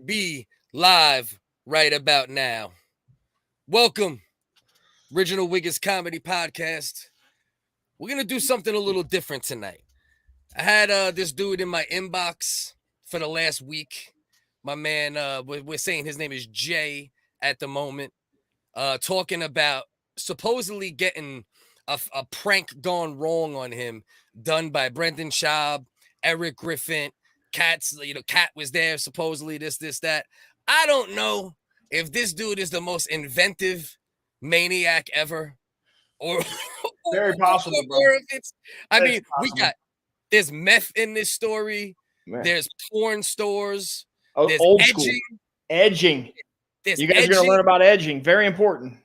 Be live right about now. Welcome, Original WHiggaz Comedy Podcast. We're going to do something a little different tonight. I had this dude in my inbox for the last week. My man, we're saying his name is Jay at the moment, talking about supposedly getting a prank gone wrong on him done by Brenda, Schaub, Erik Griffin. Cat was there, supposedly this, that. I don't know if this dude is the most inventive maniac ever, or Very possible, bro. or if it's. I Very mean, possible. there's meth in this story. Man. There's porn stores. Oh, There's old edging. school. Edging. There's You guys edging. are going to learn about edging. Very important.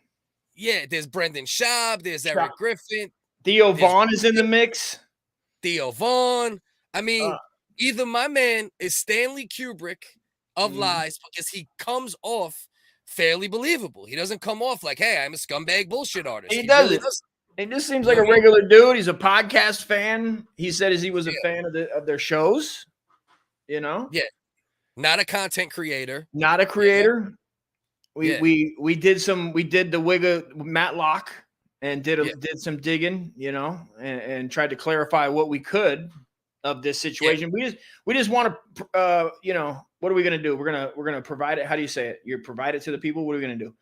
Yeah, there's Brendan Schaub. There's Erik Griffin. Theo Vaughn is in the mix. Theo Vaughn. I mean, either my man is Stanley Kubrick of lies because he comes off fairly believable. He doesn't come off like, hey, I'm a scumbag bullshit artist. He does really it. He just seems like a regular dude. He's a podcast fan. He said he was a fan of their shows. You know? Yeah. Not a content creator. Not a creator. We did the WHiggaz Matlock and did some digging, and tried to clarify what we could of this situation. We just want to what are we going to do? We're going to provide it. How do you say it? You provide it to the people. What are we going to do?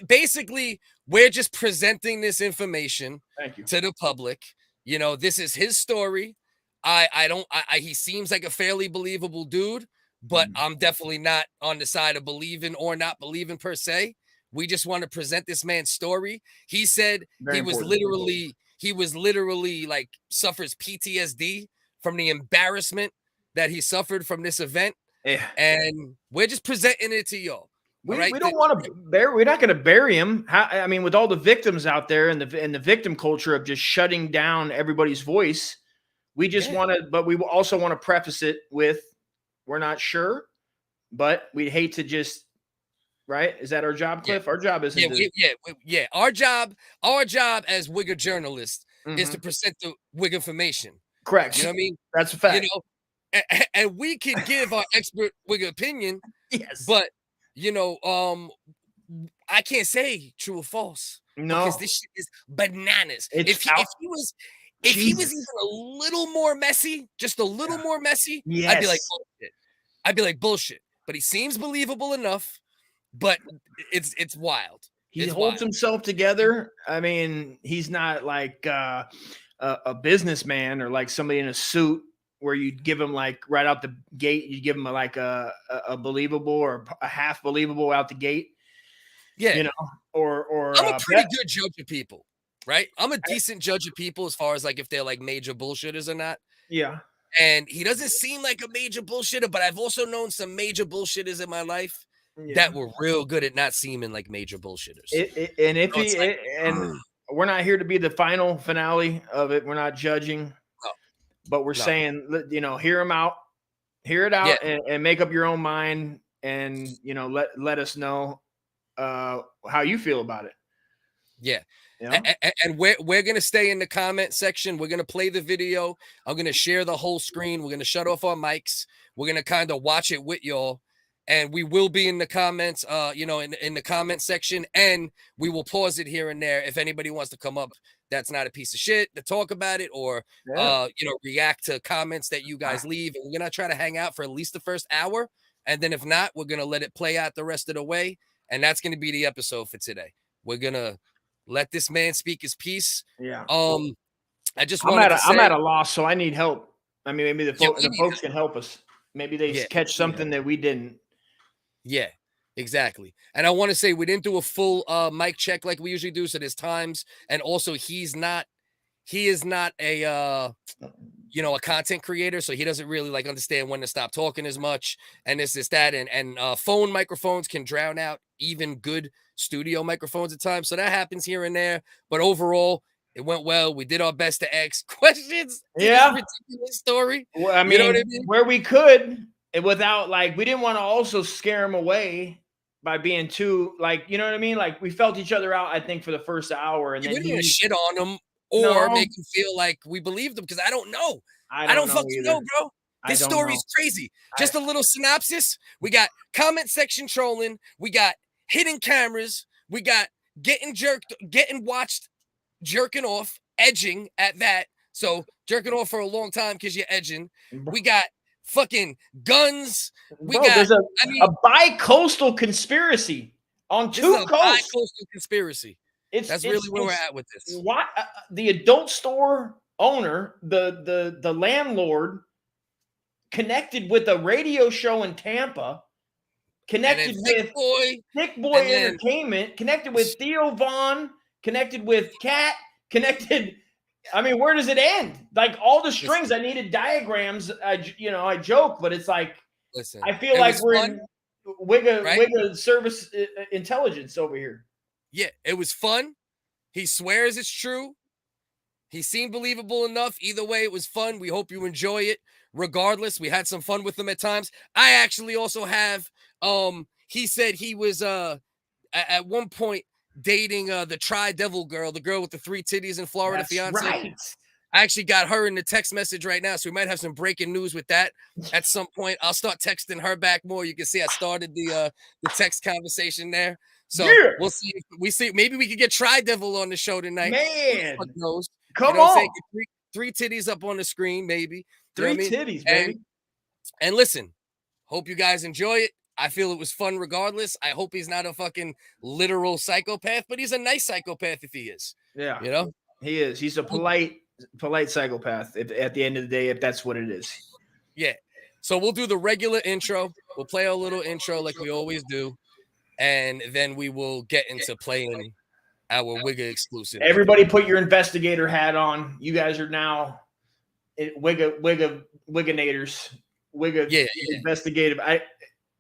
Basically, we're just presenting this information to the public. This is his story. He seems like a fairly believable dude, but I'm definitely not on the side of believing or not believing per se. We just want to present this man's story. He said he was literally like suffers PTSD from the embarrassment that he suffered from this event. Yeah. And we're just presenting it to y'all. We don't want to bury. We're not going to bury him. I mean, with all the victims out there and the victim culture of just shutting down everybody's voice, we just want to. But we also want to preface it with, we're not sure, but we'd hate to just. Right? Is that our job, Cliff? Yeah. Our job is Our job as WHiggaz journalists is to present the WHiggaz information. Correct. You know what I mean? That's a fact. And we can give our expert WHiggaz opinion. Yes. But I can't say true or false. No, because this shit is bananas. If he was even a little more messy, just a little more messy, I'd be like bullshit. I'd be like bullshit. But he seems believable enough. But it's wild. He holds himself together. I mean, he's not like a businessman or like somebody in a suit where you give him like right out the gate. You give him like a believable or a half believable out the gate. Yeah, or I'm a pretty good judge of people, right? I'm a decent judge of people as far as like if they're like major bullshitters or not. Yeah. And he doesn't seem like a major bullshitter, but I've also known some major bullshitters in my life. That were real good at not seeming like major bullshitters. And we're not here to be the final finale of it. We're not judging, but we're saying, hear him out, hear it out, and make up your own mind, and let us know how you feel about it. Yeah. And we're gonna stay in the comment section. We're gonna play the video. I'm gonna share the whole screen. We're gonna shut off our mics. We're gonna kind of watch it with y'all. And we will be in the comments, in the comment section, and we will pause it here and there if anybody wants to come up that's not a piece of shit to talk about it or, react to comments that you guys leave. And we're going to try to hang out for at least the first hour. And then if not, we're going to let it play out the rest of the way. And that's going to be the episode for today. We're going to let this man speak his piece. Yeah. I'm at a loss, so I need help. I mean, maybe the folks can help us. Maybe they catch something that we didn't. Yeah, exactly. And I want to say we didn't do a full mic check like we usually do. So there's times, and also he is not a a content creator, so he doesn't really like understand when to stop talking as much. And this, that, and phone microphones can drown out even good studio microphones at times. So that happens here and there. But overall, it went well. We did our best to ask questions. Yeah, ridiculous story. Well, I mean, what I mean, where we could. Without we didn't want to also scare him away by being too you know what I mean? Like we felt each other out, I think, for the first hour, and then we didn't shit on him or make him feel like we believed him because I don't know. I don't fucking know, bro. This story is crazy. Just a little synopsis. We got comment section trolling. We got hidden cameras. We got getting watched, jerking off, edging at that. So jerking off for a long time because you're edging. We got fucking guns. There's a bi-coastal conspiracy on two coasts. Bi-coastal conspiracy. That's really where we're at with this. Why the adult store owner, the landlord, connected with a radio show in Tampa, connected with Thick Boy Entertainment, connected with Theo Vaughn, connected with Cat, connected. I mean, where does it end? Like all the strings, I needed diagrams. I joke, but it's like, listen, I feel like we're in WHiggaz service intelligence over here. Yeah, it was fun. He swears it's true. He seemed believable enough. Either way, it was fun. We hope you enjoy it. Regardless, we had some fun with him at times. I actually also have, he said he was at one point dating the Tri-Devil girl, the girl with the 3 titties in Florida. That's fiance. Right. I actually got her in the text message right now, so we might have some breaking news with that at some point. I'll start texting her back more. You can see I started the text conversation there. So we'll see. Maybe we could get Tri-Devil on the show tonight. Man, knows? Come on. Three titties up on the screen, maybe. Three titties, baby. And listen, hope you guys enjoy it. I feel it was fun regardless. I hope he's not a fucking literal psychopath, but he's a nice psychopath if he is. Yeah. You know? He is. He's a polite psychopath at the end of the day, if that's what it is. Yeah. So we'll do the regular intro. We'll play our little intro like we always do. And then we will get into playing our WHiggaz exclusive. Everybody put your investigator hat on. You guys are now WHigganators. Investigative.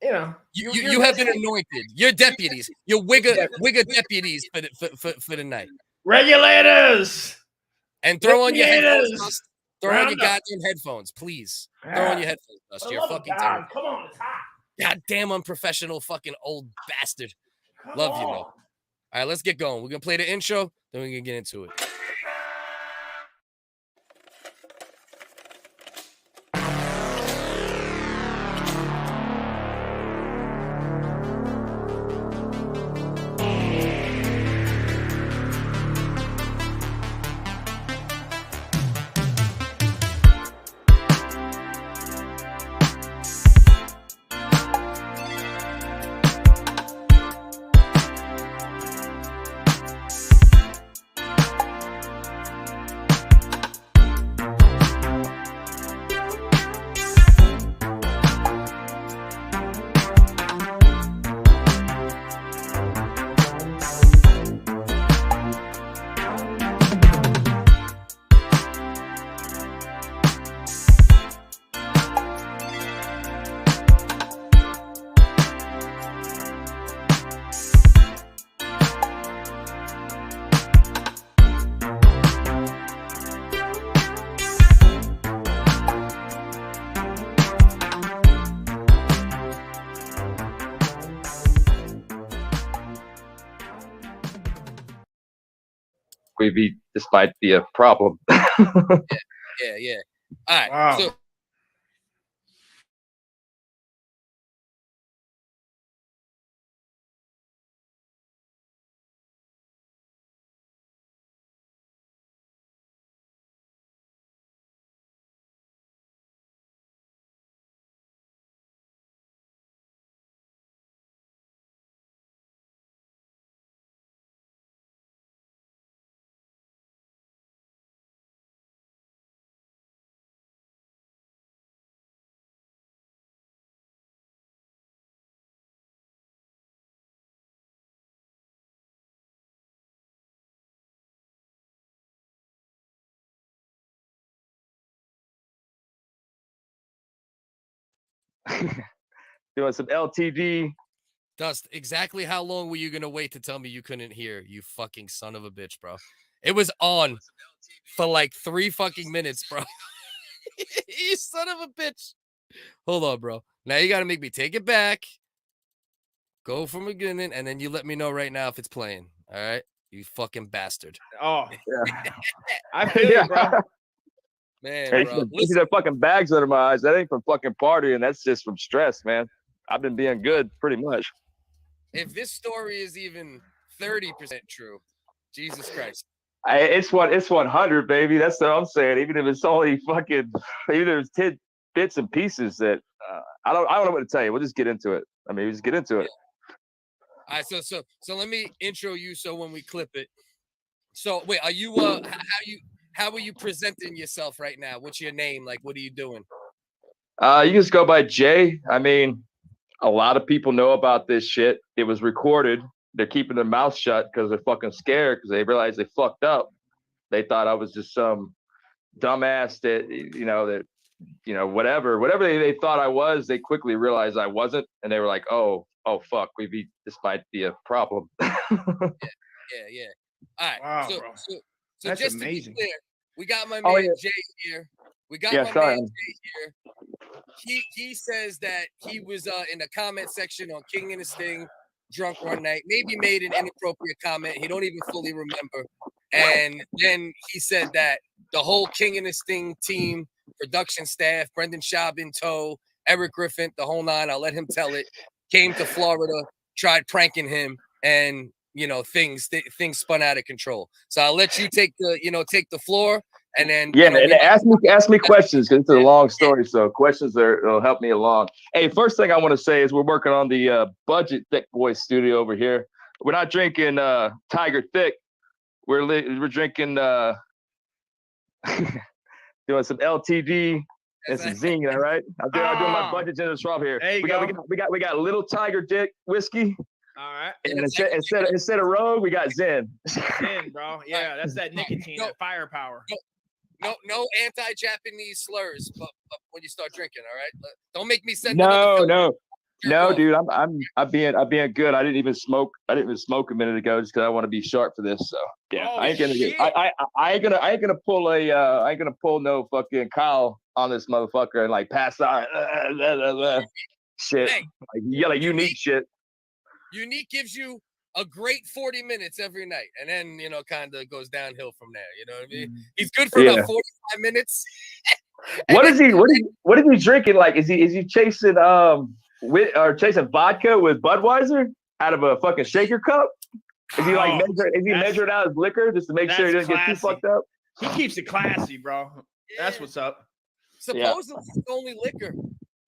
You have been anointed. You're deputies. You're WHiggaz deputies for the night. Regulators. And throw on your headphones. Throw on your goddamn headphones, please. Throw on your headphones, Dust. You're fucking terrible. Come on, it's hot. Goddamn unprofessional fucking old bastard. Love you, though. All right, let's get going. We're going to play the intro, then we're going to get into it. Be despite the problem. Yeah. All right. Wow. So Doing some LTD. Dust, exactly how long were you going to wait to tell me you couldn't hear, you fucking son of a bitch, bro? It was on for like 3 fucking minutes, bro. You son of a bitch. Hold on, bro. Now you got to make me take it back, go from the beginning, and then you let me know right now if it's playing. All right? You fucking bastard. Oh, yeah. I feel you, bro. Man, Hey, bro. you see that fucking bags under my eyes. That ain't from fucking partying. That's just from stress, man. I've been being good pretty much. If this story is even 30% true, Jesus Christ. It's 100, baby. That's what I'm saying. Even if it's only fucking, even if it's 10 bits and pieces that I don't know what to tell you. We'll just get into it. I mean, we just get into it. All right, so let me intro you. So when we clip it, so wait, are you how are you presenting yourself right now? What's your name? Like, what are you doing? You just go by Jay. I mean, a lot of people know about this shit. It was recorded. They're keeping their mouth shut because they're fucking scared because they realized they fucked up. They thought I was just some dumbass that whatever they thought I was. They quickly realized I wasn't, and they were like, oh fuck, this might be a problem. Yeah. All right. Wow, so bro. so That's just amazing. to be clear, we got my man Jay here. We got my man Jay here. He says that he was in the comment section on King and the Sting drunk one night, maybe made an inappropriate comment. He don't even fully remember. And then he said that the whole King and the Sting team, production staff, Brendan Schaub in tow, Erik Griffin, the whole nine, I'll let him tell it, came to Florida, tried pranking him, and things spun out of control. So I'll let you take the floor, and then ask me questions because it's a long story. So questions will help me along. Hey, first thing I want to say is we're working on the budget Thick Boy studio over here. We're not drinking Tiger Thick. We're drinking doing some LTD and some Zing. All right, I'm doing my budget in the Schaub here. There you go. We got Little Tiger Dick whiskey. All right. And instead of Rogue, we got Zen. Zen, bro. Yeah, that's that nicotine, that firepower. No anti-Japanese slurs, but when you start drinking, all right. Don't make me send. No, dude. I'm being good. I didn't even smoke a minute ago just because I want to be sharp for this. So yeah, I ain't gonna pull no fucking Kyle on this motherfucker and like pass out shit. Hey, like unique shit. Unique gives you a great 40 minutes every night, and then kind of goes downhill from there. You know what I mean? He's good for about 45 minutes. What is he drinking? Like, is he chasing chasing vodka with Budweiser out of a fucking shaker cup? Is he measuring out his liquor just to make sure he doesn't get too fucked up? He keeps it classy, bro. That's what's up. Supposedly it's only liquor.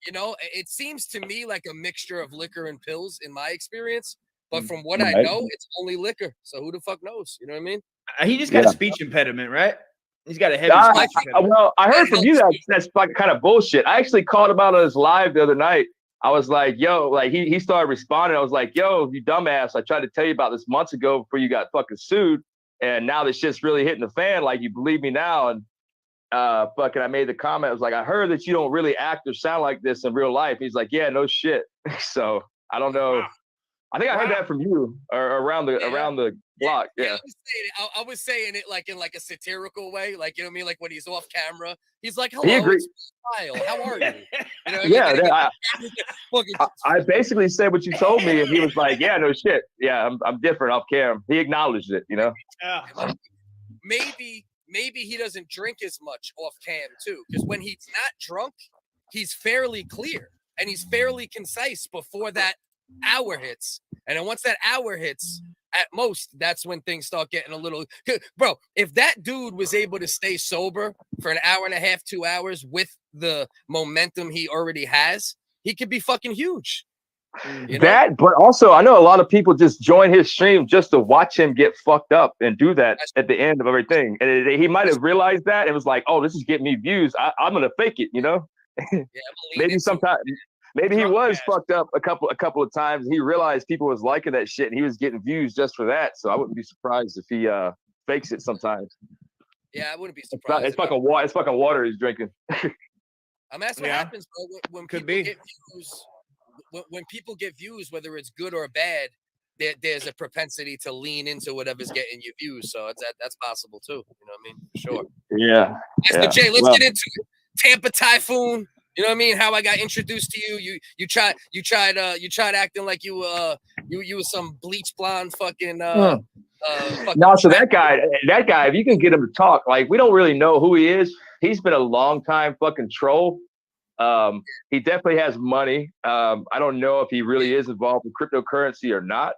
It seems to me like a mixture of liquor and pills in my experience. But from what I know, it's only liquor. So who the fuck knows? You know what I mean? He just got a speech impediment, right? He's got a heavy speech impediment. Well, I heard from you that's like kind of bullshit. I actually called him out on his live the other night. I was like, yo, like he started responding. I was like, yo, you dumbass. I tried to tell you about this months ago before you got fucking sued. And now this shit's really hitting the fan. Like, you believe me now. And I made the comment. I was like, I heard that you don't really act or sound like this in real life. He's like, yeah, no shit. So I don't know. Wow. I think I heard that from you or around the block. Yeah. I was saying it like in like a satirical way. Like, you know what I mean? Like when he's off camera, he's like, hello, it's Kyle. How are you? I basically said what you told me, and he was like, yeah, no shit. Yeah, I'm different off camera. He acknowledged it, Yeah. Maybe he doesn't drink as much off cam too, because when he's not drunk, he's fairly clear and he's fairly concise before that hour hits. And then once that hour hits, at most, that's when things start getting a little. Bro, if that dude was able to stay sober for an hour and a half, 2 hours with the momentum he already has, he could be fucking huge. But also I know a lot of people just join his stream just to watch him get fucked up and do that at the end of everything. And he might have realized that and was like, oh, this is getting me views. I'm gonna fake it, Maybe sometime. Maybe he was fucked up a couple of times. And he realized people was liking that shit, and he was getting views just for that. So I wouldn't be surprised if he fakes it sometimes. Yeah, I wouldn't be surprised. It's fucking water. It's fucking water he's drinking. That's what happens, bro. When people get views, when people get views, whether it's good or bad, there's a propensity to lean into whatever's getting you views. So that's possible too. You know what I mean? For sure. Yeah. So Jay, let's get into it. Tampa Typhoon. You know what I mean? How I got introduced to you. You tried acting like you was some bleach blonde fucking. No, so that guy, if you can get him to talk, like we don't really know who he is. he's been a long time fucking troll. He definitely has money. I don't know if he really is involved in cryptocurrency or not.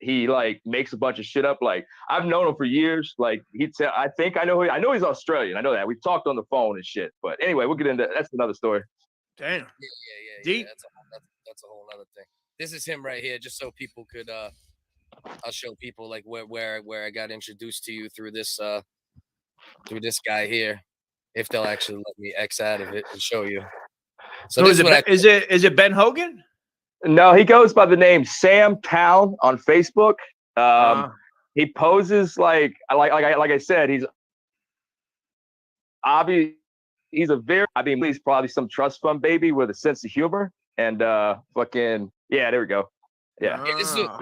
He like makes a bunch of shit up. Like I've known him for years. Like I think I know he's Australian. I know that. We've talked on the phone and shit. But anyway, we'll get into that's another story. Damn. Yeah. Deep. That's a whole other thing. This is him right here, just so people could I'll show people like where I got introduced to you through this guy here, if they'll actually let me X out of it and show you. So is it Ben Hogan? No, he goes by the name Sam Town on Facebook. He poses like I said, he's obvious. He's probably some trust fund baby with a sense of humor and fucking yeah, there we go. Yeah,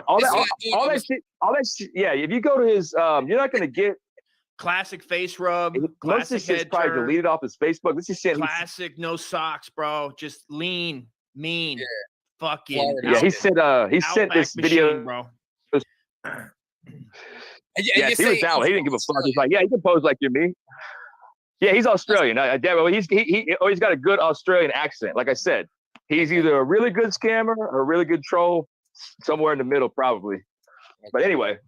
all that shit. Yeah, if you go to his, you're not gonna get classic face rub. Most of this shit's probably deleted off his Facebook. This is shit. Classic, no socks, bro. Just lean, mean. Yeah. Fucking yeah. He sent this video, bro. Yeah, he was down. He didn't give a fuck. He's like, yeah, he can pose like you're me. Yeah, he's Australian. He's got a good Australian accent. Like I said, he's either a really good scammer or a really good troll, somewhere in the middle, probably. But anyway,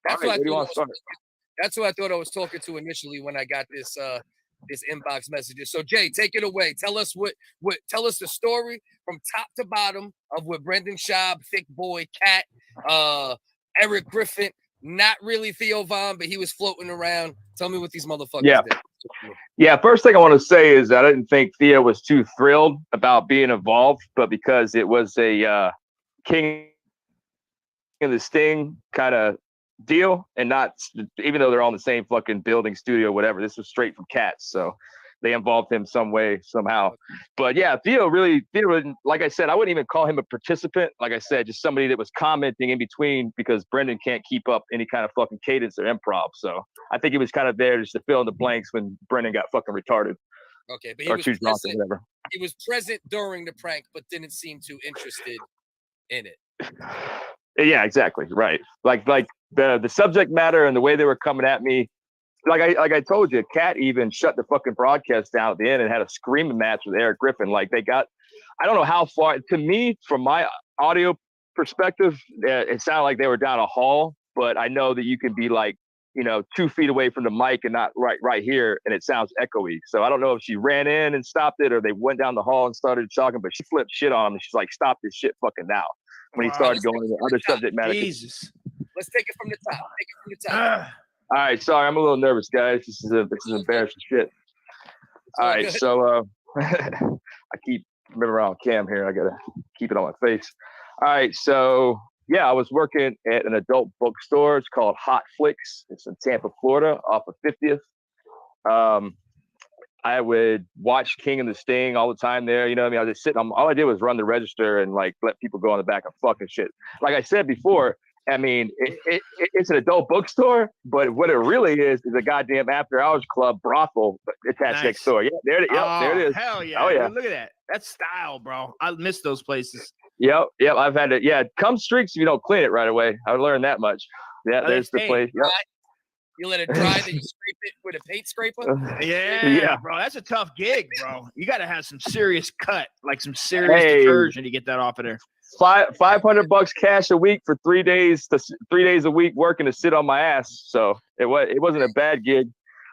that's what I thought I was talking to initially when I got this inbox messages. So Jay, take it away. Tell us tell us the story from top to bottom of what Brendan Schaub, Thick Boy, Cat, Erik Griffin, not really Theo Von, but he was floating around. Tell me what these motherfuckers did. Yeah, first thing I want to say is I didn't think Theo was too thrilled about being involved, but because it was a King and the Sting kind of deal, and not even though they're all in the same fucking building, studio, whatever. This was straight from Cats, so they involved him some way, somehow. But yeah, Theo, like I said, I wouldn't even call him a participant. Like I said, just somebody that was commenting in between because Brendan can't keep up any kind of fucking cadence or improv. So I think he was kind of there just to fill in the blanks when Brendan got fucking retarded. Okay, but he was present during the prank, but didn't seem too interested in it. Yeah, exactly. Right. Like the subject matter and the way they were coming at me. Like I told you, Kat even shut the fucking broadcast down at the end and had a screaming match with Erik Griffin. Like I don't know how far, to me, from my audio perspective, it sounded like they were down a hall, but I know that you can be like, 2 feet away from the mic and not right here, and it sounds echoey. So I don't know if she ran in and stopped it or they went down the hall and started talking, but she flipped shit on him and she's like, stop this shit fucking now. When he started going into other subject matter. Jesus. Let's take it from the top. All right, sorry, I'm a little nervous, guys. This is embarrassing shit. All right, so I keep remember on cam here. I gotta keep it on my face. All right, so yeah, I was working at an adult bookstore. It's called Hot Flicks. It's in Tampa, Florida, off of 50th. I would watch King and the Sting all the time there. You know what I mean? I was just sitting on, all I did was run the register and like let people go on the back and fucking shit. Like I said before, I mean, it's an adult bookstore, but what it really is a goddamn after hours club brothel attached next door. Yeah, there it is. Hell yeah. Oh, yeah. Dude, look at that. That's style, bro. I miss those places. Yep. I've had it. Yeah, come streaks if you don't clean it right away. I learned that much. Yeah, there's the place. Yep. You let it dry, then you scrape it with a paint scraper? Yeah, bro. That's a tough gig, bro. You got to have some serious cut, like some serious detergent to get that off of there. $500 cash a week for 3 days a week working to sit on my ass. So it wasn't a bad gig.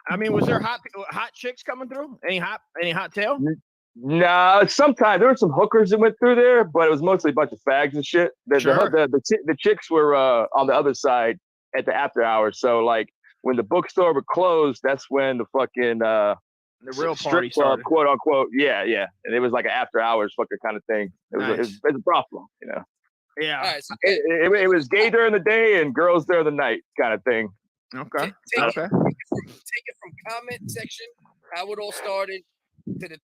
I mean, was there hot chicks coming through? Any hot tail? Nah, sometimes there were some hookers that went through there, but it was mostly a bunch of fags and shit. The chicks were on the other side at the after hours. So like when the bookstore would close, that's when the fucking the real party started, quote unquote. Yeah, and it was like an after hours fucking kind of thing. It was a brothel, Yeah. All right, so it was gay during the day and girls during the night kind of thing. Okay. Take it from comment section, how it all started to the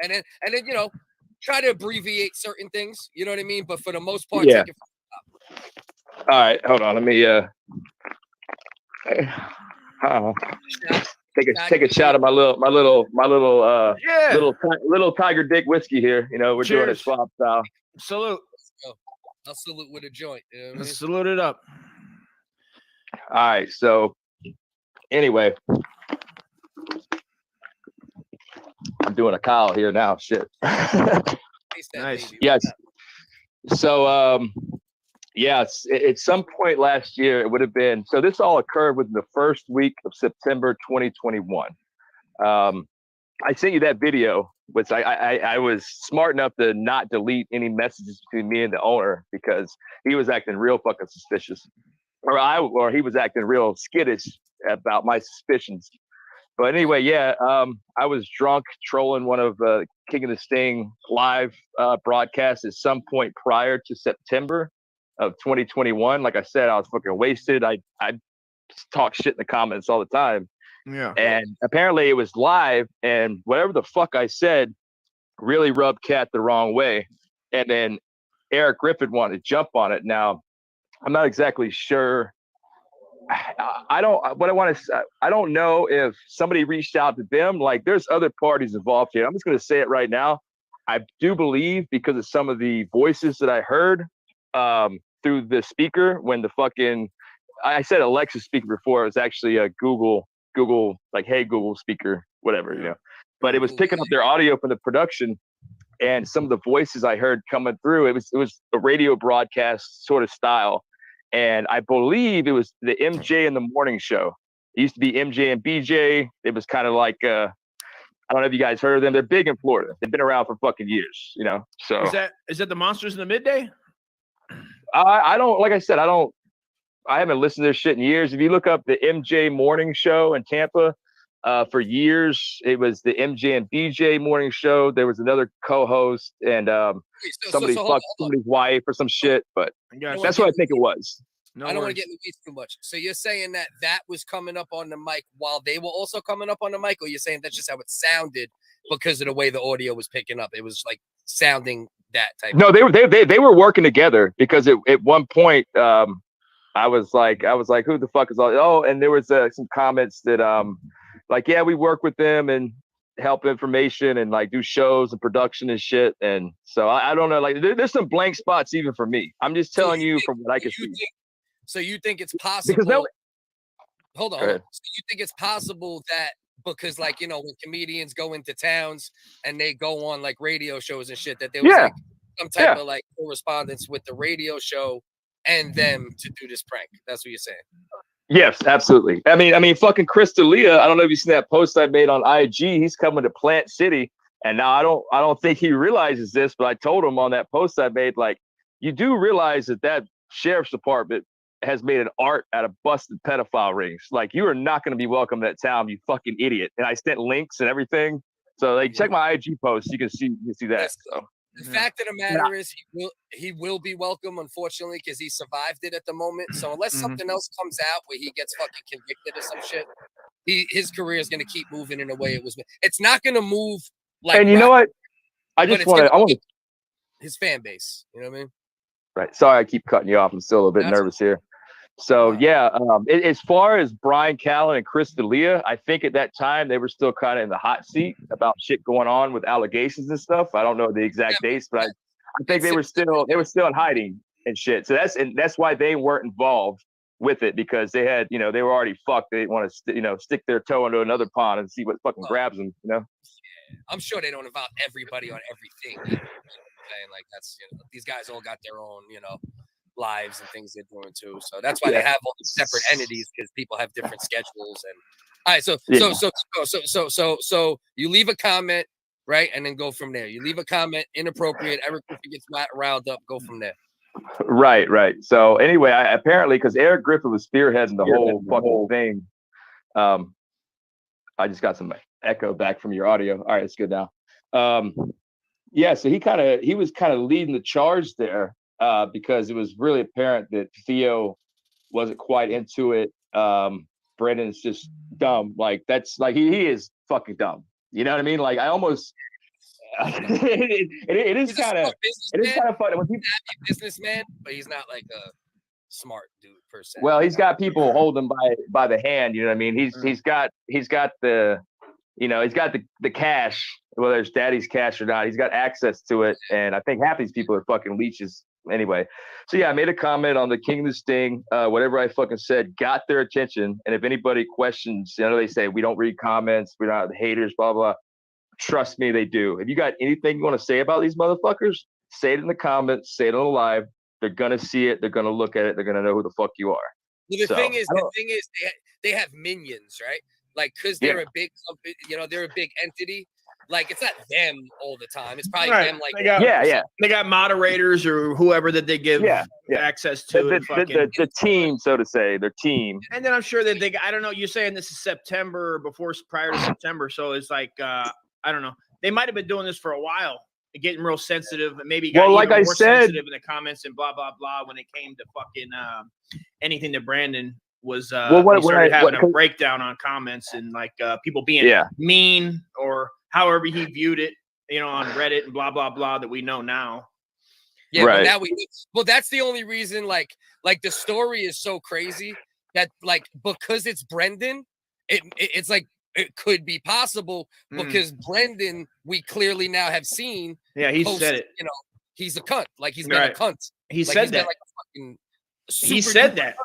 and then try to abbreviate certain things. You know what I mean? But for the most part, take it from the top. All right, hold on. Let me take a shot of my little tiger dick whiskey here. We're doing it Schwab style. Salute. I'll salute with a joint. Let's salute it up. All right. So anyway, I'm doing a Kyle here now. Shit. Nice. Yes. So, at some point last year, it would have been, so this all occurred within the first week of September 2021. I sent you that video, which I was smart enough to not delete any messages between me and the owner because he was acting real fucking suspicious. Or he was acting real skittish about my suspicions. But anyway, I was drunk trolling one of King of the Sting live broadcasts at some point prior to September of 2021. Like I said, I was fucking wasted. I talk shit in the comments all the time. Yeah. And apparently it was live, and whatever the fuck I said really rubbed Kat the wrong way. And then Erik Griffin wanted to jump on it. Now, I'm not exactly sure. I don't know if somebody reached out to them. Like, there's other parties involved here. I'm just going to say it right now. I do believe, because of some of the voices that I heard through the speaker when the fucking, I said Alexa speaker before. It was actually a Google, like, hey, Google speaker, whatever, you know. But it was picking up their audio from the production, and some of the voices I heard coming through, it was a radio broadcast sort of style. And I believe it was the MJ in the morning show. It used to be MJ and BJ. It was kind of like, I don't know if you guys heard of them. They're big in Florida. They've been around for fucking years, you know. So is that the Monsters in the Midday? I don't, like I said, I haven't listened to their shit in years. If you look up the MJ morning show in Tampa, for years, it was the MJ and BJ morning show. There was another co-host, and somebody fucked somebody's wife or some shit, but that's what I think it was. I don't want to get in the weeds too much. So you're saying that was coming up on the mic while they were also coming up on the mic, or you're saying that's just how it sounded because of the way the audio was picking up? It was like sounding that type. No, they were working together, because at one point I was like, who the fuck is all? Oh, and there was some comments that like, yeah, we work with them and help information and like do shows and production and shit. And so I don't know, like there's some blank spots even for me. I'm just telling you from what I can see. So you think it's possible? Hold on. So you think it's possible that because, like, you know, when comedians go into towns and they go on like radio shows and shit, that there was like some type of like correspondence with the radio show and them to do this prank? That's what you're saying. Yes, absolutely. I mean, fucking Kris D'Elia, I don't know if you seen that post I made on IG. He's coming to Plant City, and now I don't think he realizes this, but I told him on that post I made, like, you do realize that sheriff's department has made an art out of busted pedophile rings. Like, you are not going to be welcome in that town, you fucking idiot. And I sent links and everything. So, like, check my IG post. You can see that. So. The fact of the matter is, he will be welcome, unfortunately, because he survived it at the moment. So unless something else comes out where he gets fucking convicted or some shit, his career is going to keep moving in a way it was. It's not going to move like. And you know what? I want his fan base. You know what I mean? Right. Sorry, I keep cutting you off. I'm still a little bit nervous here. So as far as Bryan Callen and Kris D'Elia, I think at that time they were still kind of in the hot seat about shit going on with allegations and stuff. I don't know the exact dates, but I think they were still in hiding and shit. So that's why they weren't involved with it, because they had, you know, they were already fucked. They didn't want to stick their toe into another pond and see what fucking grabs them. You know. Yeah. I'm sure they don't involve everybody on everything. You know, like that's, you know, these guys all got their own, you know, lives and things they're doing too. So that's why they have all these separate entities, because people have different schedules. And all right, so you leave a comment, right, and then go from there. You leave a comment inappropriate, Erik Griffin gets riled up, go from there. Right. So anyway, apparently, because Erik Griffin was spearheading the whole fucking thing. I just got some echo back from your audio. All right, it's good now. So he was kind of leading the charge there. Because it was really apparent that Theo wasn't quite into it. Brendan's just dumb. Like, that's like he is fucking dumb. You know what I mean? Like, I almost it is kind of funny when people businessman, but he's not like a smart dude per se. Well, he's got people holding by the hand. You know what I mean? He's got the, you know, he's got the cash, whether it's daddy's cash or not. He's got access to it, and I think half these people are fucking leeches. Anyway, so I made a comment on the King of the Sting. Whatever I fucking said got their attention. And if anybody questions, you know, they say we don't read comments, we're not haters, blah blah. Trust me, they do. If you got anything you want to say about these motherfuckers, say it in the comments, say it on the live. They're gonna see it. They're gonna look at it. They're gonna know who the fuck you are. Well, the thing is, they have minions, right? Like, because they're a big, they're a big entity. Like, it's not them all the time. It's probably them. Like, they got moderators or whoever that they give access to. The team, so to say, their team. And then I'm sure that I don't know. You're saying this is September or prior to September, so it's like I don't know. They might have been doing this for a while, getting real sensitive, and maybe got more sensitive in the comments and blah blah blah when it came to fucking anything that Brandon was. We started having a breakdown on comments and like people being mean or however he viewed it, on Reddit and blah blah blah that we know now. Yeah, right. Well, that's the only reason. Like the story is so crazy that like because it's Brendan, it's like it could be possible because Brendan we clearly now have seen. Yeah, he said it. He's a cunt. Like he's been a cunt. He said that. He said that.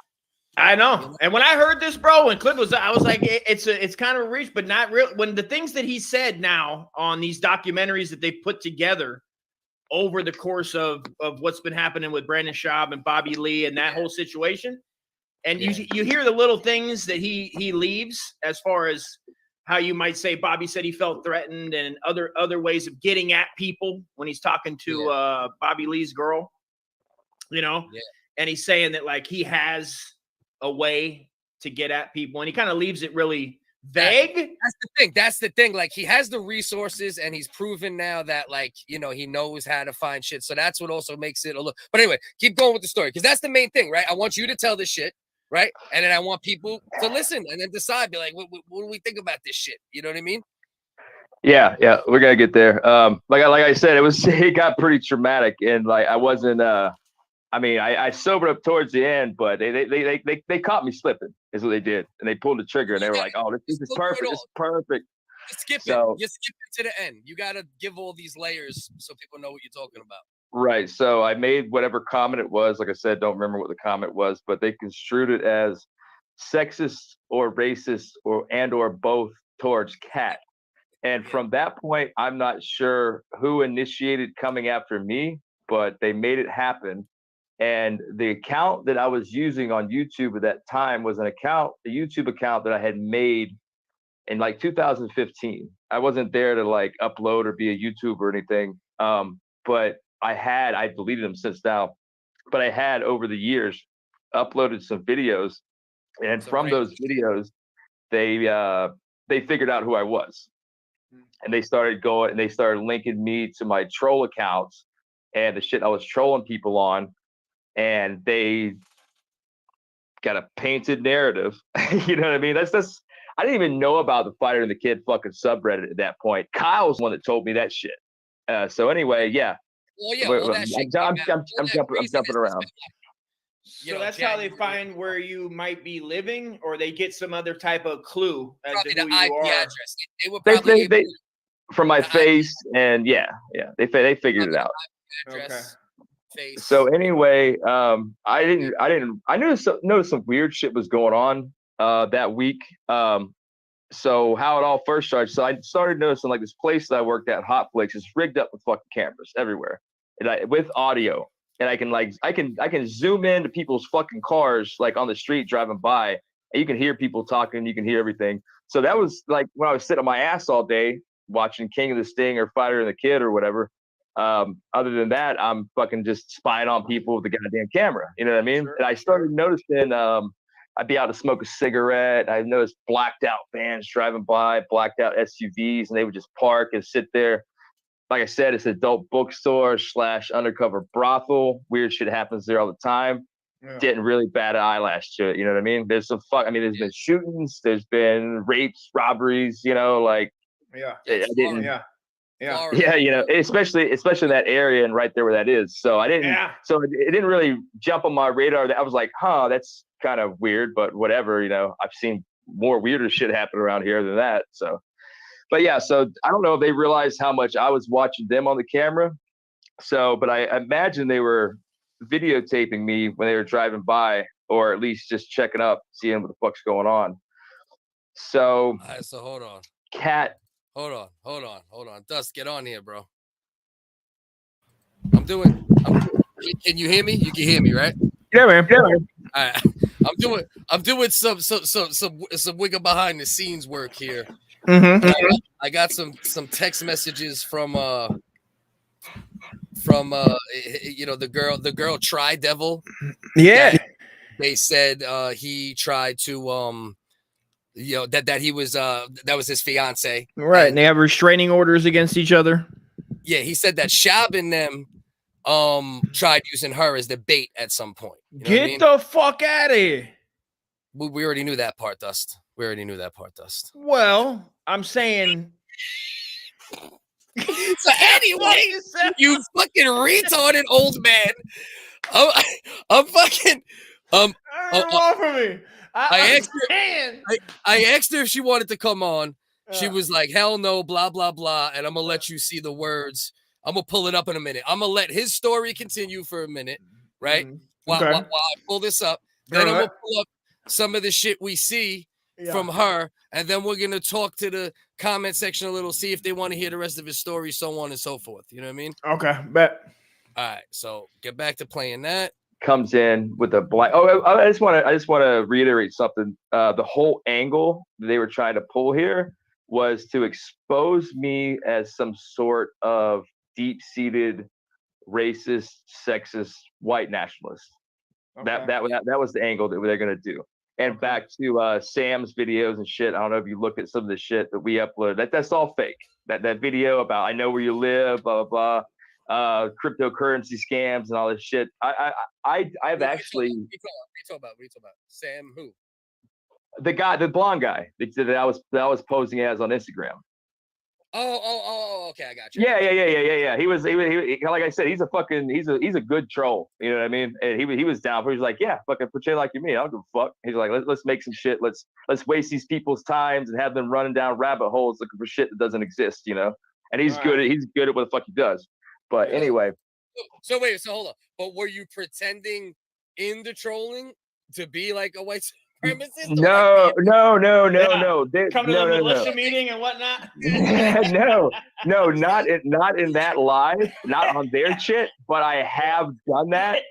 I know. And when I heard this, bro, when Clip was, I was like, it's kind of a reach, but not real. When the things that he said now on these documentaries that they put together over the course of what's been happening with Brandon Schaub and Bobby Lee and that whole situation, and you hear the little things that he leaves as far as how you might say Bobby said he felt threatened and other ways of getting at people when he's talking to Bobby Lee's girl, and he's saying that like he has a way to get at people, and he kind of leaves it really vague. That's the thing. Like he has the resources, and he's proven now that like he knows how to find shit. So that's what also makes it a little. But anyway, keep going with the story because that's the main thing, right? I want you to tell this shit, right? And then I want people to listen and then decide, be like, what do we think about this shit? You know what I mean? Yeah, we're gonna get there. Like I said, it got pretty traumatic, and like I wasn't. I sobered up towards the end, but they caught me slipping, is what they did. And they pulled the trigger and they were like, oh, this is perfect. This is perfect. You skip it. You skip it to the end. You got to give all these layers so people know what you're talking about. Right. So I made whatever comment it was. Like I said, don't remember what the comment was, but they construed it as sexist or racist or both towards Kat. And from that point, I'm not sure who initiated coming after me, but they made it happen. And the account that I was using on YouTube at that time was a YouTube account that I had made in like 2015. I wasn't there to like upload or be a YouTuber or anything. But I deleted them since now, but I had over the years uploaded some videos. And from those videos, they figured out who I was. And they started linking me to my troll accounts and the shit I was trolling people on. And they got a painted narrative. You know what I mean? That's I didn't even know about the Fighter and the Kid fucking subreddit at that point. Kyle's the one that told me that shit. So anyway, yeah. Well, yeah, all that shit I'm jumping around. So that's how they find where you might be living, or they get some other type of clue as probably to who the you IP are. address. They were probably from my face, and they figured it out. Okay. Face. So anyway, I noticed some weird shit was going on that week. So how it all first started. So I started noticing like this place that I worked at, Hot Flakes, is rigged up with fucking cameras everywhere, and with audio. And I can zoom into people's fucking cars like on the street driving by, and you can hear people talking, you can hear everything. So that was like when I was sitting on my ass all day watching King of the Sting or Fighter and the Kid or whatever. Other than that, I'm fucking just spying on people with the goddamn camera. You know what I mean? Sure, and I started noticing I'd be out to smoke a cigarette. I noticed blacked out vans driving by, blacked out SUVs, and they would just park and sit there. Like I said, it's adult bookstore / undercover brothel. Weird shit happens there all the time. Yeah. Getting really bad eyelash to it. You know what I mean? There's there's been shootings, there's been rapes, robberies. Like especially in that area and right there where that is. So so it didn't really jump on my radar. I was like, that's kind of weird, but whatever. I've seen more weirder shit happen around here than that. So. But yeah, so I don't know if they realized how much I was watching them on the camera. So, but I imagine they were videotaping me when they were driving by, or at least just checking up, seeing what the fuck's going on. So, so hold on. Kat. Hold on. Dust, get on here, bro. Can you hear me? You can hear me, right? Yeah, man. All right. I'm doing some wigger behind the scenes work here. Mm-hmm. I got some text messages from the girl Try Devil. Yeah. They said he tried to that he was that was his fiance. Right. And they have restraining orders against each other. Yeah, he said that Schaub and them tried using her as the bait at some point. You know Get the fuck out of here. We already knew that part, Dust. Well, I'm saying. So anyway, you fucking retarded old man. I'm fucking off of me. I asked her if she wanted to come on. She was like, hell no, blah, blah, blah. And I'm going to let you see the words. I'm going to pull it up in a minute. I'm going to let his story continue for a minute, right? While I pull this up. Then I'm going to pull up some of the shit we see from her. And then we're going to talk to the comment section a little, see if they want to hear the rest of his story, so on and so forth. You know what I mean? Okay, bet. All right, so get back to playing that. Comes in with a black. Oh, I just want to reiterate something. The whole angle they were trying to pull here was to expose me as some sort of deep-seated, racist, sexist, white nationalist. Okay. That was the angle that they're gonna do. And back to Sam's videos and shit. I don't know if you looked at some of the shit that we uploaded. That's all fake. That video about I know where you live, blah blah blah, cryptocurrency scams and all this shit. I've actually. What are you talking about? Sam who? The guy, the blonde guy that I was posing as on Instagram. Oh, okay, I got you. Yeah. He was like I said, he's a good troll. You know what I mean? And he was down. He was like, yeah, fucking pretend like you're me. I don't give a fuck. He's like, let's make some shit. Let's waste these people's times and have them running down rabbit holes looking for shit that doesn't exist. You know? And he's good at what the fuck he does. But anyway. So hold on. But were you pretending in the trolling to be like a white supremacist? No. Come to the militia meeting and whatnot. No, not in that live, not on their shit. But I have done that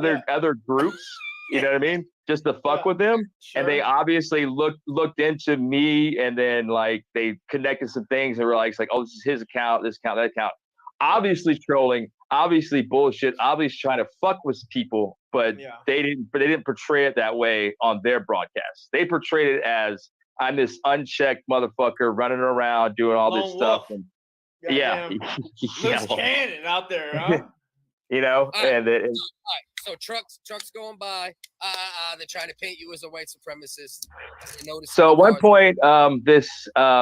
in other groups. You know what I mean? Just to fuck with them, and they obviously looked into me, and then like they connected some things and were like, oh, this is his account, this account, that account. Obviously trolling, obviously bullshit, obviously trying to fuck with people, but they didn't portray it that way on their broadcast. They portrayed it as I'm this unchecked motherfucker running around doing all this stuff. And loose cannon out there, huh? You know, so trucks going by. They're trying to paint you as a white supremacist. So at one point, this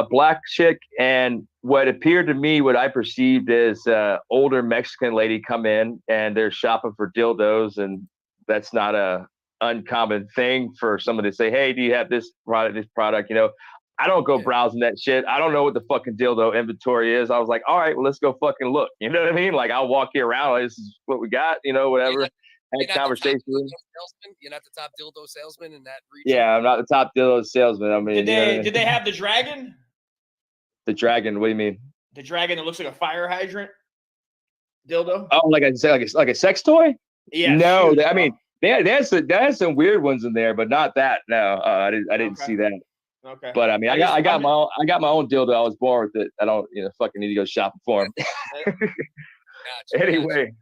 black chick and what appeared to me, what I perceived as older Mexican lady come in, and they're shopping for dildos, and that's not a uncommon thing for somebody to say, hey, do you have this product? You know, I don't go browsing that shit. I don't know what the fucking dildo inventory is. I was like, all right, well, let's go fucking look. You know what I mean? Like, I'll walk you around. Like, this is what we got, you know, whatever. Had conversation. You're not the top dildo salesman in that region. Yeah, I'm not the top dildo salesman. I mean, did they have the dragon? The dragon? What do you mean? The dragon that looks like a fire hydrant dildo? Oh, like a sex toy? Yeah. No, I mean, they had some weird ones in there, but not that. No, I didn't see that. Okay. But I mean, I got my own dildo. I was born with it. I don't, fucking need to go shopping for them. Gotcha. Anyway,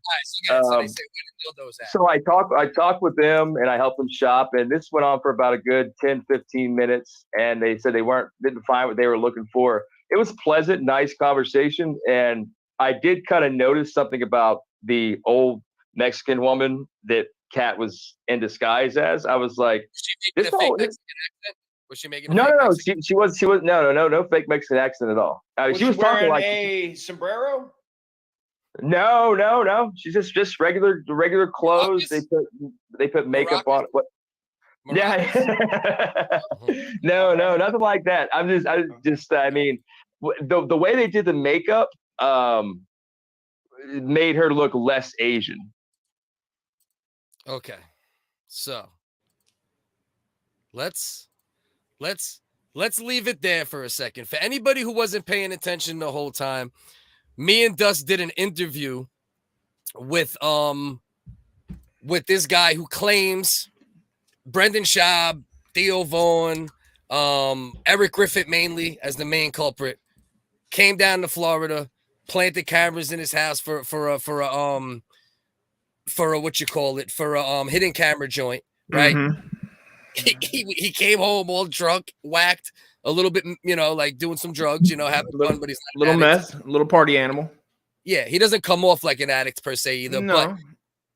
so I talked with them and I helped them shop, and this went on for about a good 10-15 minutes, and they said they didn't find what they were looking for. It was pleasant, nice conversation, and I did kind of notice something about the old Mexican woman that Kat was in disguise as. I was like, was she making no, she was no fake Mexican accent at all. She was talking like a sombrero. No. She's just regular clothes. They put makeup on. What? Yeah. No, nothing like that. I mean, the way they did the makeup made her look less Asian. Okay, so let's let's leave it there for a second. For anybody who wasn't paying attention the whole time, me and Dust did an interview with this guy who claims Brendan Schaub, Theo Vaughn, Erik Griffin mainly as the main culprit, came down to Florida, planted cameras in his house for a what you call it, for a hidden camera joint, right? Mm-hmm. He came home all drunk, whacked, a little bit, like doing some drugs, having fun, but he's not little meth, a little party animal. Yeah, he doesn't come off like an addict per se either, No. but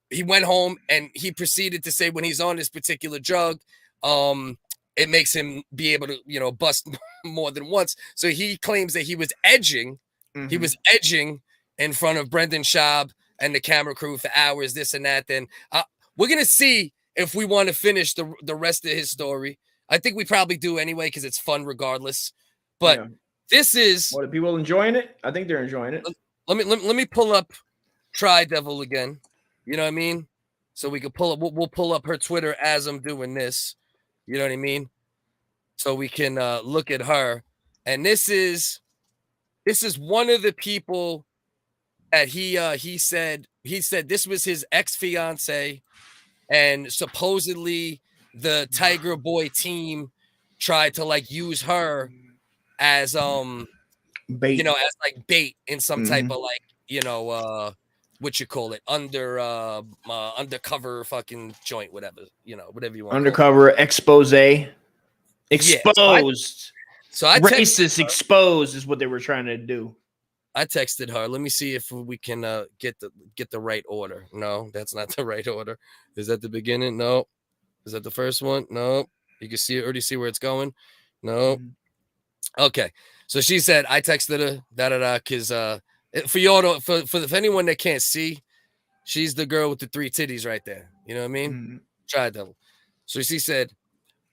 he went home and he proceeded to say when he's on this particular drug, it makes him be able to, bust more than once. So he claims that he was edging. Mm-hmm. He was edging in front of Brendan Schaub and the camera crew for hours, this and that. Then we're going to see if we want to finish the rest of his story. I think we probably do anyway because it's fun regardless. But this is... What, are people enjoying it? I think they're enjoying it. Let me pull up Try Devil again. You know what I mean? So we can pull up. We'll pull up her Twitter as I'm doing this. You know what I mean? So we can look at her. And this is one of the people that he said this was his ex-fiancée, and supposedly the Tiger Boy team tried to like use her as bait. As like bait in some type of like, what you call it, undercover fucking joint, whatever you want. Undercover expose. Exposed. So I racist exposed is what they were trying to do. I texted her. Let me see if we can get the right order. No, that's not the right order. Is that the beginning? No. Is that the first one? No. You can already see where it's going. No. Okay. So she said, I texted her, because for y'all, for anyone that can't see, she's the girl with the 3 titties right there. You know what I mean? Try Devil. So she said,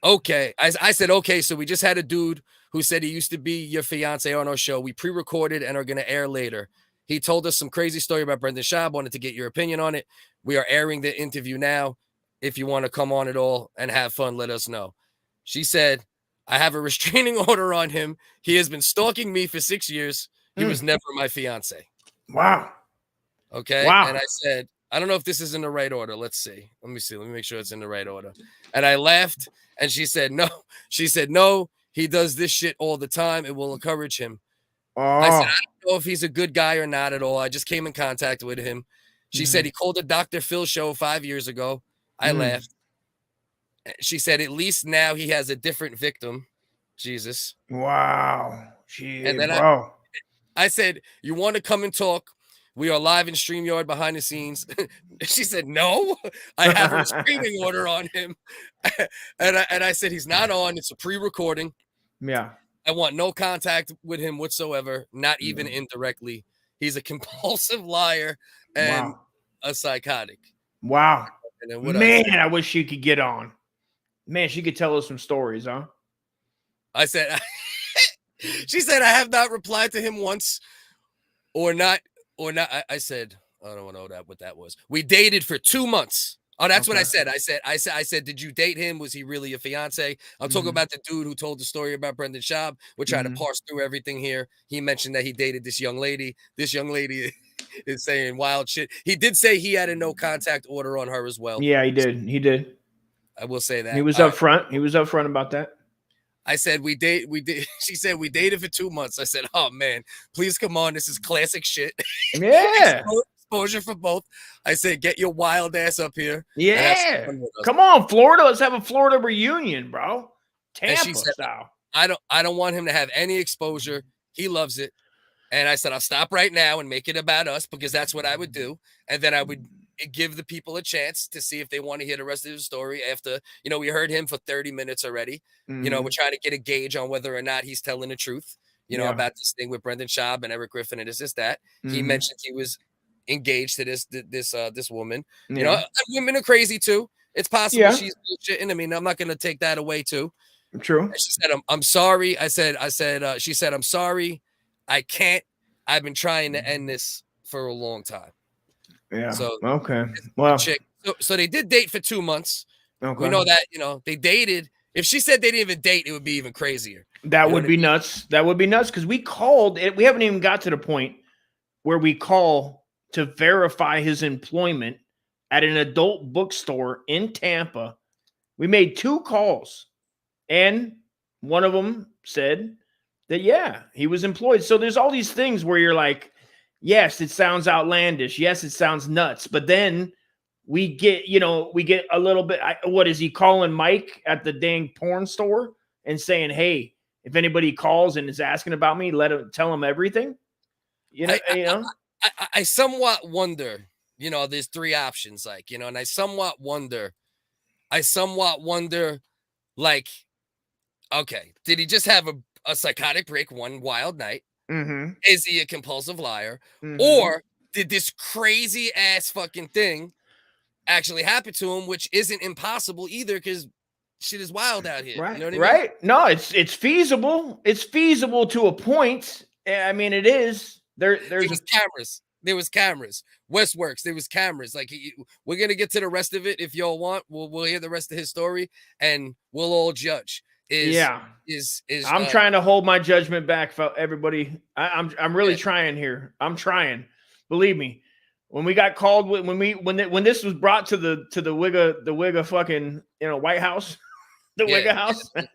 okay. I said, okay. So we just had a dude who said he used to be your fiance on our show. We pre-recorded and are going to air later. He told us some crazy story about Brendan Schaub. Wanted to get your opinion on it. We are airing the interview now. If you want to come on at all and have fun, let us know. She said, I have a restraining order on him. He has been stalking me for 6 years. He was never my fiance. Wow. Okay. Wow. And I said, I don't know if this is in the right order. Let's see. Let me see. Let me make sure it's in the right order. And I laughed. And she said, no. She said, no, he does this shit all the time. It will encourage him. I said, I don't know if he's a good guy or not at all. I just came in contact with him. She said he called the Dr. Phil show 5 years ago. I laughed. She said, at least now he has a different victim. Jesus. Wow. Gee, and then I said, you want to come and talk? We are live in StreamYard behind the scenes. She said, no, I have a restraining order on him. and I said, he's not on. It's a pre-recording. Yeah. I want no contact with him whatsoever, not even indirectly. He's a compulsive liar and a psychotic. Wow. Man, I wish she could get on. Man, she could tell us some stories, huh? I said, she said, I have not replied to him once or not. I said, I don't know what that was. We dated for 2 months. Oh, that's what I said. I said, did you date him? Was he really a fiance? I'm talking about the dude who told the story about Brendan Schaub. We're trying to parse through everything here. He mentioned that he dated this young lady. This young lady is saying wild shit. He did say he had a no contact order on her as well. Yeah, he did. He did. I will say that. He was up front. He was up front about that. I said, we did. She said, we dated for 2 months. I said, oh man, please come on. This is classic shit. Yeah. Exposure for both. I said, get your wild ass up here. Yeah. Come on, Florida. Let's have a Florida reunion, bro. Tampa said, style. I don't want him to have any exposure. He loves it. And I said, I'll stop right now and make it about us because that's what I would do. And then I would give the people a chance to see if they want to hear the rest of the story after, we heard him for 30 minutes already. We're trying to get a gauge on whether or not he's telling the truth, about this thing with Brendan Schaub and Erik Griffin and this, that. He mentioned he was engaged to this woman. Women are crazy too. It's possible she's bullshitting. I mean, I'm not going to take that away too. True. And she said, I'm sorry. She said, I'm sorry. I can't. I've been trying to end this for a long time. Yeah. So okay. Well, so they did date for 2 months. Okay. We know that, they dated. If she said they didn't even date, it would be even crazier. That would be nuts. That would be nuts because we called it. We haven't even got to the point where we call to verify his employment at an adult bookstore in Tampa. We made 2 calls, and one of them said that, yeah, he was employed. So there's all these things where you're like, yes, it sounds outlandish. Yes, it sounds nuts. But then we get a little bit. What is he calling Mike at the dang porn store and saying, hey, if anybody calls and is asking about me, tell them everything. I somewhat wonder, there's 3 options, and I somewhat wonder, like, okay, did he just have a psychotic break one wild night? Mm-hmm. Is he a compulsive liar? Mm-hmm. Or did this crazy ass fucking thing actually happen to him, which isn't impossible either, because shit is wild out here. Right. You know what I mean? No, it's feasible. It's feasible to a point. I mean, it is. There was cameras. Westworks, there was cameras. Like, we're gonna get to the rest of it if y'all want. We'll hear the rest of his story and we'll all judge. I'm trying to hold my judgment back for everybody. I'm really trying here. I'm trying. Believe me. When we got called, when this was brought to the WHiggaz fucking White House, the WHiggaz house, the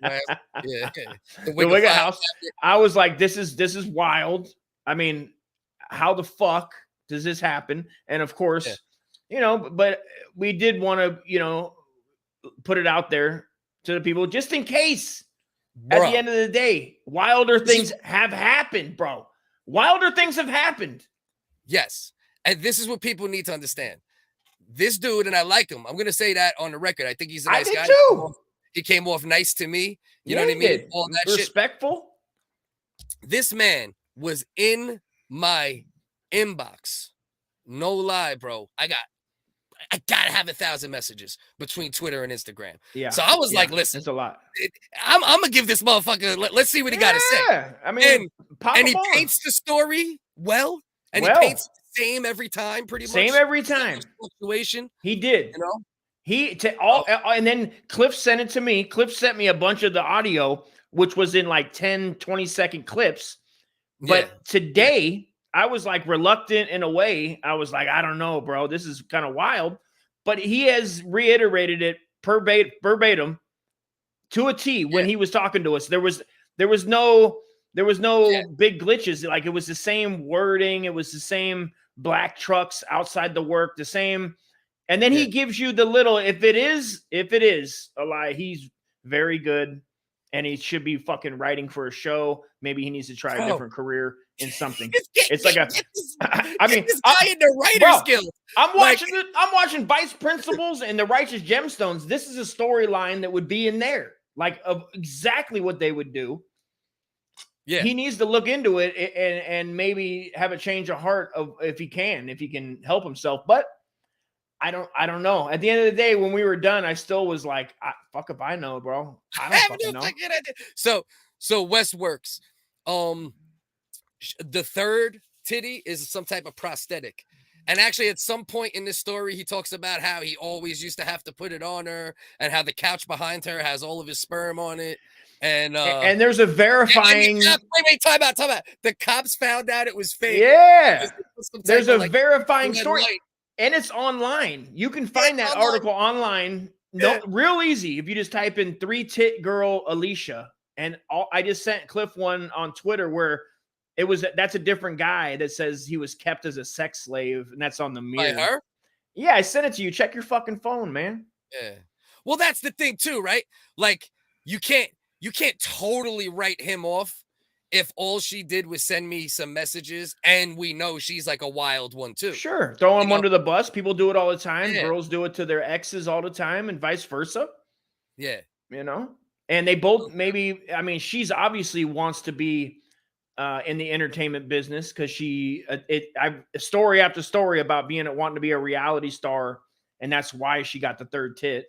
WHiggaz house, I was like, this is wild. I mean, how the fuck does this happen? And of course, but we did want to put it out there to the people just in case. Bro. At the end of the day, wilder things have happened, bro. Wilder things have happened. Yes. And this is what people need to understand. This dude, and I like him. I'm going to say that on the record. I think he's a nice guy. Too. He came off nice to me. You know what I mean? All that respectful. Shit. This man was in my inbox. No lie, bro. I gotta have 1,000 messages between Twitter and Instagram. Yeah. So I was like, listen, it's a lot. I'm gonna give this motherfucker. Let's see what he got to say. I mean, and he paints the story well, and he paints the same every time, pretty much. Same every time. Fluctuation. He did. And then Cliff sent it to me. Cliff sent me a bunch of the audio, which was in like 10, 20-second clips. But today, I was like reluctant in a way. I was like, I don't know, bro. This is kind of wild. But he has reiterated it verbatim to a T when he was talking to us. There was no big glitches. Like, it was the same wording. It was the same black trucks outside the work, the same. And then he gives you the little, if it is a lie, he's very good. And he should be fucking writing for a show. Maybe he needs to try a different career in something. It's like this guy in the writer's guild. I'm watching Vice Principals and the Righteous Gemstones. This is a storyline that would be in there, like, of exactly what they would do. Yeah, he needs to look into it and maybe have a change of heart of if he can help himself. But I don't know. At the end of the day, when we were done, I still was like, fuck if I know, bro. I don't fucking know. So Westworks, the third titty is some type of prosthetic. And actually, at some point in this story, he talks about how he always used to have to put it on her and how the couch behind her has all of his sperm on it. And there's a verifying. Wait, time out. The cops found out it was fake. Yeah. There's a verifying story. And it's online. You can find that article online. No, real easy if you just type in 3-tit girl Alicia. And I just sent Cliff one on Twitter where that's a different guy that says he was kept as a sex slave, and that's on the mirror. By her? Yeah, I sent it to you. Check your fucking phone, man. Yeah. Well, that's the thing too, right? Like, you can't totally write him off if all she did was send me some messages, and we know she's like a wild one too. Sure. Throw him under the bus. People do it all the time. Yeah. Girls do it to their exes all the time, and vice versa. Yeah. And they both she's obviously wants to be in the entertainment business because story after story about wanting to be a reality star, and that's why she got the third tit.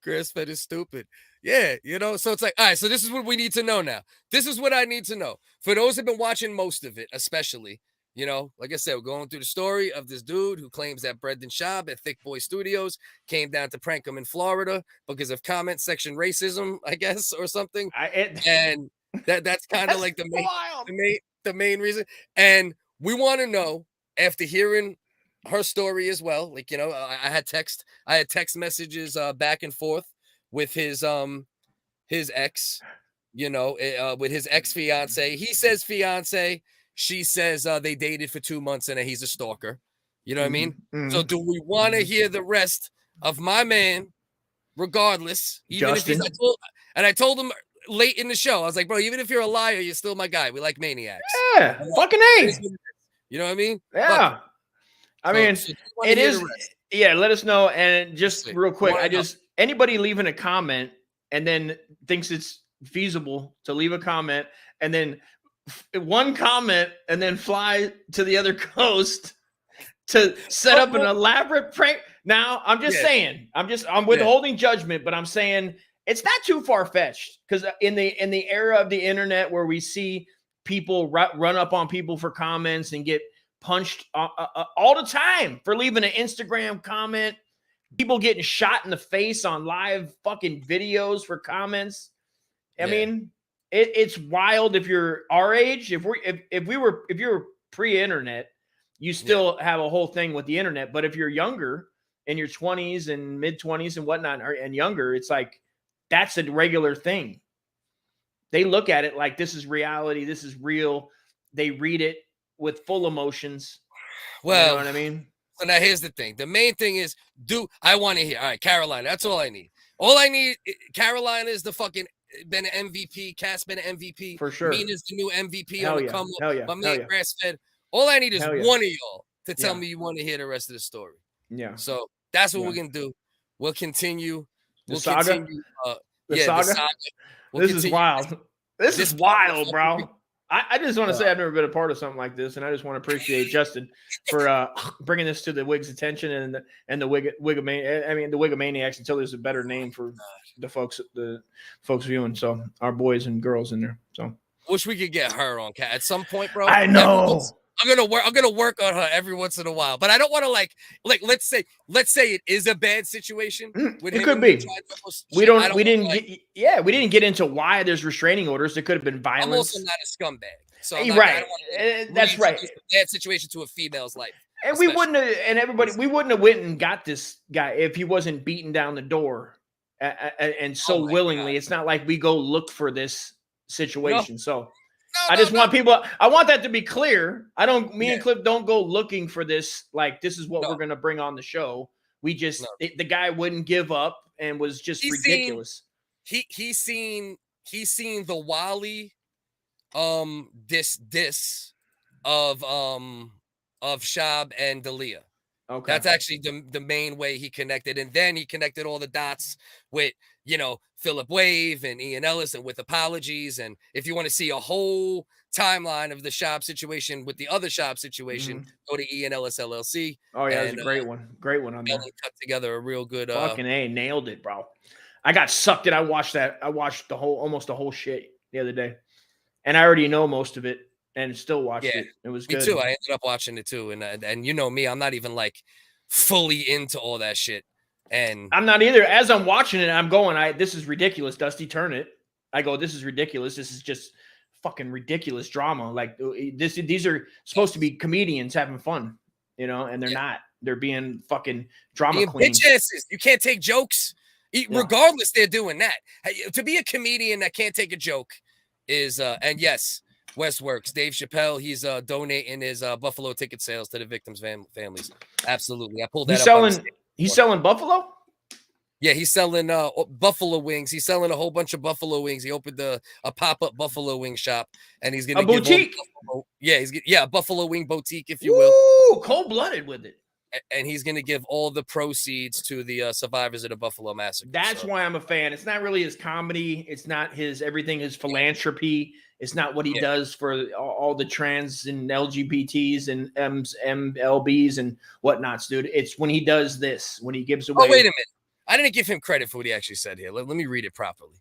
Chris, that is stupid. Yeah, so it's like, all right, so this is what we need to know now. This is what I need to know. For those who've been watching most of it, especially, You know, like I said, we're going through the story of this dude who claims that Brenda Schaub at Thick Boy Studios came down to prank him in Florida because of comment section racism, I guess, or something. And that's kind of like the main reason. And we want to know, after hearing her story as well, like, you know, I had text messages back and forth with his ex, you know, with his ex-fiancée. He says fiancé. She says they dated for 2 months and he's a stalker. You know what I mean? So do we want to hear the rest of my man, regardless, even Justin? if he's, I told him late in the show, I was like, bro, even if you're a liar, you're still my guy. We like maniacs. Yeah, fucking A. You know what I mean? Yeah. I mean, it is. Yeah, let us know. And just real quick, anybody leaving a comment and then thinks it's feasible to leave a comment and then one comment and then fly to the other coast to set up an elaborate prank. Now, I'm just saying, I'm withholding judgment, but I'm saying it's not too far-fetched, because in the era of the internet where we see people run up on people for comments and get punched all the time for leaving an Instagram comment, people getting shot in the face on live fucking videos for comments. I mean, it's wild. If you're our age, if you're pre-internet, you still have a whole thing with the internet. But if you're younger, in your 20s and mid-20s and whatnot, and younger, it's like that's a regular thing. They look at it like this is reality, this is real. They read it with full emotions. Well, you know what I mean? So now here's the thing. The main thing is, I want to hear. All right, Carolina. That's all I need. All I need, Carolina is the fucking been an MVP. Cass been an MVP. For sure. Mina's the new MVP. Hell yeah. Hell yeah. My man Grass Fed. All I need is Hell yeah. one of y'all to tell me you want to hear the rest of the story. Yeah. So that's what we're gonna do. We'll continue. The saga. The saga. This is wild. This is wild, bro. I just want to say I've never been a part of something like this, and I just want to appreciate Justin for bringing this to the Wig's attention and the Wigomaniacs, until there's a better name for the folks viewing. So our boys and girls in there. So wish we could get her on at some point, bro. I know. I'm gonna work on her every once in a while, but I don't want to like let's say it is a bad situation. It could be. We didn't get into why there's restraining orders. There could have been violence. I'm also not a scumbag, so that's right. A bad situation to a female's life, and we wouldn't have went and got this guy if he wasn't beaten down the door and so willingly. God. It's not like we go look for this situation. So. I want people. I want that to be clear. Me and Cliff don't go looking for this. Like, this is what we're going to bring on the show. We just the guy wouldn't give up and was just ridiculous. He's seen the Wally diss of Schaub and Dalia. Okay, that's actually the main way he connected, and then he connected all the dots with Philip Wave and Ian Ellis, and with apologies. And if you want to see a whole timeline of the Schaub situation with the other Schaub situation, go to Ian Ellis LLC. Oh yeah, that's a great one. Great one on that. Cut together a real good. Fucking A, nailed it, bro. I got sucked in. I watched almost the whole shit the other day, and I already know most of it. And still watched it. It was good. Me too. I ended up watching it too. And you know me, I'm not even like fully into all that shit. And I'm not either. As I'm watching it, I'm going, this is ridiculous. Dusty, turn it. I go, this is ridiculous. This is just fucking ridiculous drama. Like these are supposed to be comedians having fun, and they're not. They're being fucking drama queens. Bitch asses. You can't take jokes. Regardless, they're doing that. To be a comedian that can't take a joke is and yes. West works. Dave Chappelle, he's donating his Buffalo ticket sales to the victims' families. Absolutely. I pulled that up. He's selling Buffalo? Yeah, he's selling buffalo wings. He's selling a whole bunch of buffalo wings. He opened a pop-up buffalo wing shop, and he's gonna give boutique. A buffalo wing boutique, if you will. Ooh, cold-blooded with it. And he's going to give all the proceeds to the survivors of the Buffalo Massacre. That's why I'm a fan. It's not really his comedy. It's not everything is philanthropy. It's not what he does for all the trans and LGBTs and MLBs and whatnots, dude. It's when he does this, when he gives away. Oh, wait a minute. I didn't give him credit for what he actually said here. Let me read it properly.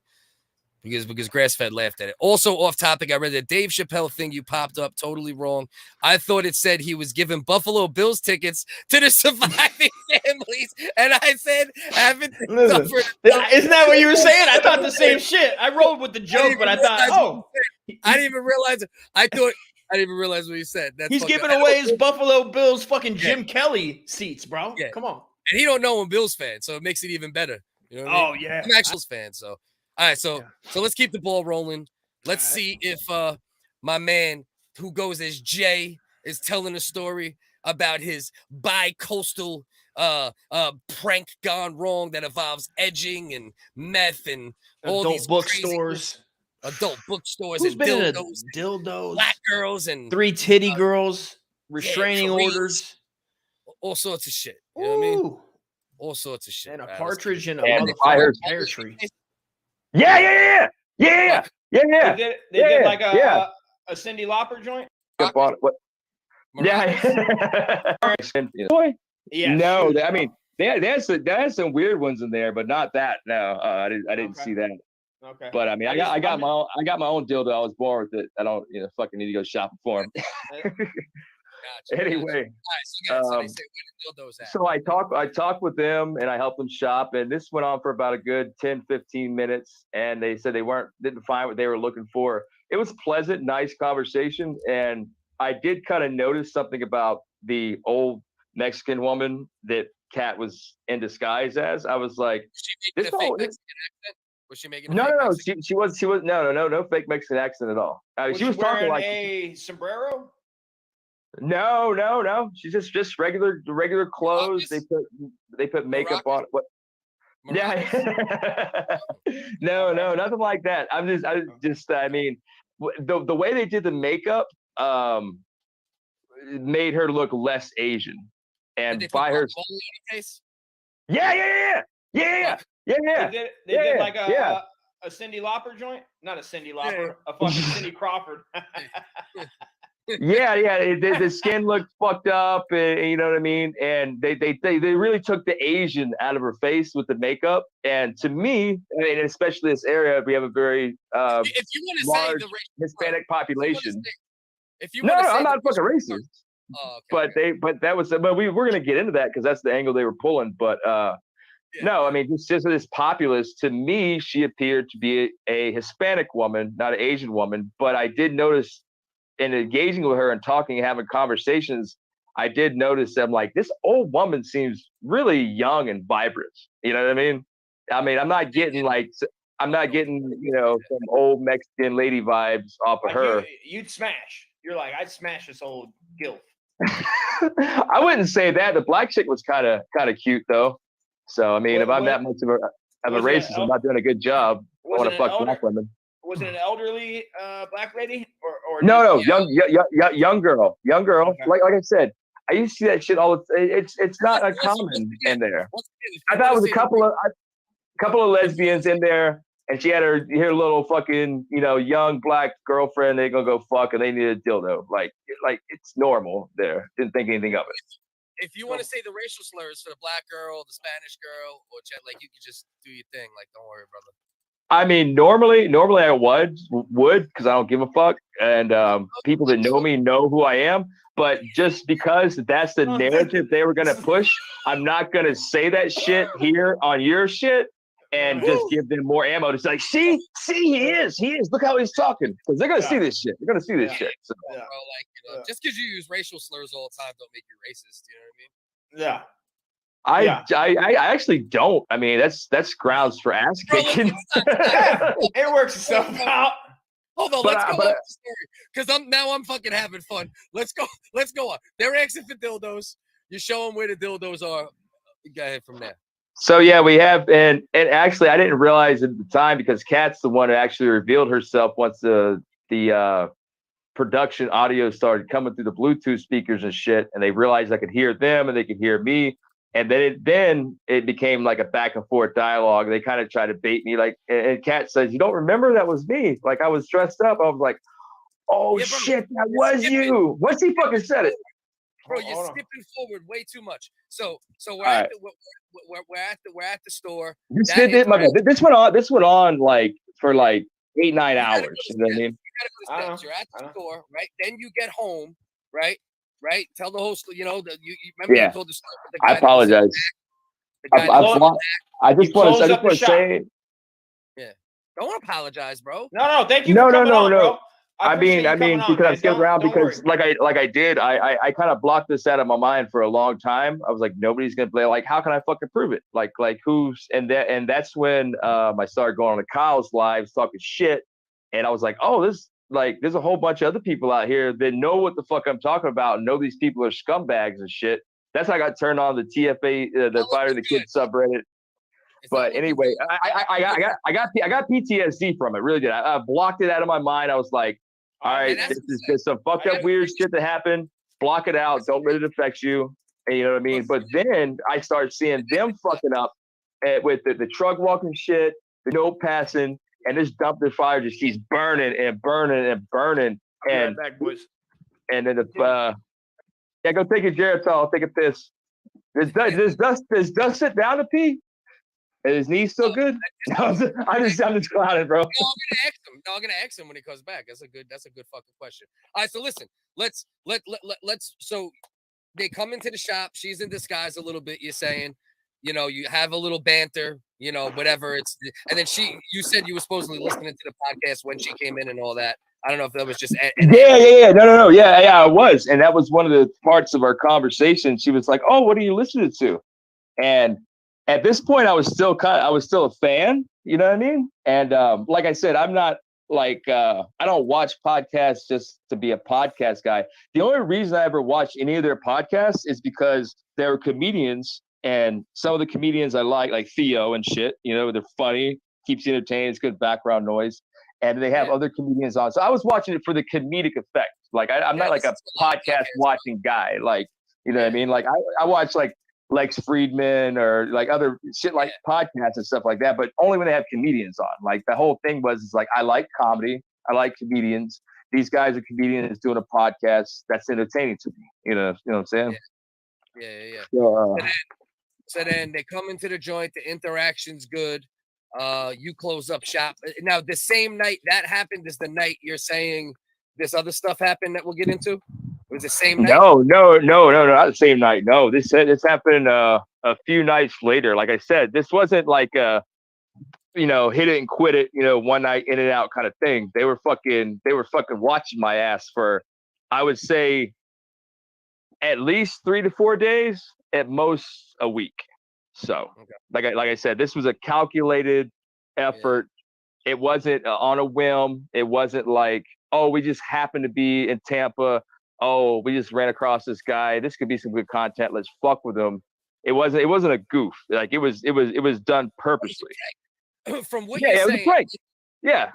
because Grass-Fed laughed at it. Also off topic, I read the Dave Chappelle thing you popped up. Totally wrong. I thought it said he was giving Buffalo Bills tickets to the surviving families, and I said, haven't they suffered? Isn't that what you were saying? I thought the same shit. I rolled with the joke, but I thought, I didn't even realize it. I didn't even realize what he said. He's giving away his Buffalo Bills fucking Jim Kelly seats, bro. Yeah. Come on. And he don't know I'm Bills fan, so it makes it even better. You know what I mean? Yeah. I'm actually a fan, so. All right, so let's keep the ball rolling. Let's see if my man who goes as Jay is telling a story about his bi-coastal prank gone wrong that involves edging and meth and all adult these bookstores. Adult bookstores Who's and been dildos, black girls and 3 titty girls, restraining orders, all sorts of shit. You know what I mean? All sorts of shit. And a partridge in a motherfucking pear tree. Yeah. They did like a Cyndi Lauper joint. What? Yeah. No, I mean they had some weird ones in there, but not that. No, I didn't see that. Okay. But I mean, I got my own dildo. I was born with it. I don't fucking need to go shopping for them. Anyway, so I talked with them and I helped them shop, and this went on for about a good 10-15 minutes, and they said they didn't find what they were looking for. It was pleasant, nice conversation, and I did kind of notice something about the old Mexican woman that Kat was in disguise as. I was like, was she making no, she was no fake Mexican accent at all. She was talking like a sombrero. No. She's just regular clothes. They put makeup on. What? Yeah. No, nothing like that. I mean, the way they did the makeup made her look less Asian. And by her face. Yeah. They did like a Cyndi Lauper joint, not a Cyndi Lauper, a fucking Cindy Crawford. Yeah. The skin looked fucked up, and you know what I mean. And they really took the Asian out of her face with the makeup. And to me, I mean, especially this area, we have a very if you want to large say the Hispanic population. No, I'm not fucking racist. Oh, okay, but we're gonna get into that because that's the angle they were pulling. But no, I mean, just this populace, to me, she appeared to be a Hispanic woman, not an Asian woman. But I did notice in engaging with her and talking and having conversations, I did notice that I'm like, this old woman seems really young and vibrant. You know what I mean? I'm not getting some old Mexican lady vibes off of her. You'd smash. You're like, I'd smash this old gilf. I wouldn't say that. The black chick was kind of cute though. So I mean, if I'm that much of a racist, I'm not doing a good job. I want to fuck black women. Was it an elderly black lady or no, young girl. Okay. Like I said, I used to see that shit all the time. It's not uncommon in there. I thought it was a couple of lesbians in there, and she had her little fucking young black girlfriend. They're gonna go fuck, and they need a dildo. Like it's normal there. Didn't think anything of it. If you want to say the racial slurs for the black girl, the Spanish girl, or like you could just do your thing. Like, don't worry, brother. I mean, normally I would because I don't give a fuck, and people that know me know who I am. But just because that's the narrative they were gonna push, I'm not gonna say that shit here on your shit and just give them more ammo to say, see, he is. Look how he's talking, because they're gonna see this shit. They're gonna see this shit. So. Bro, like, just because you use racial slurs all the time don't make you racist. You know what I mean? Yeah. I actually don't. I mean, that's grounds for ass kicking. It works itself out. Hold on, let's go off the story because I'm fucking having fun. Let's go on. They're asking for dildos. You show them where the dildos are. You go ahead from there. So yeah, we have, and actually I didn't realize at the time because Kat's the one who actually revealed herself once the production audio started coming through the Bluetooth speakers and shit, and they realized I could hear them and they could hear me. And then it became like a back and forth dialogue. They kind of tried to bait me, like, and Kat says, "You don't remember that was me?" Like I was dressed up. I was like, "Oh yeah, shit, that was you." Once he fucking said it, bro, you're skipping forward way too much. So we're at the store. This went on like for like 8-9 hours. You know what I mean? You gotta go to steps. You're at the store, right? Then you get home, right? Right? Tell the host, you remember you told the story with the guy. I apologize. I just want to say. Yeah. Don't apologize, bro. No. Thank you for coming on, bro. I mean, because I'm skipping around because like I did, I kind of blocked this out of my mind for a long time. I was like, nobody's gonna play. Like, how can I fucking prove it? Like who's and that's when I started going on the Kyle's lives talking shit, and I was like, oh, there's a whole bunch of other people out here that know what the fuck I'm talking about and know these people are scumbags and shit. That's how I got turned on the TFA, the Fire the Kid subreddit. But anyway, I got PTSD from it. Really did. I blocked it out of my mind. I was like, all right, this is just some fucked up weird shit that happened. Block it out. Don't let it affect you. And you know what I mean? But then I started seeing them fucking up with the truck walking shit, the note passing, and this dumpster fire just keeps burning and burning and burning. And back, boys. And then go take a Geritol, take a piss. Does Dust sit down to pee? And his knee's still good? I'm just clowning, bro. I'm gonna ask him when he comes back. That's a good fucking question. All right, so listen, let's so they come into the shop, she's in disguise a little bit, you're saying, you have a little banter, whatever it's, and then you said you were supposedly listening to the podcast when she came in and all that. I don't know if that was just yeah. No. Yeah, I was. And that was one of the parts of our conversation. She was like, oh, what are you listening to? And at this point, I was still a fan, you know what I mean? And like I said, I'm not like, I don't watch podcasts just to be a podcast guy. The only reason I ever watched any of their podcasts is because they were comedians, and some of the comedians I like Theo and shit, they're funny, keeps you entertained, it's good background noise. And they have other comedians on. So I was watching it for the comedic effect. Like, I'm not like a podcast watching guy. Like, you know what I mean? Like, I watch like Lex Friedman or like other shit like podcasts and stuff like that, but only when they have comedians on. Like, the whole thing was like, I like comedy. I like comedians. These guys are comedians doing a podcast. That's entertaining to me. You know what I'm saying? Yeah. So then they come into the joint. The interaction's good. You close up shop. Now, the same night that happened is the night you're saying this other stuff happened that we'll get into? It was the same night? No, not the same night. No, this happened a few nights later. Like I said, this wasn't like a, hit it and quit it, one night in and out kind of thing. They were fucking watching my ass for, I would say, at least 3 to 4 days, at most a week. So, like I said, this was a calculated effort. Yeah. It wasn't on a whim. It wasn't like, oh, we just happened to be in Tampa. Oh, we just ran across this guy. This could be some good content. Let's fuck with him. It wasn't a goof. Like, it was done purposely. From what you're saying, it was a prank. Yeah.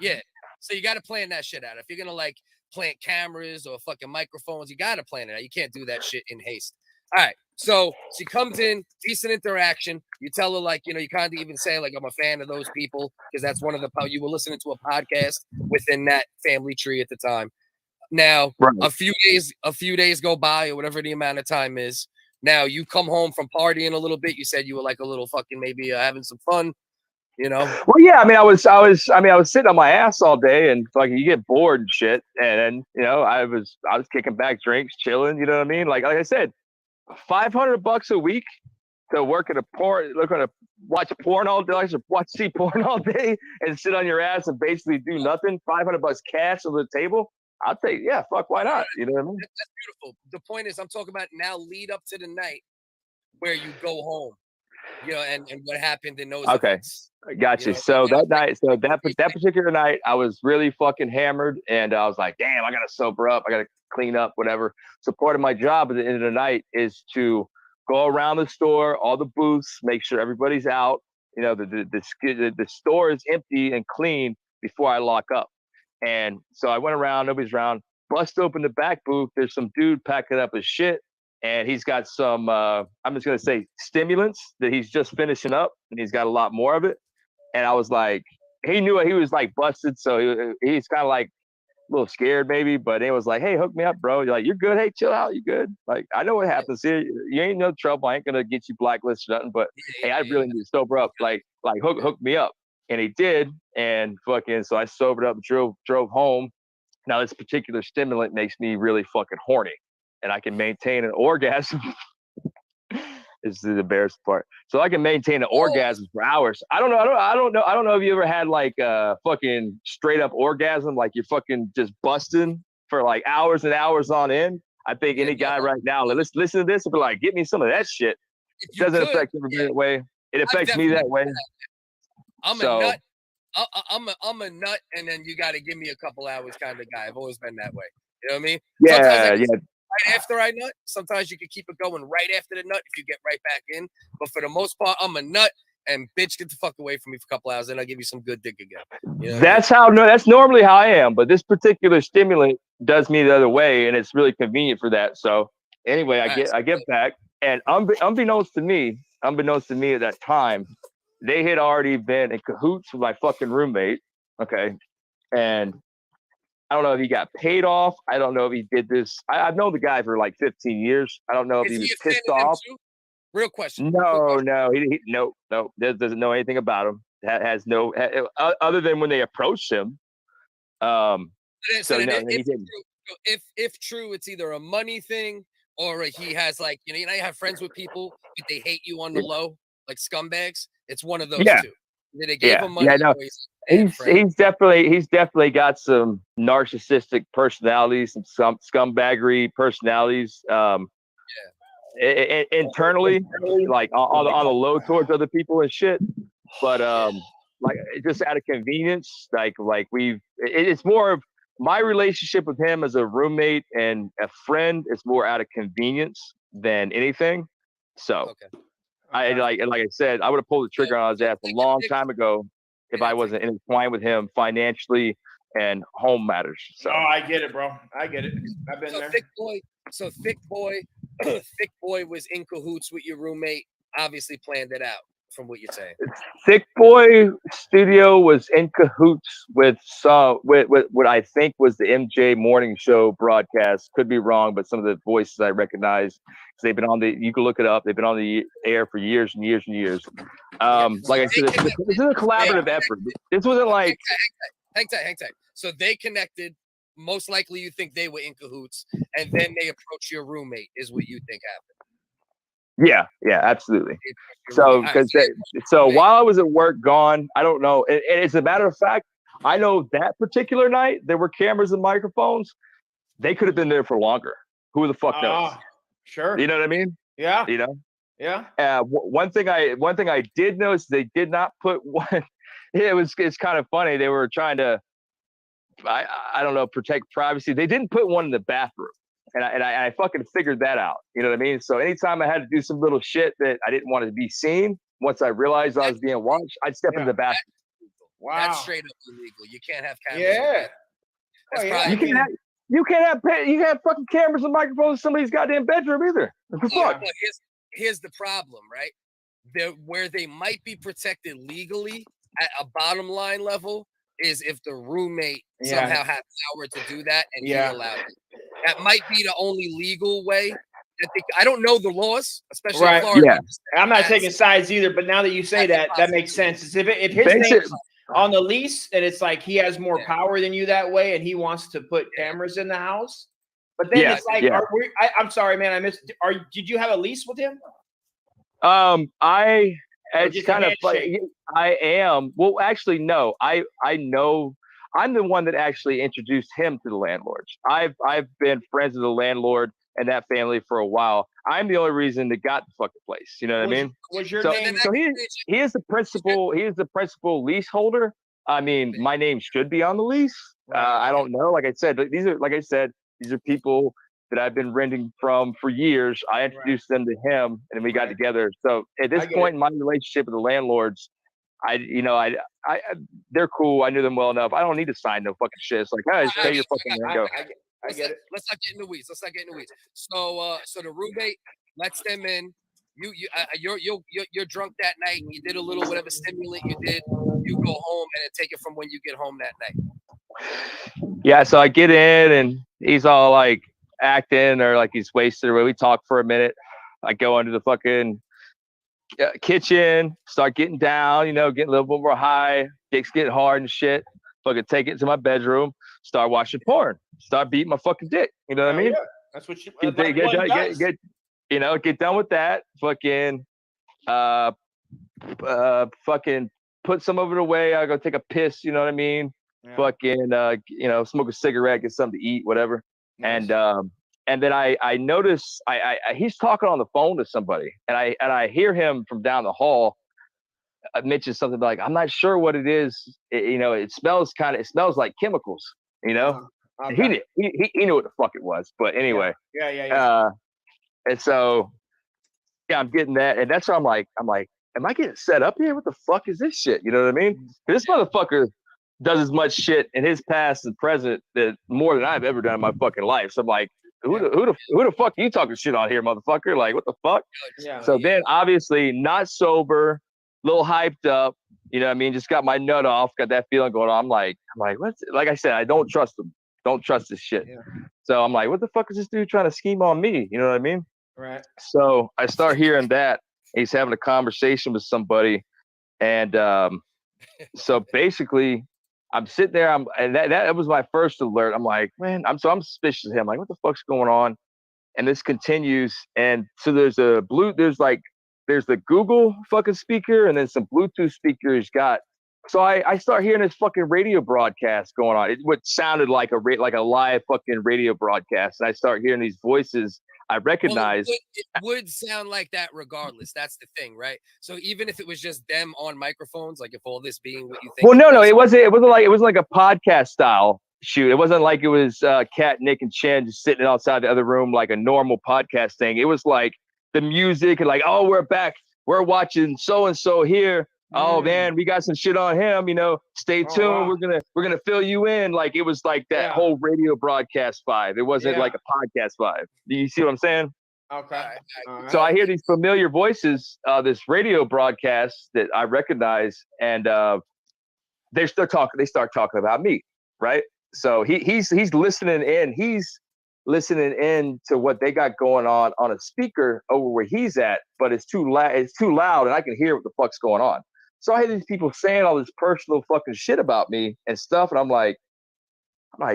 So you got to plan that shit out. If you're gonna like plant cameras or fucking microphones, you got to plan it out. You can't do that shit in haste. All right. So she comes in, decent interaction. You tell her, like, you kind of even say, like, I'm a fan of those people, because that's one of the, you were listening to a podcast within that family tree at the time. Now, right. a few days go by, or whatever the amount of time is. Now you come home from partying a little bit. You said you were like a little fucking maybe having some fun, Well, yeah. I mean, I was sitting on my ass all day, and like, you get bored and shit. And I was kicking back drinks, chilling. You know what I mean? Like I said, $500 a week to work at a watch porn all day, see porn all day, and sit on your ass and basically do nothing. $500 cash on the table. I'll take, yeah, fuck, why not? You know what I mean? That's beautiful. The point is, I'm talking about now, lead up to the night where you go home, and what happened in those. Okay, events. I got you. So that particular night, I was really fucking hammered, and I was like, damn, I gotta sober up, I gotta clean up, whatever. So part of my job at the end of the night is to go around the store, all the booths, make sure everybody's out. The store is empty and clean before I lock up. And so I went around, nobody's around, bust open the back booth. There's some dude packing up his shit, and he's got some, I'm just going to say, stimulants that he's just finishing up, and he's got a lot more of it. And I was like, he knew he was like busted, so he's kind of like a little scared maybe, but he was like, hey, hook me up, bro. You're like, you're good? Hey, chill out. You good? Like, I know what happens here. You ain't no trouble. I ain't going to get you blacklisted or nothing, but hey, I really need to sober up. Like hook me up. And he did, and fucking, so I sobered up, drove home. Now this particular stimulant makes me really fucking horny, and I can maintain an orgasm. This is the embarrassing part. So I can maintain an orgasm for hours. I don't know if you ever had like a fucking straight up orgasm, like you're fucking just busting for like hours and hours on end. I think any guy right now, let's listen to this and be like, get me some of that shit. It doesn't affect everybody that way. It affects me that way. I'm a nut. I'm a nut, and then you got to give me a couple hours kind of guy. I've always been that way. You know what I mean? Yeah, Right after I nut, sometimes you can keep it going right after the nut if you get right back in. But for the most part, I'm a nut, and bitch, get the fuck away from me for a couple hours, and I'll give you some good dick again. You know that's normally how I am, but this particular stimulant does me the other way, and it's really convenient for that. So anyway, I get back, and unbeknownst to me at that time, they had already been in cahoots with my fucking roommate. Okay, and I don't know if he got paid off. I don't know if he did this. I've known the guy for like 15 years. I don't know if he was pissed off. Real question. No, he doesn't know anything about him. Has no other than when they approached him. If true, it's either a money thing or he has like you have friends with people but they hate you on the low, like scumbags. It's one of those two. They gave him money. He's definitely got some narcissistic personalities, some scumbaggery personalities. Internally, like on the low towards other people and shit. But like just out of convenience, it's more of my relationship with him as a roommate and a friend is more out of convenience than anything. So I like I said, I would have pulled the trigger on his ass a long time ago if I wasn't intertwined with him financially and home matters. So I get it, bro. I get it. I've been there. Thick boy was in cahoots with your roommate. Obviously planned it out from what you're saying. Thick Boy Studio was in cahoots with what I think was the MJ morning show broadcast. Could be wrong, but some of the voices I recognize because they've been on you can look it up. They've been on the air for years and years and years. Like I said, this is a collaborative effort. This wasn't like hang tight. So they connected. Most likely, you think they were in cahoots, and then they approached your roommate. Is what you think happened? Yeah, absolutely. So while I was at work, gone, I don't know. And as a matter of fact, I know that particular night there were cameras and microphones. They could have been there for longer. Who the fuck knows? Sure. You know what I mean? Yeah. You know. Yeah. One thing I did notice, they did not put one. It's kind of funny. They were trying to, I don't know, protect privacy. They didn't put one in the bathroom. And I fucking figured that out. You know what I mean? So anytime I had to do some little shit that I didn't want to be seen, once I realized I was being watched, I'd step into the bathroom. Wow. That's straight up illegal. You can't have cameras. Yeah. You can't have fucking cameras and microphones in somebody's goddamn bedroom either. What the fuck? Here's the problem, right? Where they might be protected legally at a bottom line level is if the roommate somehow had power to do that and he allowed it. That might be the only legal way. I don't know the laws, especially in Florida. Yeah. I'm not taking sides either, but now that you say that makes sense. If his name's on the lease and it's like he has more power than you that way and he wants to put cameras in the house, but then it's like, I'm sorry, man, I missed. Did you have a lease with him? It's kind of funny. I am. Well, actually, no. I know. I'm the one that actually introduced him to the landlords. I've been friends with the landlord and that family for a while. I'm the only reason that got the fucking place. You know what I mean? Was your name? So he is the principal. He is the principal leaseholder. I mean, my name should be on the lease. I don't know. Like I said, these are people that I've been renting from for years. I introduced them to him, and we got together. So at this point in my relationship with the landlords, they're cool. I knew them well enough. I don't need to sign no fucking shit. It's like, hey, just pay your fucking rent. Go. I get it. Let's not get in the weeds. So the roommate lets them in. You're drunk that night, and you did a little whatever stimulant you did. You go home and then take it from when you get home that night. Yeah. So I get in, and he's all like acting or like he's wasted. We talk for a minute. I go into the fucking kitchen, start getting down, getting a little bit more high. dick's getting hard and shit. Fucking take it to my bedroom, start watching porn, start beating my fucking dick. You know what I mean? Yeah. That's what you get done with that. Fucking fucking put some of it away. I go take a piss, you know what I mean? Yeah. Fucking smoke a cigarette, get something to eat, whatever. Nice. And then I notice he's talking on the phone to somebody, and I hear him from down the hall mention something like, I'm not sure what it is. It smells like chemicals, Okay. He knew what the fuck it was, but anyway. Yeah. And so I'm getting that, and that's where I'm like, am I getting set up here? What the fuck is this shit? You know what I mean? This motherfucker does as much shit in his past and present that more than I've ever done in my fucking life. So I'm like, who the fuck are you talking shit on here, motherfucker? Like, what the fuck? Yeah. So then obviously not sober, a little hyped up, you know what I mean? Just got my nut off, got that feeling going on. I'm like, what's it? Like I said, I don't trust him. Don't trust this shit. Yeah. So I'm like, what the fuck is this dude trying to scheme on me? You know what I mean? Right. So I start hearing that he's having a conversation with somebody. And so basically I'm sitting there, and that was my first alert. I'm like, man, I'm suspicious of him. Like, what the fuck's going on? And this continues. And so there's the Google fucking speaker, and then some Bluetooth speakers got. So I start hearing this fucking radio broadcast going on. It what sounded like a live fucking radio broadcast. And I start hearing these voices I recognize. Well, it would sound like that regardless. That's the thing, right? So even if it was just them on microphones, like if all this being what you think. Well, no, it wasn't like a podcast style shoot. It wasn't like it was Kat, Nick, and Chen just sitting outside the other room like a normal podcast thing. It was like the music and like, oh, we're back. We're watching so and so here. Oh man, we got some shit on him. Stay tuned. Wow. We're gonna fill you in. Like it was like that whole radio broadcast vibe. It wasn't like a podcast vibe. Do you see what I'm saying? Okay. So I hear these familiar voices, this radio broadcast that I recognize, and they start talking about me, right? So he's listening in. He's listening in to what they got going on a speaker over where he's at, but it's too loud. It's too loud, and I can hear what the fuck's going on. So I hear these people saying all this personal fucking shit about me and stuff, and I'm like,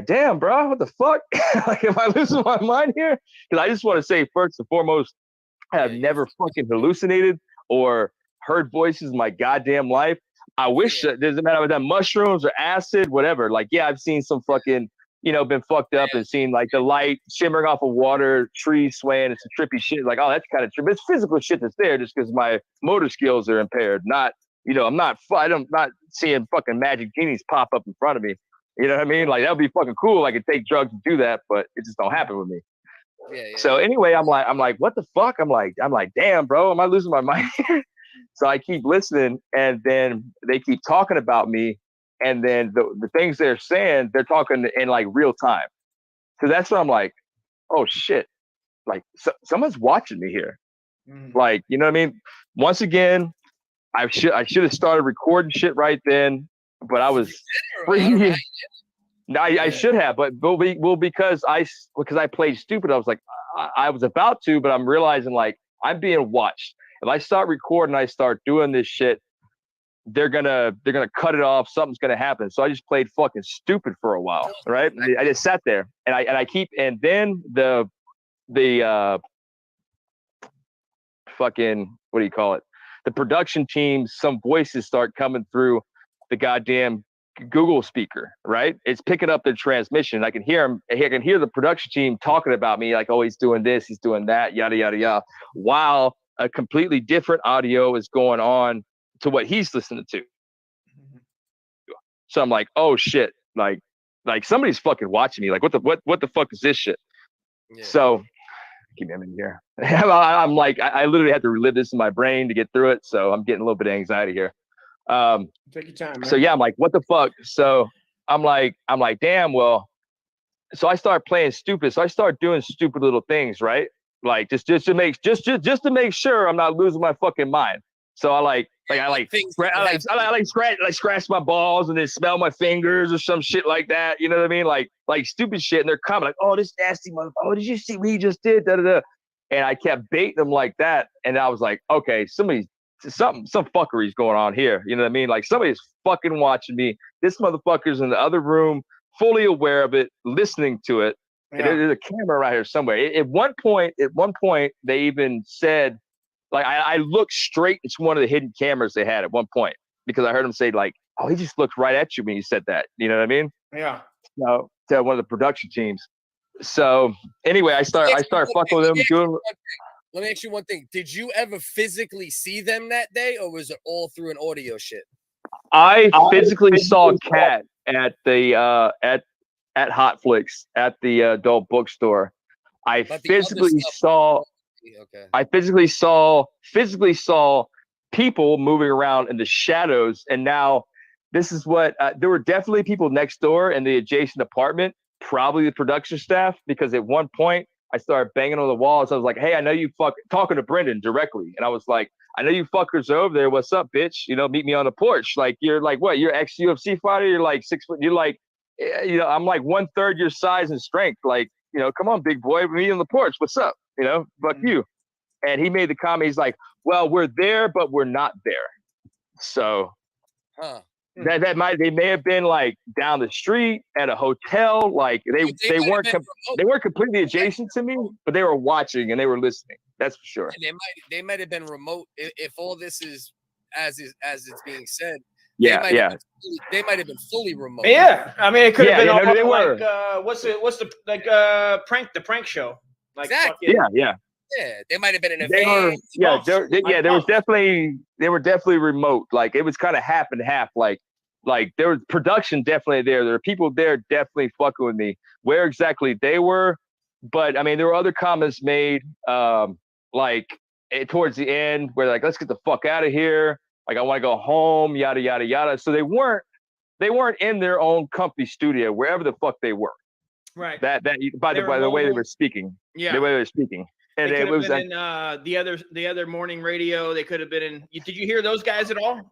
damn, bro, what the fuck? Like, am I losing my mind here? Because I just want to say, first and foremost, I have never fucking hallucinated or heard voices in my goddamn life. I wish it doesn't matter if that mushrooms or acid, whatever. Like, yeah, I've seen some fucking, been fucked up and seen like the light shimmering off of water, trees swaying, and some trippy shit. Like, oh, that's kind of trippy. It's physical shit that's there just because my motor skills are impaired. Not, I'm not seeing fucking magic genies pop up in front of me. You know what I mean? Like, that would be fucking cool. I could take drugs and do that, but it just don't happen with me. Yeah. So anyway, I'm like, what the fuck? I'm like, damn, bro, am I losing my mind here? So I keep listening, and then they keep talking about me. And then the things they're saying, they're talking in like real time. So that's when I'm like, oh shit, like someone's watching me here. Like, you know what I mean? Once again, I should have started recording shit right then, but I was free. I should have, but because I played stupid, I was like, I was about to, but I'm realizing like I'm being watched. If I start recording, I start doing this shit, they're gonna cut it off. Something's gonna happen. So I just played fucking stupid for a while, right? I just sat there, and then the fucking, what do you call it? The production team, some voices start coming through the goddamn Google speaker, right? It's picking up the transmission. I can hear them. I can hear the production team talking about me, like, oh, he's doing this, he's doing that, yada yada yada. While a completely different audio is going on to what he's listening to. So I'm like, oh shit, like somebody's fucking watching me. Like, what the fuck is this shit? Yeah. So keep him in here. I'm like, I literally had to relive this in my brain to get through it. So I'm getting a little bit of anxiety here. Take your time, man. So yeah, I'm like, what the fuck? So I'm like, damn, well, so I start playing stupid. So I start doing stupid little things, right? Like just to make sure I'm not losing my fucking mind. So I scratch my balls and then smell my fingers or some shit like that. You know what I mean? Like stupid shit. And they're coming like, oh, this nasty motherfucker. Oh, did you see what he just did? Da, da, da. And I kept baiting them like that. And I was like, okay, somebody's some fuckery's going on here. You know what I mean? Like somebody's fucking watching me. This motherfucker's in the other room, fully aware of it, listening to it. Yeah. There's a camera right here somewhere. At one point, they even said, like, I looked straight into one of the hidden cameras they had at one point because I heard him say, like, "Oh, he just looked right at you when you said that." You know what I mean? Yeah. So to one of the production teams. So anyway, I start fucking with them. Let me ask you one thing. Did you ever physically see them that day, or was it all through an audio shit? I physically saw Kat at the at Hot Flicks at the adult bookstore. I physically saw people moving around in the shadows. And now this is what there were definitely people next door in the adjacent apartment, probably the production staff, because at one point I started banging on the walls. I was like, "Hey, I know you talking to Brendan directly." And I was like, "I know you fuckers are over there. What's up, bitch? You know, meet me on the porch." Like, you're like, what? You're ex-UFC fighter? You're like 6 foot. You're like, you know, I'm like 1/3 your size and strength. Like, you know, come on, big boy, meet me on the porch. What's up? You know, fuck you. And he made the comment. He's like, "Well, we're there, but we're not there." So they may have been like down the street at a hotel. Like they weren't completely adjacent to me, but they were watching and they were listening. That's for sure. And they might have been remote. If all this is as it's being said. They might have been fully remote. Yeah, I mean, it could have been all they were. Like, what's the prank show? Like, exactly. Yeah, they might have been in a van. They were definitely remote. Like it was kind of half and half. Like there was production definitely there. There were people there definitely fucking with me. Where exactly they were, but I mean, there were other comments made like towards the end where like, "Let's get the fuck out of here. Like, I want to go home, yada, yada, yada." So they weren't in their own company studio, wherever the fuck they were. Right. By the way they were speaking. Yeah. The way they were speaking. And they it was been in the other morning radio. They could have been in. Did you hear those guys at all?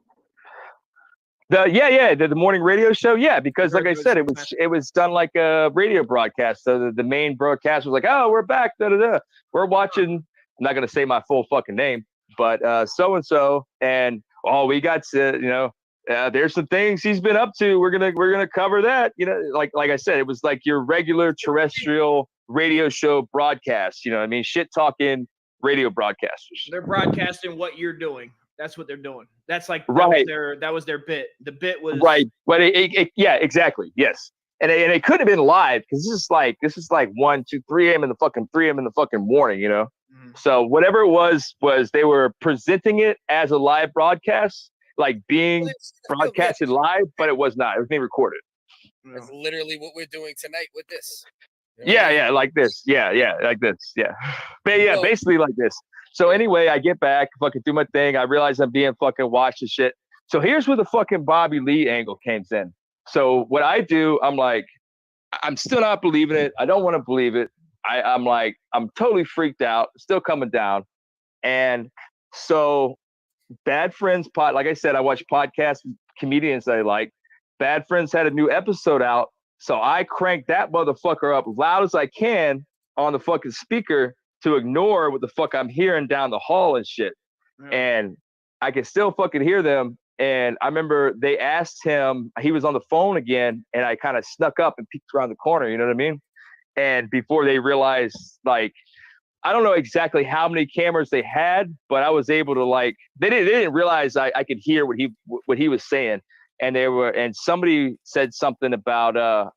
The morning radio show. Yeah, because like I said, it was done like a radio broadcast. So the main broadcast was like, "Oh, we're back. We're watching." I'm not gonna say my full fucking name, but so and so, and we got to, you know, there's some things he's been up to. We're gonna cover that. You know, like I said, it was like your regular terrestrial radio show broadcast. You know what I mean? Shit talking radio broadcasters. They're broadcasting what you're doing. That's what they're doing. That's like that was their bit. The bit was right. But yeah, exactly. Yes. And it couldn't have been live because this is like 1, 2, 3 a.m. in the fucking 3 a.m. in the fucking morning, you know? So whatever it was they were presenting it as a live broadcast, like being broadcasted live, but it was not. It was being recorded. That's literally what we're doing tonight with this. You know what I mean? Like this. Yeah, like this. Yeah. But yeah, basically like this. So anyway, I get back, fucking do my thing. I realize I'm being fucking watched and shit. So here's where the fucking Bobby Lee angle comes in. So what I do, I'm like, I'm still not believing it. I don't want to believe it. I'm like, I'm totally freaked out, still coming down. And so Bad Friends like I said, I watch podcasts, comedians that I like. Bad Friends had a new episode out. So I cranked that motherfucker up loud as I can on the fucking speaker to ignore what the fuck I'm hearing down the hall and shit. Yeah. And I can still fucking hear them. And I remember they asked him, he was on the phone again, and I kind of snuck up and peeked around the corner, you know what I mean? And before they realized, like, I don't know exactly how many cameras they had, but I was able to, like, they didn't realize I could hear what he was saying. And somebody said something about,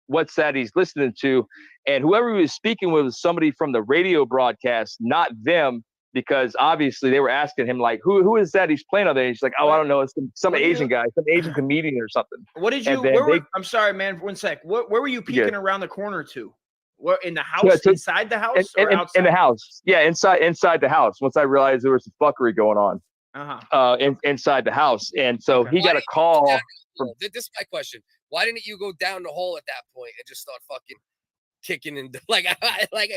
what's that he's listening to? And whoever he was speaking with was somebody from the radio broadcast, not them, because obviously they were asking him, like, who is that he's playing on there? He's like, I don't know. It's some Asian guy, some Asian comedian or something. What did you, I'm sorry, man, 1 sec. Where were you peeking around the corner to? What, in the house, inside the house, or outside? In the house. Yeah, inside the house. Once I realized there was some fuckery going on inside the house. And so he got a call. This is my question. Why didn't you go down the hall at that point and just start fucking kicking and like?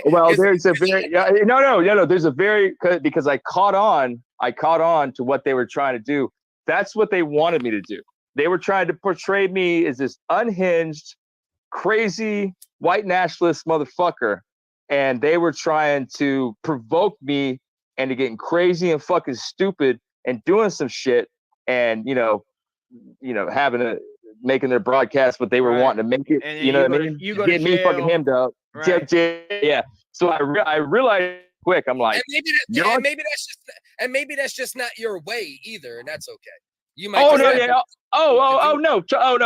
Well, there's a very no. There's a very, because I caught on to what they were trying to do. That's what they wanted me to do. They were trying to portray me as this unhinged, crazy white nationalist motherfucker, and they were trying to provoke me into getting crazy and fucking stupid and doing some shit, and making their broadcast, but they were wanting to make it. And you know what I mean? You go get to me jail. fucking hemmed up. Right. Yeah. So I realized quick. I'm like, and maybe that's just not your way either, and that's okay. You might. No.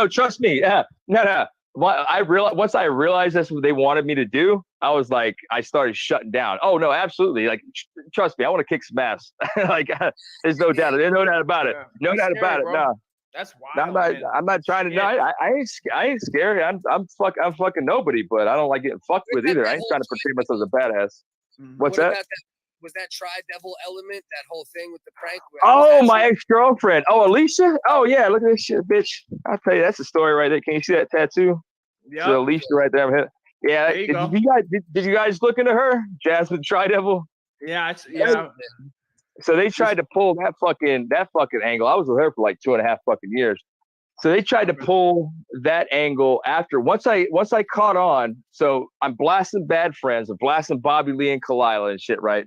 Trust me. Yeah. No. Once I realized that's what they wanted me to do, I was like, I started shutting down. Oh no, absolutely. Like, trust me, I want to kick some ass. Like, there's no doubt. There's no doubt about it. No doubt about it. No. That's wild. I'm not trying to. No, I ain't scary. I'm fucking nobody, but I don't like getting fucked with either. I ain't trying to portray myself as a badass. What's that? Was that tri-devil element, that whole thing with the prank? Oh, my ex-girlfriend. Oh, Alicia? Oh, yeah. Look at this shit, bitch. I'll tell you, that's a story right there. Can you see that tattoo? Yeah. So Alicia right there. Yeah. Did you guys look into her? Jasmine Tri-Devil? Yeah. So they tried to pull that fucking angle. I was with her for like 2.5 fucking years. So they tried to pull that angle after once I caught on. So I'm blasting Bad Friends, I'm blasting Bobby Lee and Kalila and shit, right?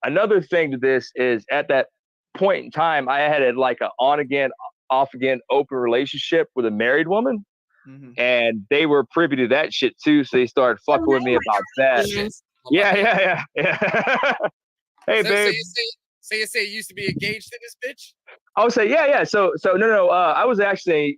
Another thing to this is at that point in time, I had like a on again, off again, open relationship with a married woman, and they were privy to that shit too. So they started fucking with me about that. Yeah. Hey, babe. So you say you used to be engaged to this bitch? I would say, yeah. So no. I was actually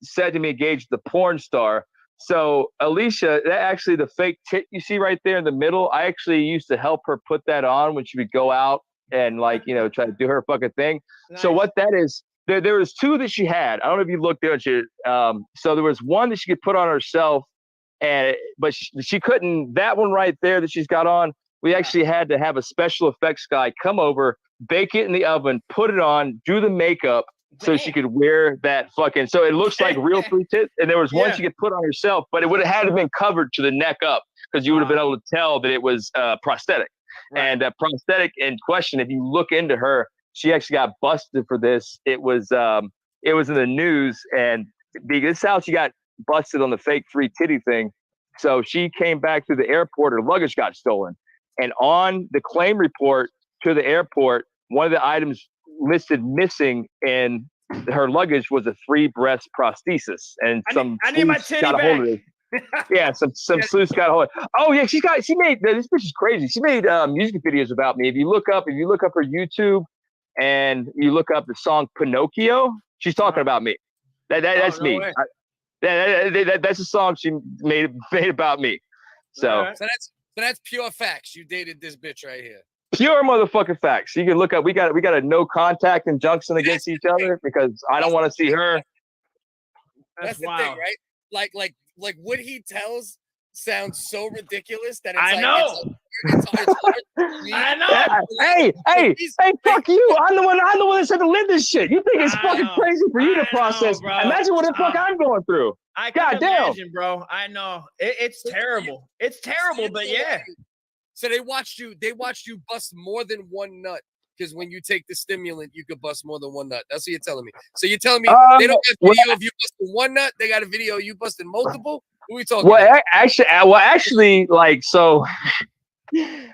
said to be engaged to the porn star. So Alicia, that actually the fake tit you see right there in the middle, I actually used to help her put that on when she would go out and try to do her fucking thing. Nice. So what that is, there was 2 that she had. I don't know if you looked there. So there was one that she could put on herself, but she couldn't. That one right there that she's got on, we actually had to have a special effects guy come over, bake it in the oven, put it on, do the makeup, so she could wear that fucking. So it looks like real 3 tits, and there was one she could put on herself, but it would have had to been covered to the neck up because you would have been able to tell that it was prosthetic. Right. And that prosthetic in question, if you look into her, she actually got busted for this. It was in the news, and this is how she got busted on the fake 3 titty thing. So she came back to the airport. Her luggage got stolen. And on the claim report to the airport, one of the items listed missing in her luggage was a 3 breast prosthesis. And I need my titty got a hold of it. Yeah, some sleuths got a hold of it. Oh yeah, she made this bitch is crazy. She made music videos about me. If you look up her YouTube and you look up the song Pinocchio, she's talking about me. That's me. That's a song she made about me. So that's pure facts. You dated this bitch right here. Pure motherfucking facts. You can look up. We got a no contact injunction against each other because I don't want to see her. That's the thing, right? Like what he tells sounds so ridiculous that it's I know. I know. Hey, fuck you. I'm the one that said to live this shit. You think it's fucking crazy for you to process. Imagine what the fuck I'm going through. I can imagine, bro. I know. It's terrible. It's terrible, but yeah. So they watched you bust more than one nut. Because when you take the stimulant, you could bust more than one nut. That's what you're telling me. So you're telling me they don't have video of you busting one nut. They got a video of you busting multiple. Who are we talking about? Actually, like, so.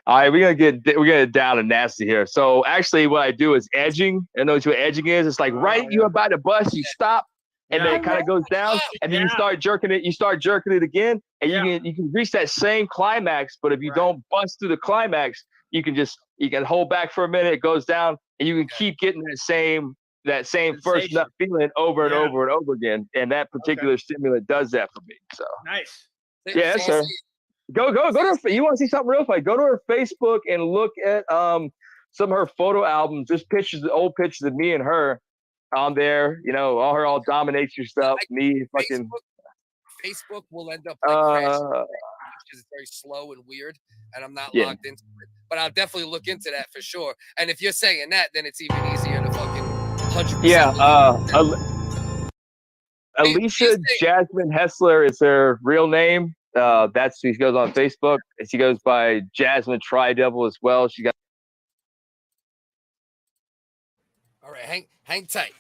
All right, we're gonna get down and nasty here. So actually, what I do is edging. And know what edging is? It's like you're about to bust, you stop, and then it kind of goes down, and then you start jerking it. You start jerking it again, and you can reach that same climax. But if you don't bust through the climax, you can hold back for a minute. It goes down, and you can keep getting that same first nut feeling over and over and over again. And that particular stimulant does that for me. So nice. Yeah, sir. Go to her. You want to see something real funny? Go to her Facebook and look at some of her photo albums. Just old pictures of me and her on there. All domination stuff. Me fucking. Facebook will end up crashing because it's very slow and weird, and I'm not logged into it. But I'll definitely look into that for sure. And if you're saying that, then it's even easier to fucking 100%. Yeah. Alicia Jasmine Hessler is her real name. That's who she goes on Facebook. And she goes by Jasmine Tri-Devil as well. She got. All right, hang tight.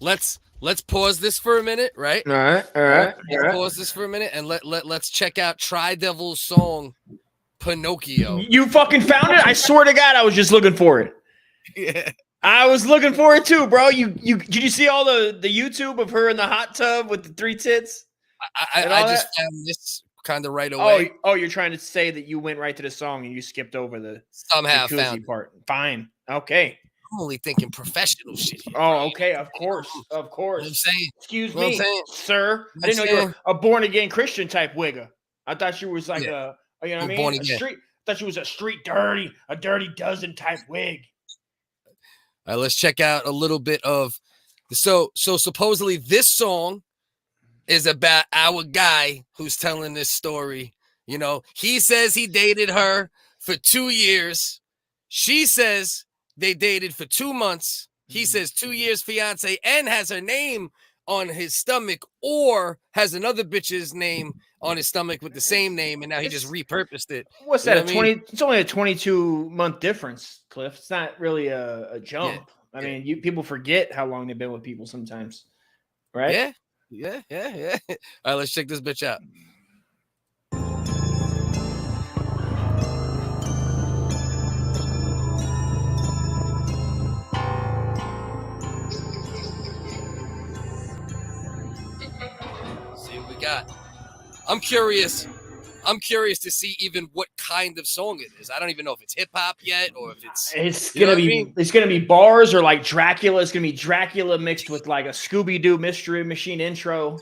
Let's pause this for a minute, right? All right. Pause this for a minute and let's check out Tri-Devil's song Pinocchio. You fucking found it? I swear to God, I was just looking for it. Yeah. I was looking for it too, bro. Did you see all the YouTube of her in the hot tub with the 3 tits? I just found this kind of right away. Oh, you're trying to say that you went right to the song and you skipped over the Somehow jacuzzi found part. Fine. Okay. I'm only thinking professional shit here. Oh, okay. Of course. Of course. You know what I'm saying? Excuse You know what me, I'm saying? sir. I didn't know you were a born again Christian type wigger. I thought you was like a, you know what I mean? Born A again. street. I thought you was a dirty dozen type wig. All right, let's check out a little bit of. So supposedly this song is about our guy who's telling this story. You know, he says he dated her for 2 years. She says they dated for 2 months. He says 2 years fiance and has her name on his stomach or has another bitch's name on his stomach with the same name, and now he just repurposed it. What's that? It's only a 22-month difference, Cliff. It's not really a jump. Yeah. I mean, people forget how long they've been with people sometimes, right? Yeah. All right, let's check this bitch out. See what we got. I'm curious to see even what kind of song it is. I don't even know if it's hip hop yet or if it's gonna be bars or like Dracula. It's gonna be Dracula mixed with like a Scooby-Doo Mystery Machine intro.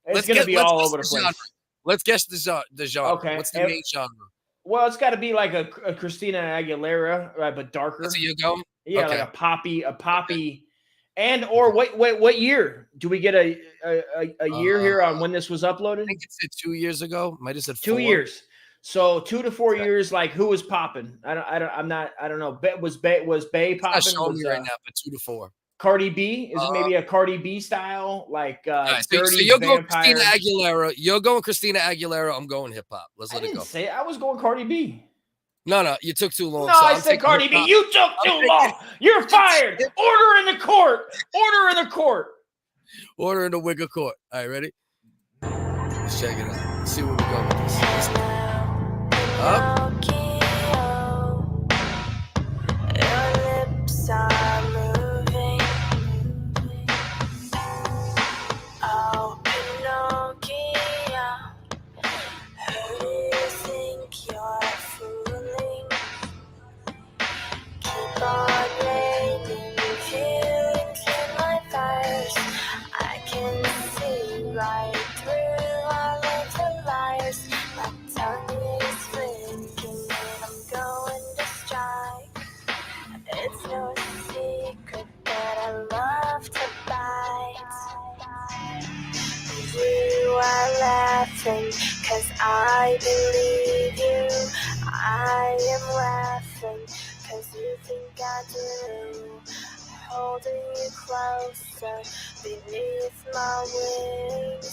It's gonna be all over the place. Genre. Let's guess the genre. Okay. What's the main genre? Well, it's got to be like a Christina Aguilera, right, but darker. That's where you go? Yeah, okay. Like a poppy. And or what year? Do we get a year here on when this was uploaded? I think it said 2 years ago. Might have said 2 years. So 2 to 4 years. Like who was popping? I don't know. Was Bay popping? It's not showing me right now, but 2 to 4. Cardi B? Is it maybe a Cardi B style? Like right, so you're going Christina Aguilera. You're going Christina Aguilera. I'm going hip hop. Let's let it go. I was going Cardi B. No, you took too long. No, so I said Cardi B. You took too long. You're fired. Order in the court. Order in the court. Order in the Wigger court. All right, ready? Let's check it out. Let's see where we go with this. Up. Your lips are moving. Oh, Pinocchio. Who do you think you're fooling? Keep on raining feelings in my thirst. I can see right through all of the liars. My tongue is flicking and I'm going to strike. It's no secret that I love to bite. You are laughing 'cause I believe you. I am laughing 'cause you think I do. Holding you closer beneath my wings.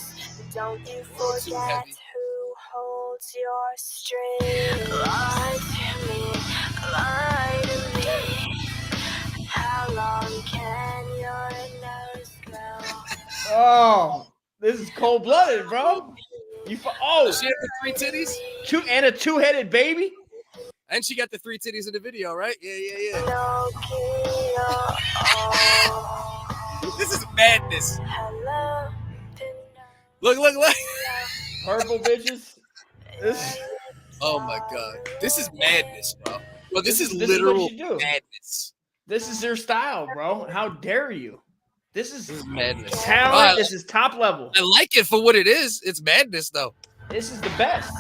Don't you forget who holds your strings. Lie to me. How long can your nose go? Oh, this is cold-blooded, bro. She had the 3 titties? And a 2-headed baby? And she got the 3 titties in the video, right? Yeah. This is madness. Look. Purple bitches. Oh my god. This is madness, bro. Well, this is literal madness. This is their style, bro. How dare you? This is madness. Talent. This is top level. I like it for what it is. It's madness, though. This is the best.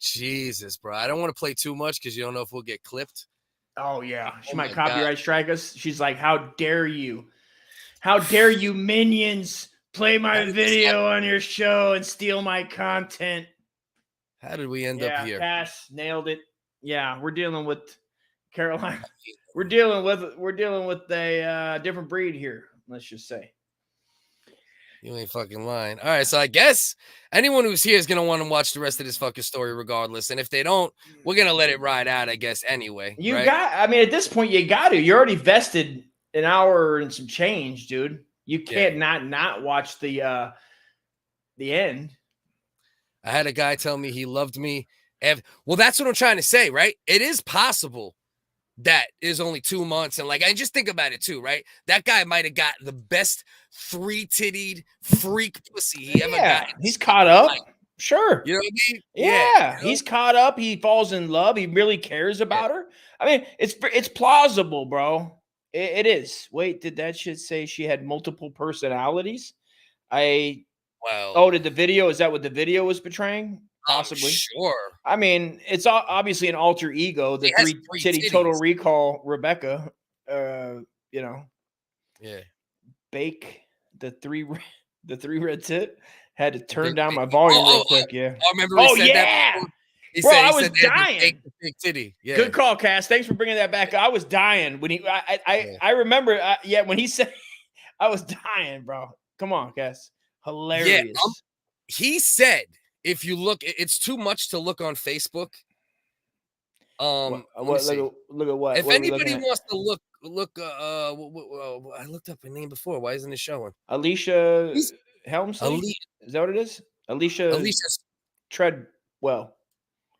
Jesus, bro. I don't want to play too much because you don't know if we'll get clipped. Oh, yeah. She might copyright strike us. She's like, how dare you? How dare you, minions, play my video on your show and steal my content? How did we end up here? Pass. Nailed it. Yeah, we're dealing with Carolina. We're dealing with a different breed here, let's just say. You ain't fucking lying. All right, so I guess anyone who's here is going to want to watch the rest of this fucking story regardless. And if they don't, we're going to let it ride out, I guess, anyway. At this point, you got to. You're already vested an hour and some change, dude. You can't not watch the end. I had a guy tell me he loved me. Well, that's what I'm trying to say, right? It is possible that is only 2 months, and like, and just think about it too, right? That guy might have got the best 3-tittied freak pussy he ever got. He's caught up. Sure. You know what I mean? Yeah, you know? he's caught up. He falls in love. He really cares about her. I mean, it's plausible, bro. It is. Wait, did that shit say she had multiple personalities? Well, did the video? Is that what the video was portraying? Possibly. Sure. I mean, it's obviously an alter ego. The three titty Total Recall Rebecca. You know. Yeah. Bake the three red tit. Had to turn down my volume real quick. Yeah. I remember. He said that before. Bro, I was dying. Big titty. Yeah. Good call, Cass. Thanks for bringing that back. I was dying when I remember. When he said, I was dying, bro. Come on, Cass. Hilarious. Yeah, he said, if you look, it's too much to look on Facebook. Look at what? If what anybody wants to look. I looked up her name before. Why isn't it showing? Alicia Helmsley. Is that what it is? Alicia Treadwell.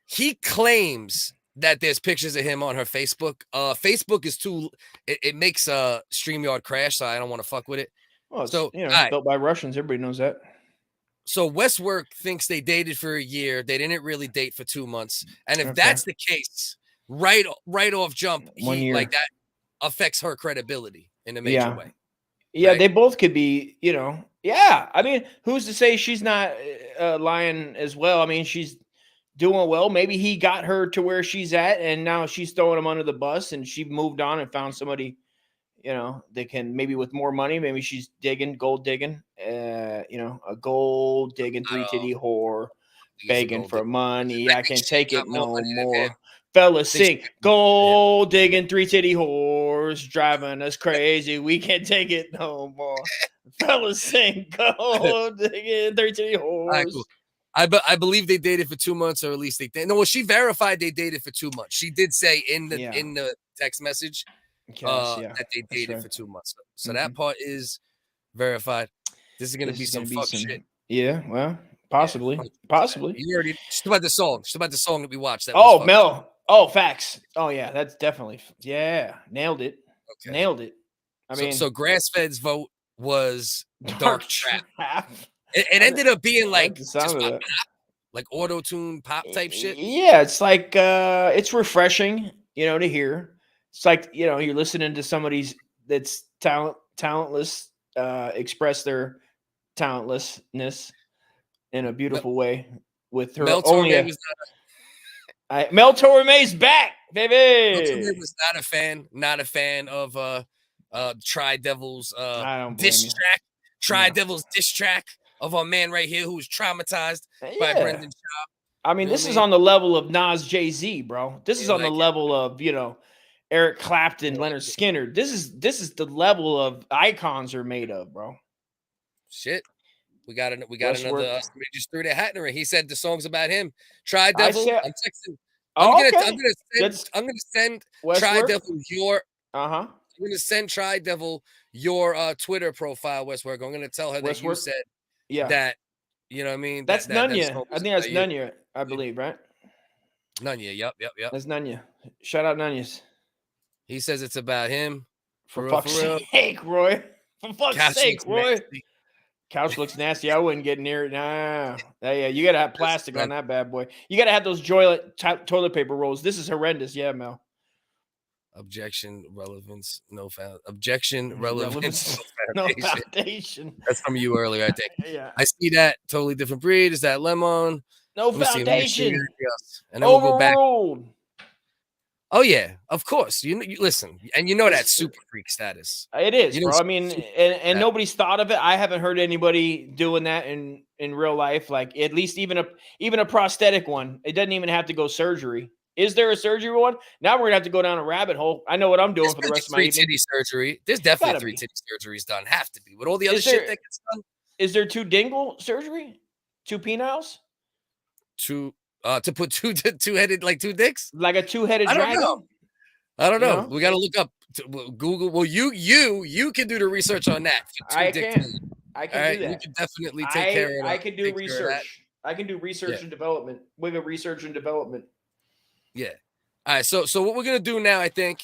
He claims that there's pictures of him on her Facebook. Facebook is too. It makes StreamYard crash, so I don't want to fuck with it. Well, so built by Russians. Everybody knows that. So Westwork thinks they dated for a year. They didn't really date for 2 months. And if that's the case, right off jump, 1 year. Like that affects her credibility in a major way. Yeah, right? They both could be, Yeah, I mean, who's to say she's not lying as well? I mean, she's doing well. Maybe he got her to where she's at, and now she's throwing him under the bus, and she moved on and found somebody, they can maybe with more money. Maybe she's gold digging, a gold digging 3-titty whore, begging for money. I can't take it no more. Fellas sing, gold digging 3-titty whores, driving us crazy. We can't take it no more. Fellas sing, gold digging 3-titty whores. Right, cool. I believe they dated for 2 months, or at least they did. No, well, she verified they dated for 2 months. She did say in the text message that they dated for 2 months. So that part is verified. This is going to be some fuck shit. Yeah, well, possibly. You already just about the song. Just about the song that we watched. That Mel. Shit. Oh, facts. Oh, yeah, that's definitely. Yeah, nailed it. Okay. Nailed it. I mean, so Grass-Fed's vote was Dark Trap. It ended up being like auto-tune pop type shit. Yeah, it's like it's refreshing, to hear. It's like, you're listening to somebody that's talentless express their talentlessness in a beautiful way with her Mel Torme's back, baby. Mel Torme was not a fan of Tri Devil's diss track. Tri Devil's diss track of our man right here who was traumatized by Brenda Schaub. I mean, this is on the level of Nas, Jay-Z, bro. This is on the level of, Eric Clapton, Leonard Skinner. This is the level of icons are made of, bro. Shit. We got another just threw their hat in the ring. He said the song's about him. Tri Devil. I'm texting. I'm gonna send Tri Devil your I'm gonna send Tri Devil your Twitter profile, Westwork. I'm gonna tell her that you said that, you know what I mean? That's Nunya. I think that's Nunya, I believe, right? Nunya, yep. That's Nunya. Shout out Nunyas. He says it's about him. For fuck's sake, Roy. For fuck's sake, Roy. Nasty. Couch looks nasty. I wouldn't get near it. Nah. Yeah, you gotta have plastic on that bad boy. You gotta have those toilet paper rolls. This is horrendous. Yeah, Mel. Objection, relevance, no found. Objection, relevance, no foundation. That's from you earlier, I think. Yeah. I see that. Totally different breed. Is that lemon? No foundation. And then we'll go back. Oh yeah, of course. You listen, and that super freak status. It is, bro. I mean, and nobody's thought of it. I haven't heard anybody doing that in real life. Like at least even a prosthetic one. It doesn't even have to go surgery. Is there a surgery one? Now we're gonna have to go down a rabbit hole. I know what I'm doing for the rest of my evening. 3-titty surgery. There's definitely 3-titty surgeries done. Have to be with all the other shit that gets done. Is there 2 dingle surgery? 2 penile? To put two-headed, like 2 dicks? Like a 2-headed dragon? I don't know. We got to look up Google. Well, you can do the research on that. I can do that. You can definitely take care of that. I can do research. I can do research and development. WHiggaz research and development. Yeah. All right, so what we're gonna do now, I think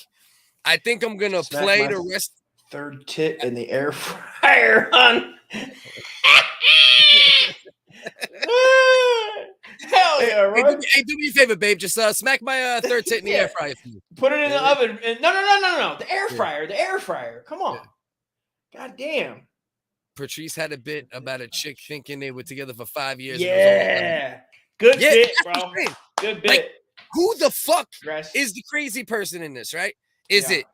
I'm gonna Smack play my the rest. third tit in the air fryer, hon. Hell yeah, right? Hey, do me a favor, babe. Just smack my third tit in the air fryer for me. Put it in the oven. No. The air Yeah. fryer. The air fryer. Come on. God damn. Patrice had a bit about a chick thinking they were together for 5 years. Yeah. Good bit, that's bro. what I'm saying. Good bit. Like, who the fuck Rest. is the crazy person in this, right? Is it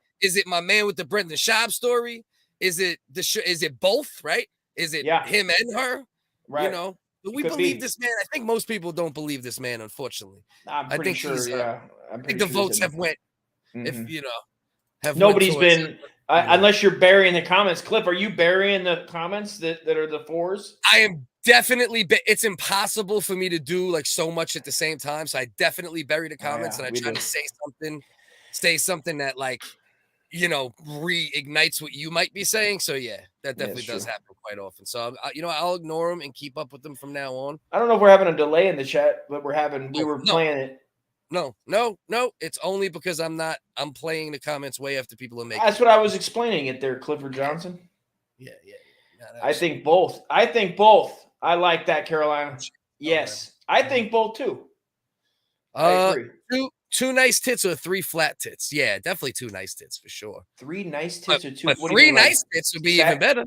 my man with the Brenda Schaub story? Is it is it both, right? Is it him and her? Right. You know, do we believe this man? I think most people don't believe this man, unfortunately. I'm pretty sure, I think the votes have went. If you know, have nobody's been unless you're burying the comments. Cliff, are you burying the comments that are the fours? I am definitely. It's impossible for me to do like so much at the same time. So I definitely bury the comments and I try to say something that like, you know, reignites what you might be saying. So yeah, that definitely does happen quite often. So I'll ignore them and keep up with them from now on. I don't know if we're having a delay in the chat, but we were playing it. No. It's only because I'm playing the comments way after people are making. That's what I was explaining it there, Clifford Johnson. Yeah. I think both. I like that, Carolina. Yes, I think both too. I agree. Two nice tits or 3 flat tits? Yeah, definitely 2 nice tits for sure. 3 nice tits or 2? But 3 nice tits would be even better.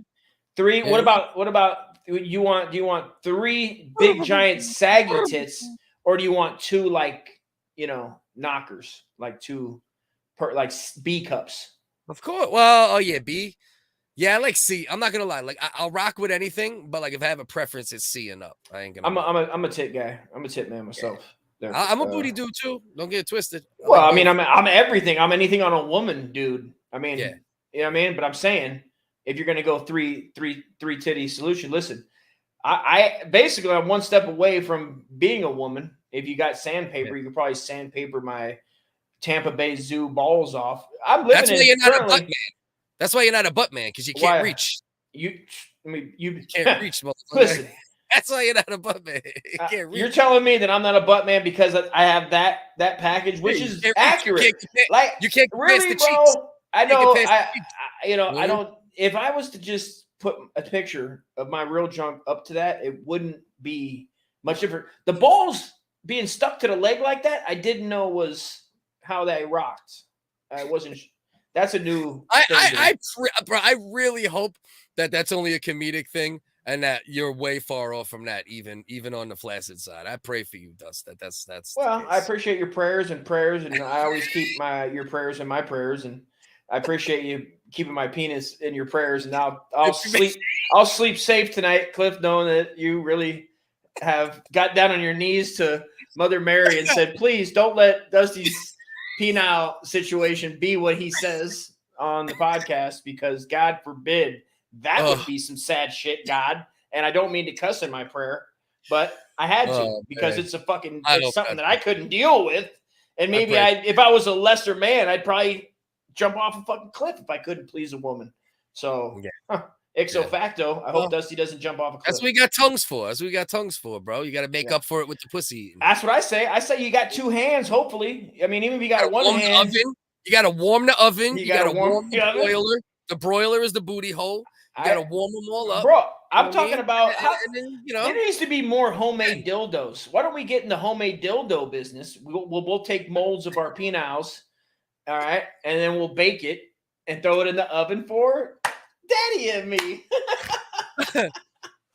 3. Yeah. What about you want? Do you want 3 big giant saggy tits, or do you want 2 like knockers, like 2 like B cups? Of course. Well, B. Yeah, I like C. I'm not gonna lie. Like I'll rock with anything, but like if I have a preference, it's C and up. I ain't gonna. I'm a tit guy. I'm a tit man myself. Yeah. I'm a booty dude too. Don't get it twisted. Well, I mean, I'm everything. I'm anything on a woman, dude. I mean, you know what I mean? But I'm saying if you're gonna go three titty solution, listen, I basically I'm one step away from being a woman. If you got sandpaper, you could probably sandpaper my Tampa Bay Zoo balls off. I'm living. That's why you're not a butt man. That's why you're not a butt man, because you can't reach. You can't reach. Listen. That's why you're not a butt man. You can't reach. You're telling me that I'm not a butt man because I have that package, which is accurate. You can't really, the bro. cheeks. I know. I don't. If I was to just put a picture of my real junk up to that, it wouldn't be much different. The balls being stuck to the leg like that, I didn't know was how they rocked. I wasn't. That's a new. I really hope that that's only a comedic thing. And that you're way far off from that, even on the flaccid side. I pray for you, Dust. That's. Well, I appreciate your prayers, and I always keep your prayers in my prayers, and I appreciate you keeping my penis in your prayers. And I'll sleep safe tonight, Cliff, knowing that you really have got down on your knees to Mother Mary and said, "Please don't let Dusty's penile situation be what he says on the podcast, because God forbid." That would be some sad shit, God. And I don't mean to cuss in my prayer, but I had to because it's something that I couldn't deal with. And maybe if I was a lesser man, I'd probably jump off a fucking cliff if I couldn't please a woman. So, ipso facto, I hope Dusty doesn't jump off a cliff. That's what we got tongues for. Bro. You got to make up for it with the pussy. That's what I say. I say you got 2 hands, hopefully. I mean, even if you got one hand. You got to warm the oven. You got to warm the broiler. The broiler is the booty hole. You gotta warm them all up, bro. I'm talking about there needs to be more homemade dildos. Why don't we get in the homemade dildo business? We'll take molds of our peniles, all right, and then we'll bake it and throw it in the oven for Daddy and me.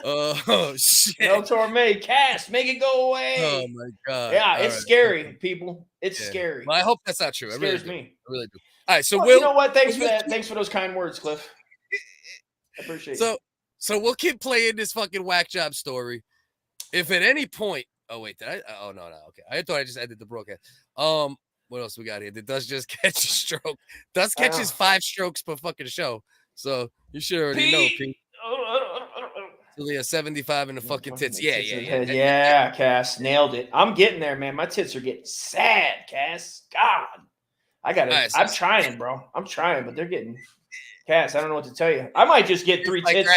Oh shit! No torme, cast, make it go away. Oh my god! Yeah, it's scary, people. It's scary. Well, I hope that's not true. It scares me. I really do. All right, so you know what? Thanks for that. Thanks for those kind words, Cliff. I appreciate it. So we'll keep playing this fucking whack job story. If at any point, oh wait, did I? Oh no, okay. I thought I just ended the broadcast. What else we got here? Did Dust just catch a stroke? Dust catches 5 strokes per fucking show, so you should already know. Pete. Celia 75 in the fucking tits. Yeah. Cass nailed it. I'm getting there, man. My tits are getting sad, Cass. God, I gotta. Right, I'm trying, bro. I'm trying, but they're getting. Cass, I don't know what to tell you. I might just get 3 tits.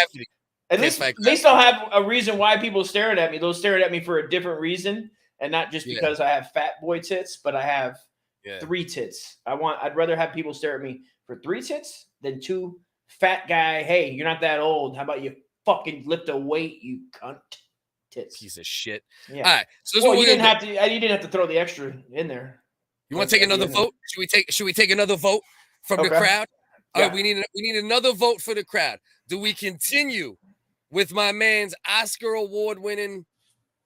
At least I'll have a reason why people staring at me. They'll stare at me for a different reason, and not just because I have fat boy tits, but I have Yeah. 3 tits. I'd rather have people stare at me for 3 tits than 2 fat guy. Hey, you're not that old. How about you fucking lift a weight, you cunt? Tits. Piece of shit. Yeah. All right. So this is Well, what you we're didn't gonna have to. You didn't have to throw the extra in there. You want to take another vote? Should we take another vote from the crowd? All right, we need another vote for the crowd. Do we continue with my man's Oscar award-winning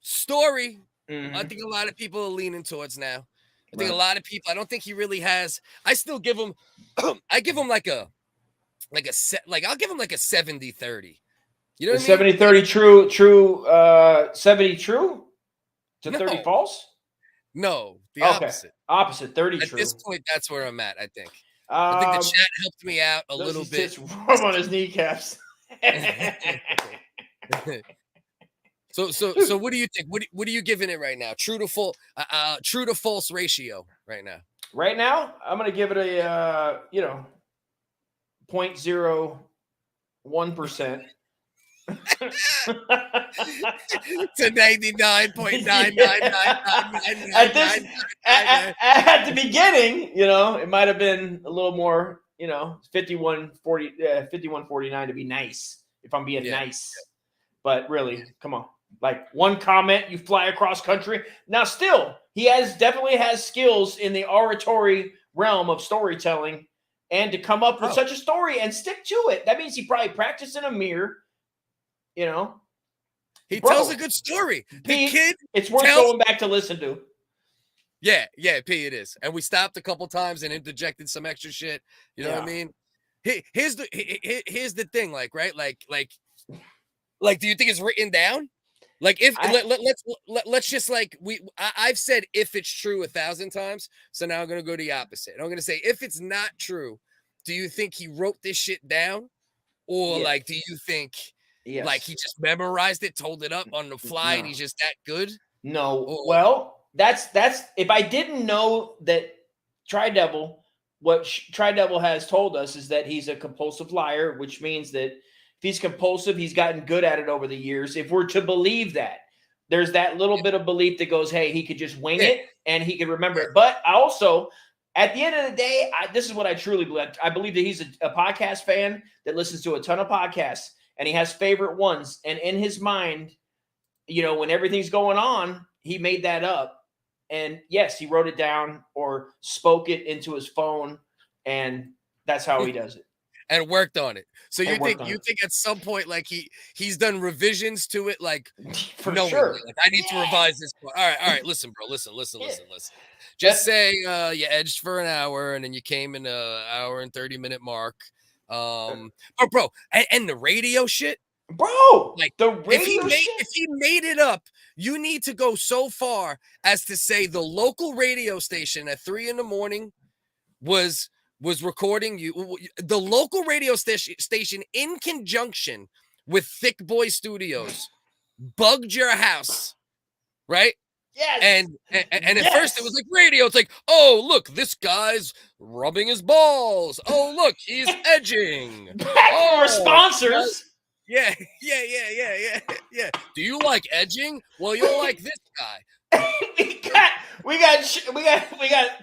story? I think a lot of people are leaning towards now. I think a lot of people. I don't think he really has. I still give him. I give him like a I'll give him like a 70-30. You know what I mean? 70-30 true. 70 true to 30 false. No, the opposite. Opposite 30 At true. this point, that's where I'm at. I think the chat helped me out a little bit. Rub on his kneecaps. So what do you think? What are you giving it right now? True to false ratio right now. Right now, I'm gonna give it a 0.01%. To 99.99999. At the beginning, it might have been a little more, 51-49 to be nice, if I'm being nice. But really, come on. Like one comment, you fly across country. Now, still, he definitely has skills in the oratory realm of storytelling, and to come up with such a story and stick to it. That means he probably practiced in a mirror. He tells a good story. The kid, it's worth going back to listen to. Yeah, P, it is. And we stopped a couple times and interjected some extra shit. You know what I mean? Here's the thing, like, right? Like, do you think it's written down? Like, if let's just like I've said if it's true 1,000 times, so now I'm gonna go the opposite. I'm gonna say if it's not true, do you think he wrote this shit down, or like do you think like he just memorized it, told it up on the fly, and he's just that good? No. Well, that's if I didn't know that Tri-Devil, what Tri-Devil has told us is that he's a compulsive liar, which means that if he's compulsive, he's gotten good at it over the years. If we're to believe that, there's that little bit of belief that goes, hey, he could just wing it and he could remember it. But I also, at the end of the day, this is what I truly believe. I believe that he's a podcast fan that listens to a ton of podcasts, and he has favorite ones. And in his mind, when everything's going on, he made that up. And yes, he wrote it down or spoke it into his phone, and that's how he does it. And worked on it. So you think at some point, like he's done revisions to it, like for sure. Like, I need to revise this part. All right. Listen, bro. Listen. Just say you edged for an hour and then you came in an hour and 30-minute mark. Bro, and the radio shit, bro. Like the radio if he made it up, you need to go so far as to say the local radio station at 3 a.m. was recording you. The local radio station in conjunction with Thick Boy Studios bugged your house, right? Yes. And at first it was like radio. It's like, oh, look, this guy's rubbing his balls. Oh, look, he's edging. Our sponsors. Yeah. Do you like edging? Well, you'll like this guy. We got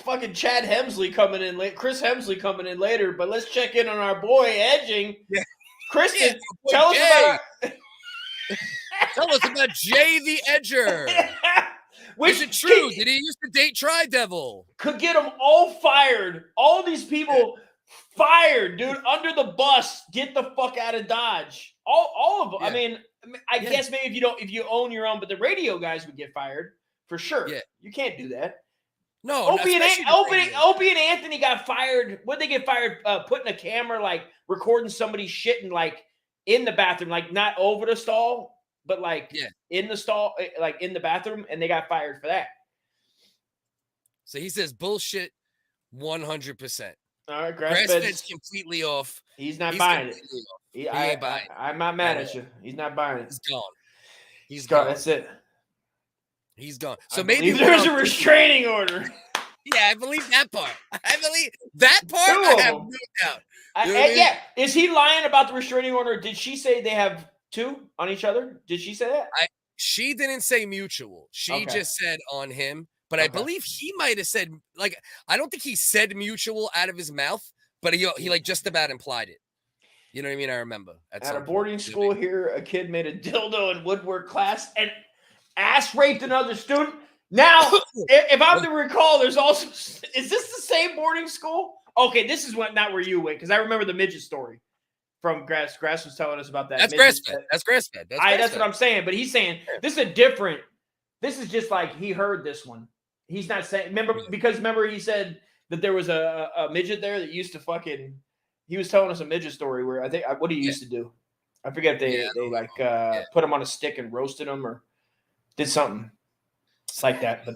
fucking Chad Hemsley coming in late. Chris Hemsley coming in later, but let's check in on our boy edging. Yeah. Kristen, tell us about Jay the Edger. Is it true? Did he used to date Tri-Devil? Could get them all fired. All these people fired, dude, under the bus. Get the fuck out of Dodge. All of them. Yeah. I mean, I guess maybe if you own your own, but the radio guys would get fired. For sure. Yeah. You can't do that. No. Opie and Anthony got fired. Would they get fired? Putting a camera, like recording somebody shitting like in the bathroom, like not over the stall, but like in the stall, like in the bathroom, and they got fired for that. So he says bullshit 100%. All right, Grass-fed's completely off. He's not buying it. He ain't buying it. I'm not mad at you. He's not buying it. He's gone. That's it. He's gone. So maybe there's a restraining order. Yeah, I believe that part. I have no doubt. Is he lying about the restraining order? Did she say they have 2 on each other? Did she say that? She didn't say mutual. She just said on him but I believe he might have said, like, I don't think he said mutual out of his mouth, but he like just about implied it. You know what I mean? I remember. At a boarding school here, a kid made a dildo in woodwork class and ass raped another student. Now, if I'm to recall, there's also, is this the same boarding school? Okay, this is not where you went, because I remember the midget story from Grass. Grass was telling us about that. That's grass-fed. That's grass-fed. That's what I'm saying. But he's saying this is a different, this is just like he heard this one. He's not saying, remember he said that there was a midget there that used to fucking, he was telling us a midget story where I think, what he used to do. I forget if they put him on a stick and roasted him or did something. Like that, but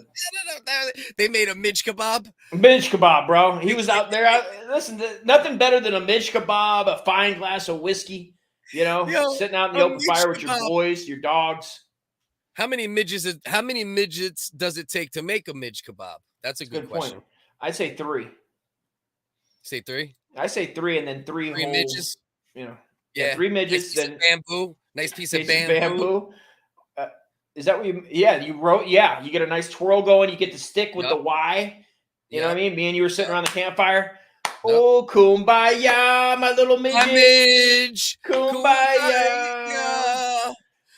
they made a midge kebab. Midge kebab, bro. He was out there. Listen, nothing better than a midge kebab, a fine glass of whiskey. You know, sitting out in the open fire with your boys, your dogs. How many midgets does it take to make a midge kebab? That's a good question. Point. I'd say 3. Say 3. I say 3, and then three whole, midges. You know, 3 midgets. Then bamboo. Nice piece of bamboo. Is that what you? Yeah, you wrote. Yeah, you get a nice twirl going. You get the stick with the Y. You know what I mean? Me and you were sitting around the campfire. Oh, kumbaya, my little midget. My midge. Kumbaya.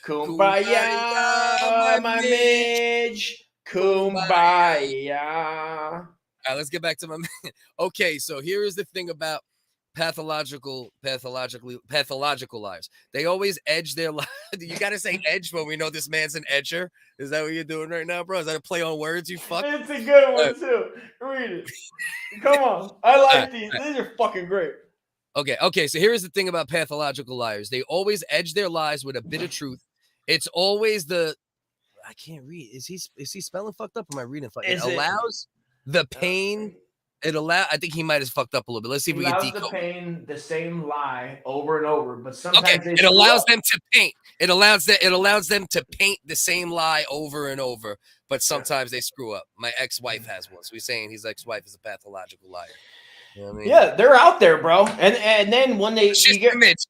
Kumbaya, my midge. Kumbaya. All right, let's get back to my man. Okay, so here is the thing about pathological liars. They always edge their lies. You gotta say edge when we know this man's an edger. Is that what you're doing right now, bro? Is that a play on words, you fuck? It's a good one too. Read it. Come on. I like these. These are fucking great. Okay, so here's the thing about pathological liars. They always edge their lies with a bit of truth. It's always I can't read. Is he spelling fucked up? Or am I reading fucked up? It allows the pain. I think he might have fucked up a little bit. Let's see if we can decode. The pain, the same lie over and over, but sometimes it allows them to paint. It allows them to paint the same lie over and over, but sometimes they screw up. My ex-wife has one, so he's saying his ex-wife is a pathological liar. You know what I mean? Yeah, they're out there, bro. And then when they Shishkamich,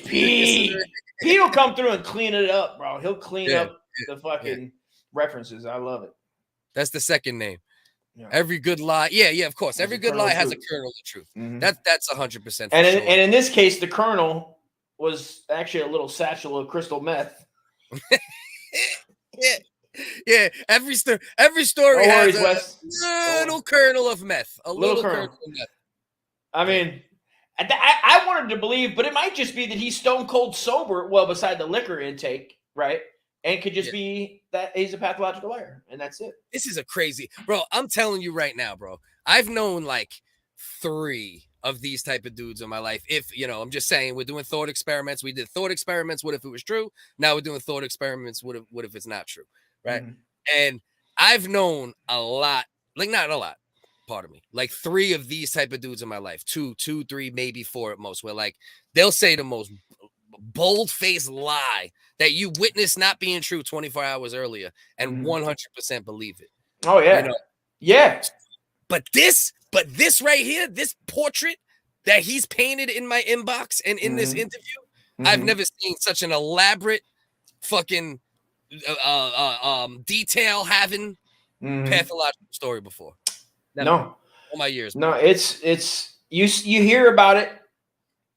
Pete will come through and clean it up, bro. He'll clean up the fucking references. I love it. That's the second name. Yeah. Every good lie, of course. Every good lie has a kernel of truth. Mm-hmm. That's 100%. And in this case, the kernel was actually a little satchel of crystal meth. yeah. Every story has a little kernel of meth. A little kernel of meth. I mean, I wanted to believe, but it might just be that he's stone cold sober. Well, beside the liquor intake, right? And it could just be that he's a pathological liar, and that's it. This is a crazy, bro. I'm telling you right now, bro. I've known like 3 of these type of dudes in my life. If I'm just saying, we're doing thought experiments. We did thought experiments. What if it was true? Now we're doing thought experiments. What if it's not true? Right? Mm-hmm. And I've known a lot, like not a lot. Pardon me, like 3 of these type of dudes in my life. 2, 3, maybe 4 at most. Where like they'll say the most bold-faced lie that you witnessed not being true 24 hours earlier and 100% believe it. Oh yeah. Yeah. But this right here, this portrait that he's painted in my inbox and in this interview, I've never seen such an elaborate fucking detail having pathological story before. Never. No. All my years. No, it's you hear about it,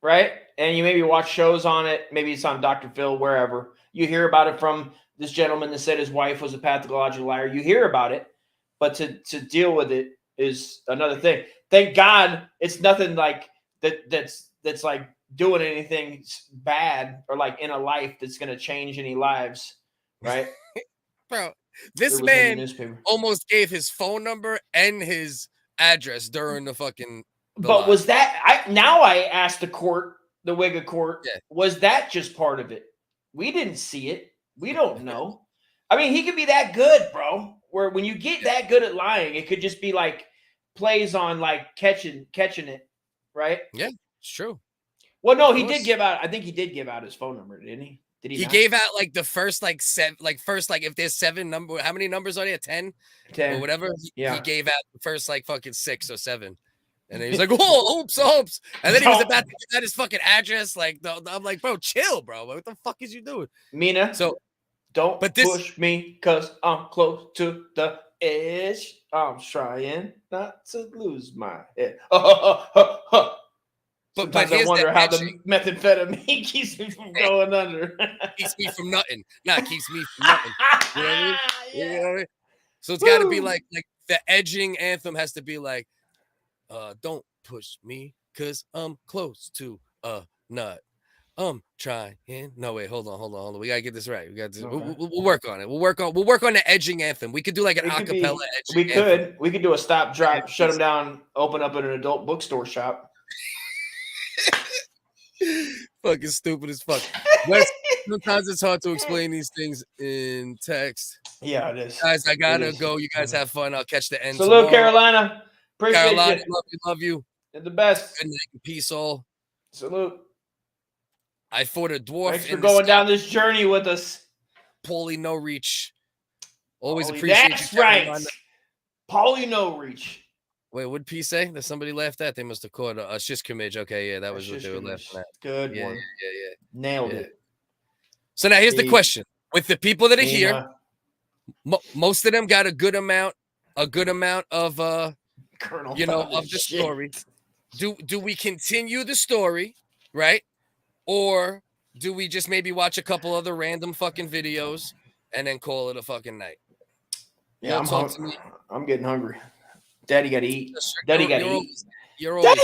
right? And you maybe watch shows on it. Maybe it's on Dr. Phil, wherever. You hear about it from this gentleman that said his wife was a pathological liar. You hear about it, but to deal with it is another thing. Thank God it's nothing like that. That's like doing anything bad or like in a life that's going to change any lives, right? Bro, this man almost gave his phone number and his address during the fucking. But was that I asked the court. The WHiggaz court, was that just part of it? We didn't see it. We don't know. I mean, he could be that good, bro. Where when you get that good at lying, it could just be like plays on like catching it, right? Yeah, it's true. Well, no, he did give out. I think he did give out his phone number, didn't he? Did he? He gave out like the first like 7, like first like if there's 7 number, how many numbers are there? 10 or whatever. He gave out the first like fucking 6 or 7. And then he's like, "Oh, oops!" And then he was about to get his fucking address. Like, I'm like, "Bro, chill, bro. What the fuck is you doing?" Mina. So, Don't But this- push me because I'm close to the edge. I'm trying not to lose my head. Sometimes I here's wonder the how the edging. methamphetamine keeps me from going under. Keeps me from nothing. Nah, keeps me from nothing. You know what I mean? You know what I mean? So it's got to be Woo. like the edging anthem has to be like, don't push me because I'm close to a nut. I'm trying. No, wait, hold on. We gotta get this right. We got to. Okay. We'll work on it. We'll work on the edging anthem. We could do like an acapella edging anthem. We could do a stop, drop, shut them down, open up an adult bookstore shop. Fucking stupid as fuck. But sometimes it's hard to explain these things in text. Yeah, it is. Guys, I gotta go. You guys have fun. I'll catch the end. Salute, tomorrow. Carolina. Appreciate Carolina, you. love you. You're the best. Good night, peace all. Salute. I fought a dwarf. Thanks for going down this journey with us. Paulie No Reach. Always Paulie, appreciate that's you. right. Paulie No Reach. Wait, what'd P say? That somebody laughed at? They must have caught a shish comage. Okay, yeah, that was what Shish they were comage. laughing at. Good Yeah, one. yeah. Nailed it. So now here's the Hey. question: with the people that are here, Tina, most of them got a good amount of Colonel of the shit. story. Do we continue the story, right? Or do we just maybe watch a couple other random fucking videos and then call it a fucking night? Yeah, Yo, talk to me. I'm getting hungry. Daddy got to eat. Yes, sir. Daddy got to You're eat. always- You're always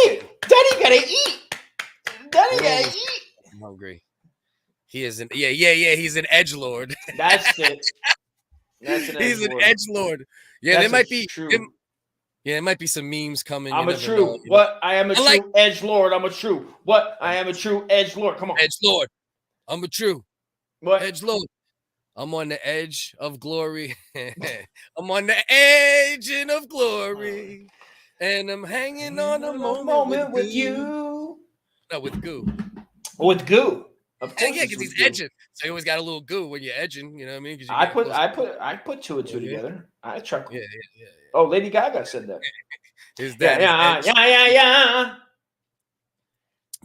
Daddy got to eat. Daddy You're got always- to eat. I'm hungry. He is an He's an edgelord. That's it. That's an He's an edgelord. edgelord. Yeah, That's there might a be. true. There might be some memes coming. I'm you a never true. know, you know. What? I am a I true like- edge lord. I'm a true. What? I am a true edge lord. Come on. Edgelord. I'm a true What? edgelord. I'm on the edge of glory. I'm on the edge of glory, and I'm hanging on a moment with you. No, with goo. With goo. Of course. Yeah, it's because he's with goo. edging. So you always got a little goo when you're edging. You know what I mean? 'Cause you I get put close- two and two Yeah. together. I chuckle. Yeah. Oh, Lady Gaga said that. His Yeah, dad is edge. yeah.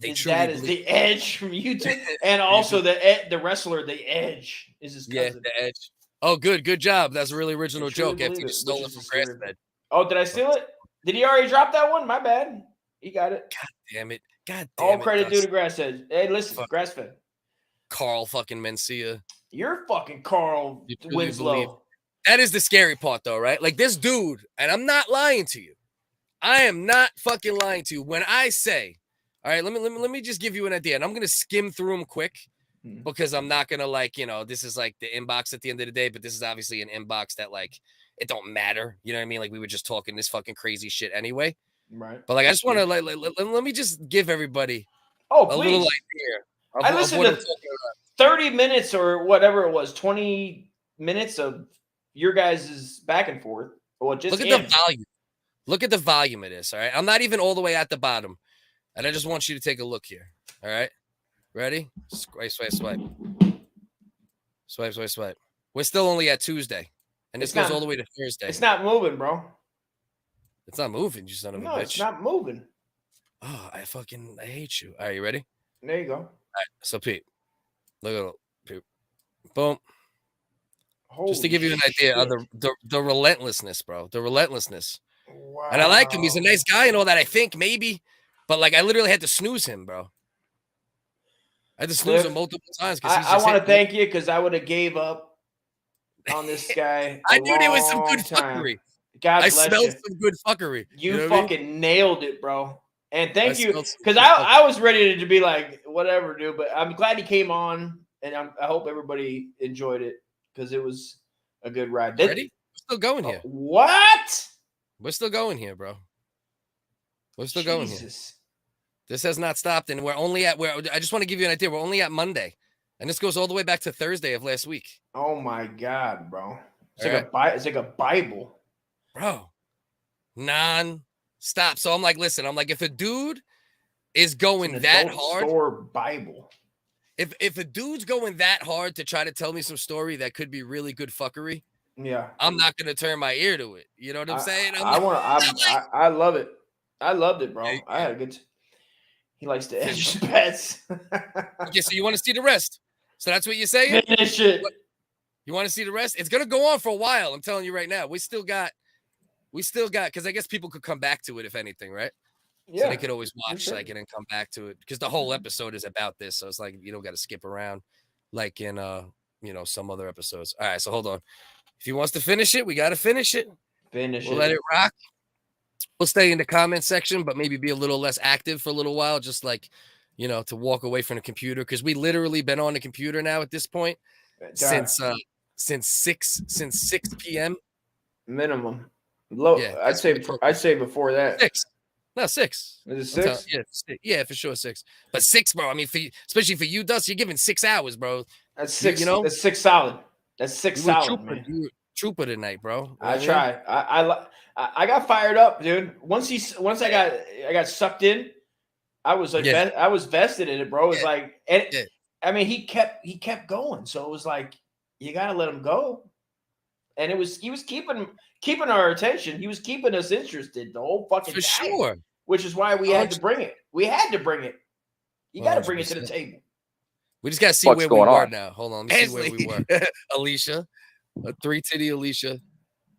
They His truly dad is believe- the Edge from YouTube, and also the wrestler, the Edge, is his Yeah, cousin. the edge. Oh, good job. That's a really original truly joke. After believe you it, just stole which it is from the scary Grass Bed. Oh, did I steal it? Did he already drop that one? My bad. He got it. Damn it. God All damn it. credit due Gus. to Grassfed. Hey, listen, Fuck. Grassfed. Carl fucking Mencia. You're fucking Carl You truly believe- Winslow. That is the scary part, though, right? Like this dude, and I'm not lying to you. I am not fucking lying to you when I say, all right, let me just give you an idea, and I'm gonna skim through them quick Mhm. because I'm not gonna this is like the inbox at the end of the day, but this is obviously an inbox that like it don't matter. You know what I mean? Like we were just talking this fucking crazy shit anyway. Right. But like I just want to let me just give everybody Oh, a little please. idea I of listened what to I'm talking about. 30 minutes or whatever it was, 20 minutes of your guys' back and forth. Well, just Look at him. the volume. Look at the volume of this. All right. I'm not even all the way at the bottom. And I just want you to take a look here. All right. Ready? Swipe. Swipe. We're still only at Tuesday. And this It's goes not- all the way to Thursday. It's not moving, bro. It's not moving, you son of a No, bitch. it's not moving. Oh, I hate you. All right, you ready? There you go. All right. So Pete. Look at Pete. Boom. Just to give you an idea of the relentlessness, bro. The relentlessness. Wow. And I like him. He's a nice guy and all that, I think, maybe. But like I literally had to snooze him, bro. I had to snooze Cliff, him multiple times. I want to thank you because I would have gave up on this guy. I knew there was some good time. fuckery. God I bless smelled you. some good fuckery. You know what I mean? fucking nailed it, bro. And thank you, smelled some because good I was ready to be like, whatever, dude. But I'm glad he came on, and I hope everybody enjoyed it because it was a good ride. Ready? We're still going here. What? We're still going here, bro. We're still going here. Jesus. This has not stopped, and we're only at where I just want to give you an idea. We're only at Monday, and this goes all the way back to Thursday of last week, Oh my God, bro. It's All like it's like a Bible. bro. Non-stop. So I'm like, listen, if a dude is It's going an that adult hard, store Bible. if a dude's going that hard to try to tell me some story that could be really good fuckery, Yeah. I'm not gonna turn my ear to it. You know what I'm saying? I love it. I loved it, bro. Yeah, I had a good. He likes to edge his bets. Okay, so you want to see the rest? So that's what you're saying? Finish it. You want to see the rest? It's gonna go on for a while. I'm telling you right now. We still got, because I guess people could come back to it if anything, right? Yeah. So they could always watch sure. like it and come back to it because the whole episode is about this. So it's like you don't got to skip around like in some other episodes. All right, so hold on. If he wants to finish it, we got to finish it. We'll let it rock. We'll stay in the comment section, but maybe be a little less active for a little while, just like, to walk away from the computer because we literally been on the computer now at this point since 6 p.m. minimum. Low. Yeah, I'd say before that. 6. No, 6. Is it 6? Yeah, for sure 6. But 6, bro. I mean, especially for you, Dust, you're giving 6 hours, bro. That's 6. That's 6 solid. That's 6 solid, man. You were trooper tonight, bro. I tried. I got fired up, dude. Once I got sucked in, I was like, I was vested in it, bro. It was like, I mean, he kept going, so it was like you gotta let him go. And he was keeping our attention. He was keeping us interested the whole fucking time. For sure. Which is why we had to bring it. We had to bring it. You got to bring it to the table. We just got to see where we were now. Hold on. Let me see where we were. Alicia. A 3-titty Alicia.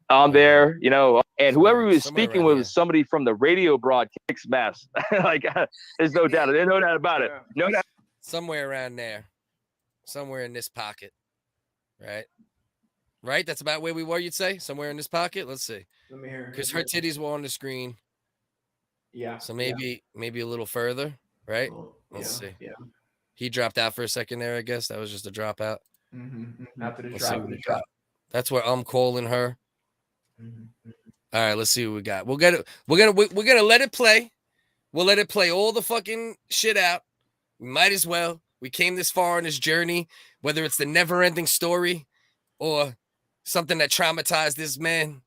I'm there, and whoever he was speaking with was somebody from the radio broadcast mass. There's no doubt. There's no doubt about it. No doubt. Somewhere around there. Somewhere in this pocket. Right? Right? That's about where we were, you'd say? Somewhere in this pocket? Let's see. Let me hear. Because her titties were on the screen. Yeah. So maybe a little further, right? Let's see. Yeah. He dropped out for a second there, I guess. That was just a dropout. After the drop. That's where I'm calling her. All right, let's see what we got. We're gonna let it play. We'll let it play all the fucking shit out. We might as well. We came this far on this journey, whether it's the never-ending story or something that traumatized this man.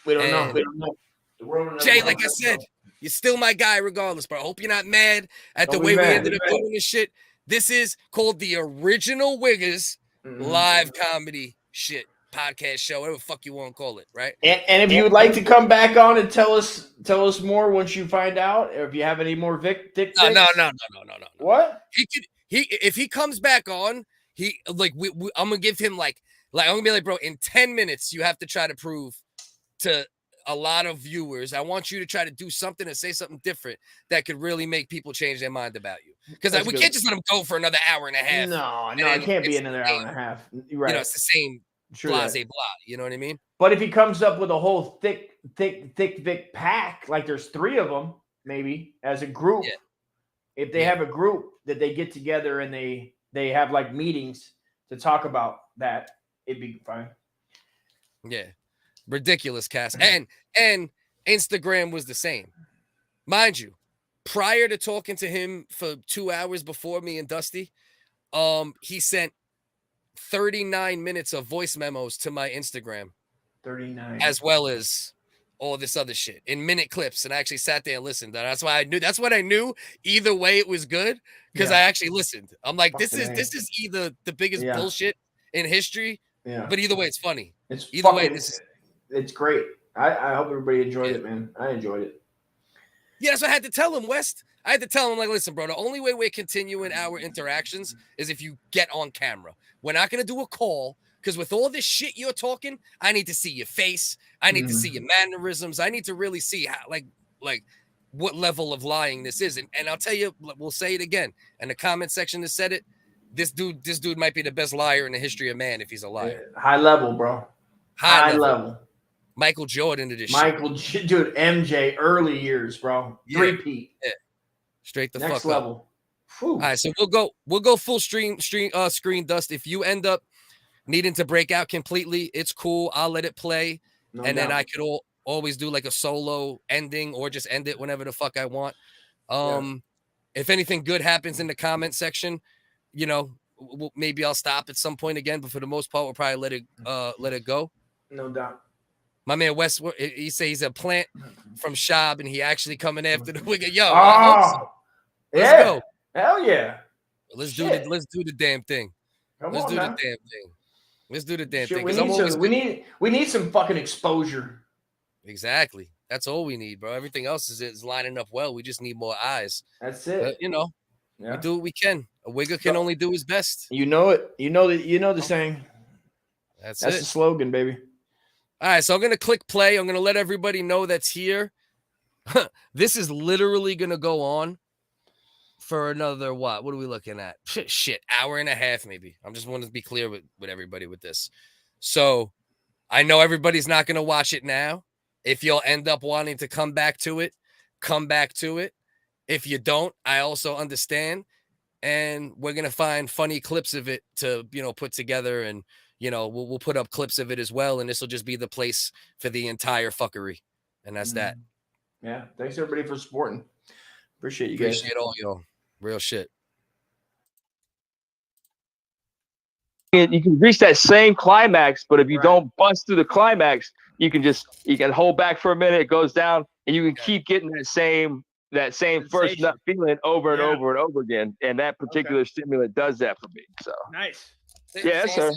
We don't know. We don't know. Jay, like I said, you're still my guy regardless, bro. I hope you're not mad at the way we ended up doing this shit. This is called the original WHiggaz live comedy shit podcast show, whatever the fuck you want to call it, right? And if you would like to come back on and tell us more once you find out, or if you have any more dick pics. No. What? If he comes back on, I'm gonna give him like I'm gonna be like, bro, in 10 minutes you have to try to prove to a lot of viewers, I want you to try to do something and say something different that could really make people change their mind about you. Because we can't just let him go for another hour and a half. No, it can't be another hour and a half. You're right. It's the same blase blah. You know what I mean? But if he comes up with a whole thick pack, like there's 3 of them, maybe as a group. Yeah. If they have a group that they get together and they have like meetings to talk about that, it'd be fine. Yeah. Ridiculous cast. And Instagram was the same. Mind you, prior to talking to him for 2 hours before me and Dusty, he sent 39 minutes of voice memos to my Instagram. 39. As well as all this other shit in minute clips. And I actually sat there and listened. That's what I knew. Either way, it was good because I actually listened. I'm like, this is either the biggest bullshit in history. Yeah. But either way, it's funny. It's great. I hope everybody enjoyed it, man. I enjoyed it. Yeah, so I had to tell him, West. I had to tell him, like, listen, bro, the only way we're continuing our interactions is if you get on camera. We're not going to do a call because with all this shit you're talking, I need to see your face. I need to see your mannerisms. I need to really see how, like what level of lying this is. And I'll tell you, we'll say it again. And the comment section that said it, this dude might be the best liar in the history of man if he's a liar. High level, bro. High level. Michael Jordan to this shit. Dude, MJ, early years, bro. Yeah. 3-peat. Yeah. Straight the next fuck level. Up. All right, so we'll go full screen Dust. If you end up needing to break out completely, it's cool. I'll let it play. Then I could always do like a solo ending or just end it whenever the fuck I want. If anything good happens in the comment section, maybe I'll stop at some point again, but for the most part, we'll probably let it go. No doubt. My man West, he says he's a plant from Schaub, and he actually coming after the WHiggaz. Yo, let's go. Hell yeah. Let's do the damn thing. Let's do the damn thing. We need some fucking exposure. Exactly. That's all we need, bro. Everything else is lining up well. We just need more eyes. That's it. But, we do what we can. A WHiggaz can only do his best. You know it. You know the saying. That's the it. slogan, baby. All right, so I'm gonna click play. I'm gonna let everybody know that's here. This is literally gonna go on for another what? What are we looking at? Shit, hour and a half maybe. I'm just wanting to be clear with everybody with this. So I know everybody's not gonna watch it now. If you'll end up wanting to come back to it, come back to it. If you don't, I also understand. And we're gonna find funny clips of it to put together, and we'll put up clips of it as well. And this will just be the place for the entire fuckery. And that's that. Yeah. Thanks everybody for supporting. Appreciate you guys. Appreciate all y'all. Real shit. You can reach that same climax, but if you don't bust through the climax, you can hold back for a minute, it goes down, and you can keep getting that same first nut feeling over and over and over again. And that particular stimulant does that for me. So nice. Yeah, sir.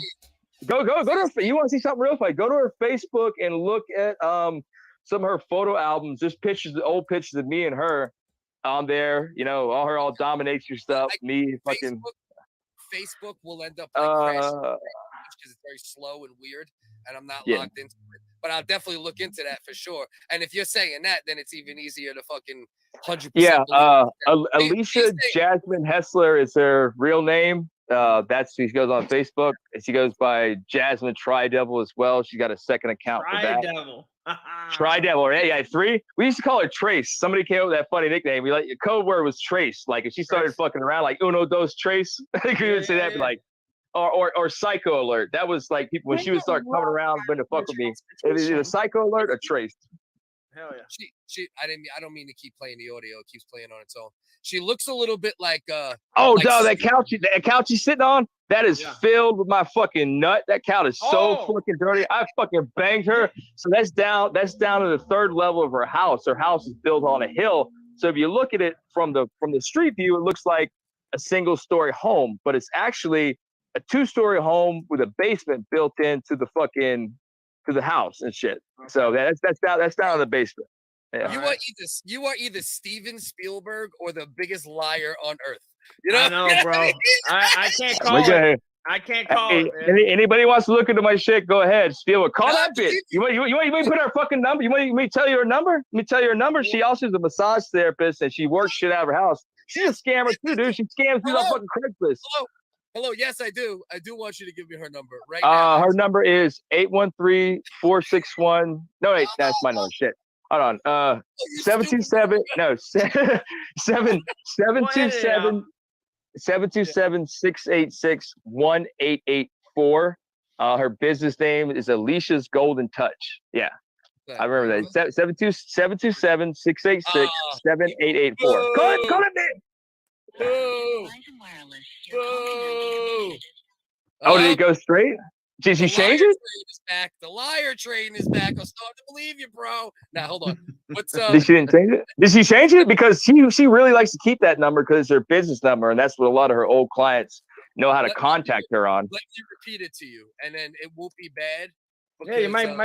Go to her. You want to see something real funny? Go to her Facebook and look at some of her photo albums. Just old pictures of me and her on there. All dominatrix stuff. Me fucking. Facebook will end up crashing because it's very slow and weird, and I'm not logged into it. But I'll definitely look into that for sure. And if you're saying that, then it's even easier to fucking 100%. Yeah, Alicia Jasmine Hessler is her real name. She goes on Facebook, and she goes by Jasmine Tri-Devil as well. She got a second account for that. Tri-Devil, yeah, 3. We used to call her Trace. Somebody came up with that funny nickname. Your code word was Trace. Like if she started fucking around, like Uno Dos Trace, I could even say that, like, or Psycho Alert. That was like people when she would start coming around when to fuck with me. It was either Psycho Alert or Trace. Hell yeah. She I don't mean to keep playing the audio. It keeps playing on its own. She looks a little bit like that couch she's sitting on, that is filled with my fucking nut. That couch is so fucking dirty. I fucking banged her. So that's down to the 3rd level of her house. Her house is built on a hill. So if you look at it from the street view, it looks like a single story home, but it's actually a 2-story home with a basement built into the to the house and shit. So that's down in the basement. Yeah. You are either Steven Spielberg or the biggest liar on earth. I know, bro. I can't call it. I can't call it. Man. Anybody wants to look into my shit? Go ahead, Spielberg. Call that bitch. You want to put her fucking number? You want me to tell you her number? Let me tell you her number. She also is a massage therapist, and she works shit out of her house. She's a scammer too, dude. She scams through that fucking Craigslist. Hello. Yes, I do. I do want you to give me her number right now. Her number is 813-461. No, wait, that's my number. Shit. Hold on. 727. No, 727. 727-686-1884. Her business name is Alicia's Golden Touch. Yeah. I remember that. 727-686-7884. Call it, man. Oh, did it go straight? Did she change it? The liar train is back. I'm starting to believe you, bro. Now, hold on. Did she didn't change it? Did she change it? Because she really likes to keep that number because it's her business number, and that's what a lot of her old clients know how to contact her on. Let me repeat it to you, and then it won't be bad. Yeah, you might.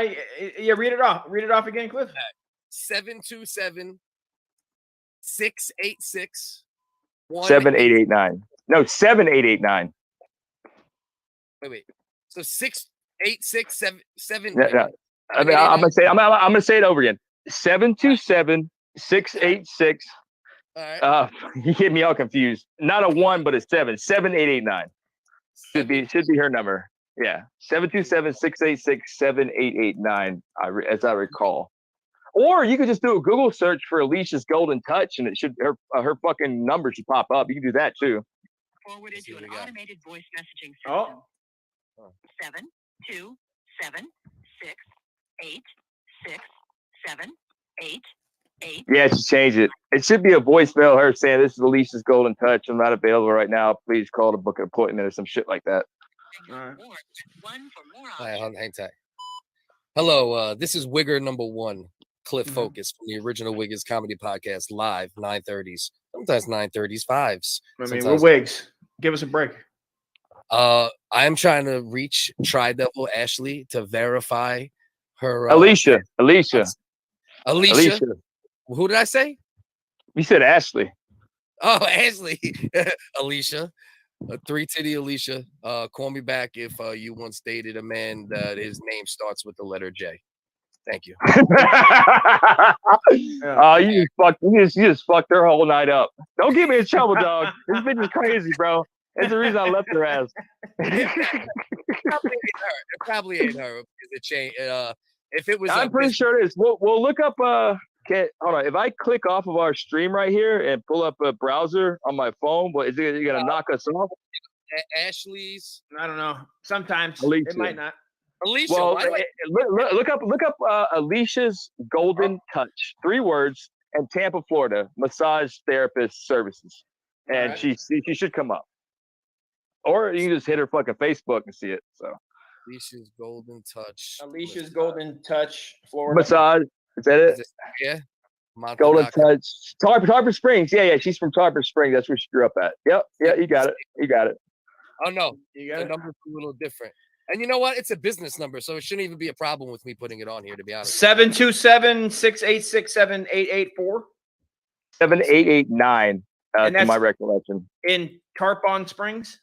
Read it off. Read it off again, Cliff. 727-686-7889. 7889. No, 7889. Wait. So 686-7. No. I'm gonna say it over again. 727-686. All right. You get me all confused. Not a 1, but a 7. 7889. Should be her number. Yeah. 727-686-7889. As I recall. Or you could just do a Google search for Alicia's Golden Touch, and it should her fucking number should pop up. You can do that too. Forwarded to an automated voice messaging system. 727-686-7888. Yeah, she changed it. It should be a voicemail. Her saying, "This is Alicia's Golden Touch. I'm not available right now. Please call to book an appointment," or some shit like that. All right. Hang tight. Hello, this is Wigger number 1. Cliff Focus from the original WHiggaz comedy podcast, live 9:30s, sometimes 9:30s, 5s. We're Wigs. Give us a break. I'm trying to reach Tri-Devil Ashley to verify her. Alicia. Who did I say? You said Ashley. Oh, Ashley. Alicia. 3 Titty Alicia. Call me back if you once dated a man that his name starts with the letter J. Thank you. You just fucked her whole night up. Don't get me in trouble, dog. This bitch is crazy, bro. That's the reason I left her ass. It probably ain't her. If it was, I'm pretty sure it is. We'll look up. Hold on. If I click off of our stream right here and pull up a browser on my phone, what is it gonna knock us off? Ashley's. I don't know. Sometimes Alicia. it might not. Alicia. Well, look up Alicia's Golden Touch. 3 words, and Tampa, Florida, massage therapist services, and right. she should come up. Or you can just hit her fucking Facebook and see it. So Alicia's Golden Touch. Alicia's Golden Touch, Florida. Massage. Is that it? Yeah. Golden Touch. Tarpon Springs. Yeah. She's from Tarpon Springs. That's where she grew up at. Yep. Yeah, you got it. Oh no. You got the it? number's a little different. And you know what? It's a business number, so it shouldn't even be a problem with me putting it on here, to be honest. 727-686-7884. 7889. And to my recollection. In Tarpon Springs?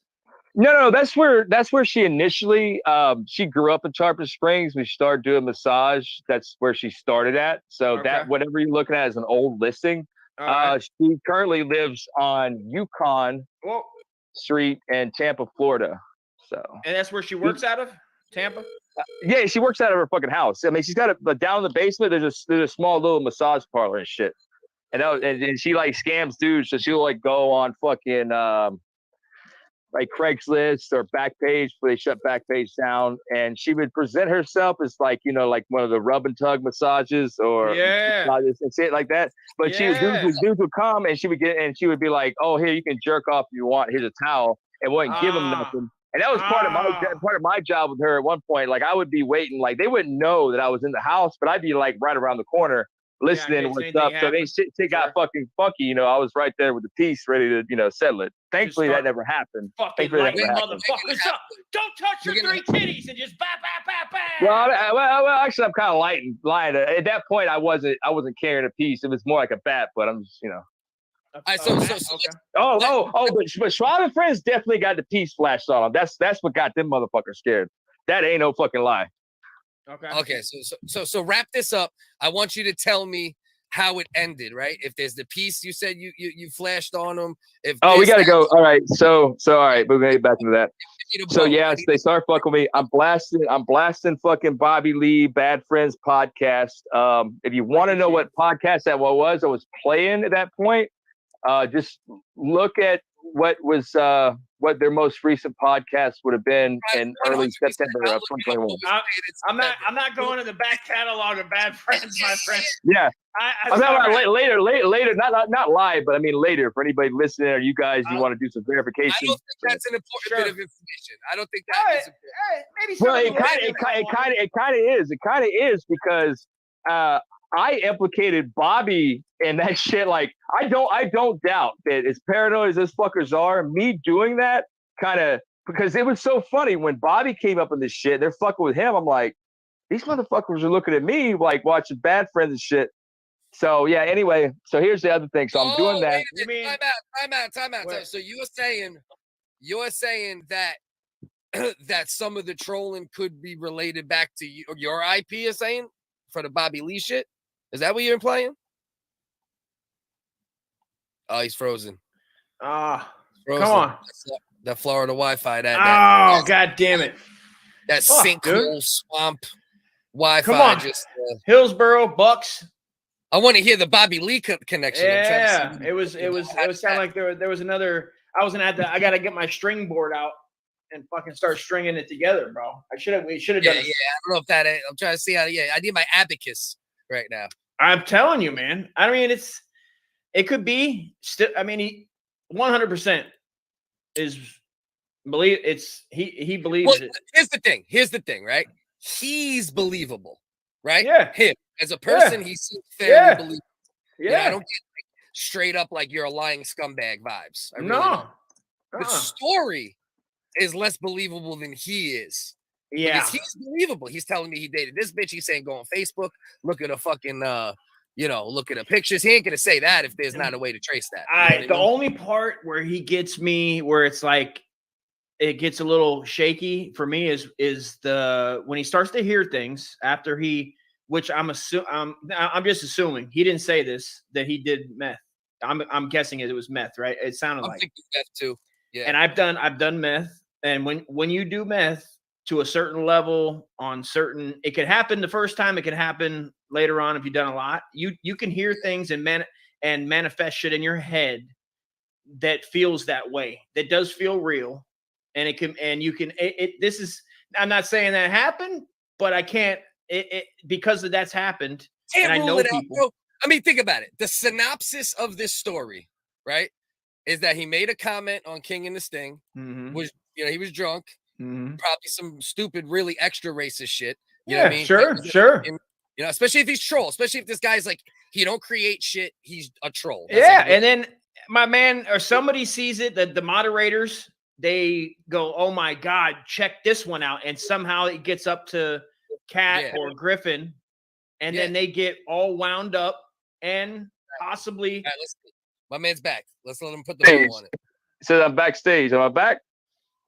No, that's where she initially she grew up in Tarpon Springs. We started doing massage. That's where she started at. So that whatever you're looking at is an old listing. She currently lives on Yukon Street in Tampa, Florida. So and that's where she works out of? Tampa? Yeah, she works out of her fucking house. I mean, she's got down in the basement. There's a small little massage parlor and shit. And she like scams dudes, so she'll like go on fucking like Craigslist or Backpage, where they shut Backpage down, and she would present herself as like, you know, like one of the rub and tug massages or massages and shit like that. But dudes would come and she would be like, oh, here, you can jerk off if you want. Here's a towel, and wouldn't give them nothing. And that was part of my job with her at one point. Like I would be waiting, like they wouldn't know that I was in the house, but I'd be like right around the corner listening what's up. So they shit got fucking funky, you know. I was right there with the piece ready to, you know, settle it. Thankfully that never happened. Fucking like motherfuckers up. Don't touch your 3 titties and just bap. Well, actually I'm kind of lying. At that point I wasn't carrying a piece. It was more like a bat, but I'm just, you know. But Schuab and friends definitely got the piece flashed on them. That's what got them motherfuckers scared. That ain't no fucking lie. Okay. So wrap this up. I want you to tell me how it ended, right? If there's the piece you said you flashed on them. We gotta go. All right. So all right, we're gonna get back into that. So yes, they start fucking with me. I'm blasting fucking Bobby Lee Bad Friends podcast. If you want to know what podcast that was, I was playing at that point. Just look at what their most recent podcast would have been in early September of 2021. I'm not going to the back catalog of Bad Friends, my friend. Yeah. I'm not later, not live, but I mean later for anybody listening or you guys, you want to do some verification. I don't think that's an important bit of information. I don't think that is. Maybe well, it kind of is because I implicated Bobby in that shit. Like I don't doubt that as paranoid as those fuckers are, me doing that kind of, because it was so funny when Bobby came up in this shit, they're fucking with him. I'm like, these motherfuckers are looking at me like watching Bad Friends and shit. So yeah, anyway, so here's the other thing. So I'm doing that. Time out. So you're saying that that some of the trolling could be related back to you, or your IP is saying for the Bobby Lee shit? Is that what you're implying? Oh, he's frozen. Come on. That Florida Wi-Fi. God damn it. That sinkhole swamp Wi-Fi. Come on. Hillsboro, Bucks. I want to hear the Bobby Lee connection. Yeah, it was sound like there was another. I got to get my string board out and fucking start stringing it together, bro. We should have done it. Yeah, I don't know if that. I'm trying to see how. Yeah, I need my abacus right now. I'm telling you, man. I mean, it could be still. I mean, he 100% is believe. He believes it. Here's the thing, right? He's believable, right? Yeah. Him as a person, he seems fairly believable. Yeah. You know, I don't get like, straight up like you're a lying scumbag vibes. I really don't. The story is less believable than he is. Yeah, because he's believable. He's telling me he dated this bitch. He's saying go on Facebook, look at a fucking look at the pictures. He ain't gonna say that if there's not a way to trace that. The only part where he gets me, where it's like it gets a little shaky for me, is when he starts to hear things after which I'm just assuming he didn't say this, that he did meth. I'm guessing it was meth, right? It sounded like meth too. Yeah. And I've done meth, and when you do meth to a certain level on certain, it can happen the first time, it can happen later on if you've done a lot. You can hear things and manifest shit in your head that feels that way, that does feel real, and this is, I'm not saying that happened, but I can't because that's happened. Can't and I know people. Out, bro. I mean, think about it. The synopsis of this story, right, is that he made a comment on King and the Sting, which he was drunk. Probably some stupid, really extra racist shit. You know what I mean? Sure. Especially if he's troll, especially if this guy's like, he don't create shit, he's a troll. That's and then my man or somebody sees it, that the moderators, they go, oh my God, check this one out. And somehow it gets up to Kat or Griffin, and then they get all wound up and possibly. Right, my man's back. Let's let him put the bow on it. Says I'm backstage. Am I back?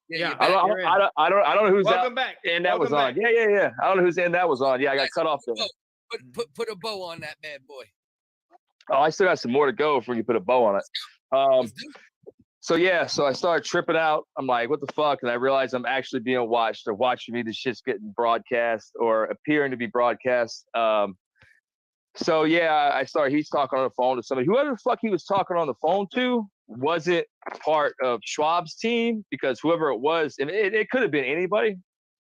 Yeah, I don't know who's Welcome back. And that was on. Yeah. I don't know whose end that was on. Yeah, I got cut off there. Put a bow on that bad boy. Oh, I still got some more to go before you put a bow on it. So I started tripping out. I'm like, what the fuck? And I realized I'm actually being watched. They're watching me. This shit's getting broadcast or appearing to be broadcast. He's talking on the phone to somebody. Whoever the fuck he was talking on the phone to wasn't part of Schaub's team, because whoever it was, and it could have been anybody.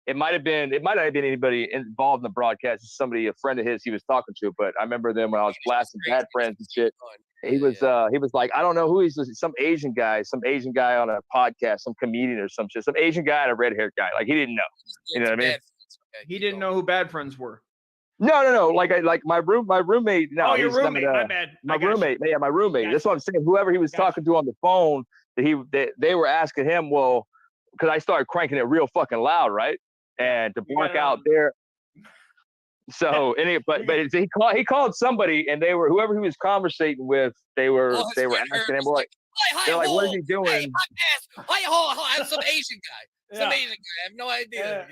It might not have been anybody involved in the broadcast. It's somebody, a friend of his he was talking to, but I remember them when I was blasting Bad Friends and shit. He was like, I don't know who he's, some Asian guy on a podcast, some comedian or some shit, some Asian guy and a red-haired guy. Like, he didn't know. You know what I mean? He didn't know who Bad Friends were. No. Like my roommate. No, your roommate. My bad. My roommate. Yeah, my roommate. That's what I'm saying. Whoever he was talking to on the phone, they were asking him, well, because I started cranking it real fucking loud, right? And to block out there. So he called somebody, and they were, whoever he was conversating with, they were asking him, like, they're like, what is he doing? I'm some Asian guy. Some Asian guy. I have no idea.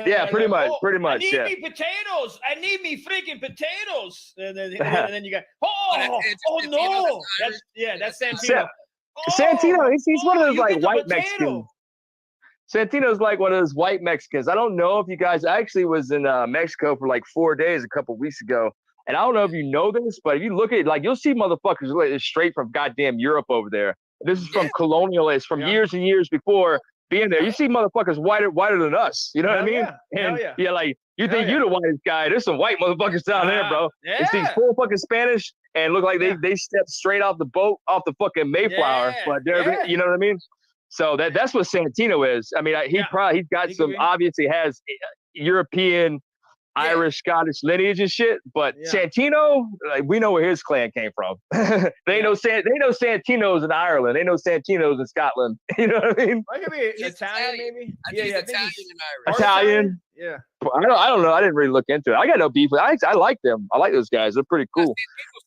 Yeah, pretty much. I need me potatoes. I need me freaking potatoes. And then you got, no. That's Santino. Santino, he's one of those like white Mexicans. Santino's like one of those white Mexicans. I don't know if you guys, I actually was in Mexico for like 4 days a couple weeks ago. And I don't know if you know this, but if you look at it, like, you'll see motherfuckers like straight from goddamn Europe over there. This is from colonialists from years and years before being there. You see motherfuckers whiter than us. You know what I mean? And like, you think you're the whitest guy. There's some white motherfuckers down there, bro. They speak full fucking Spanish and look like they stepped straight off the boat, off the fucking Mayflower. But they're, you know what I mean? So that's what Santino is. I mean, he's got some, obviously has European, Irish, Scottish lineage and shit. But Santino, like, we know where his clan came from. They know Santinos in Ireland. They know Santinos in Scotland. You know what I mean? I could be Italian, maybe. Italian and Irish. Italian. Yeah. I don't know. I didn't really look into it. I got no beef with. I like them. I like those guys. They're pretty cool.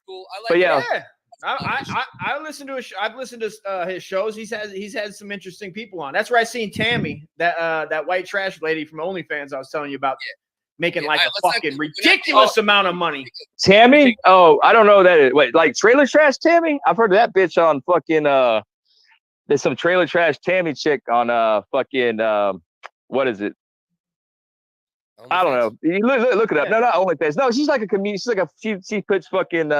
Cool. I like I listened to I've listened to his shows. He's had some interesting people on. That's where I seen Tammy, that white trash lady from OnlyFans I was telling you about, making like a fucking ridiculous amount of money. Tammy? Oh, I don't know that. Wait, like trailer trash Tammy? I've heard of that bitch on fucking there's some trailer trash Tammy chick on fucking what is it? I don't know. You look it up. No, not OnlyFans. No, she's like a comedian. She's like she puts fucking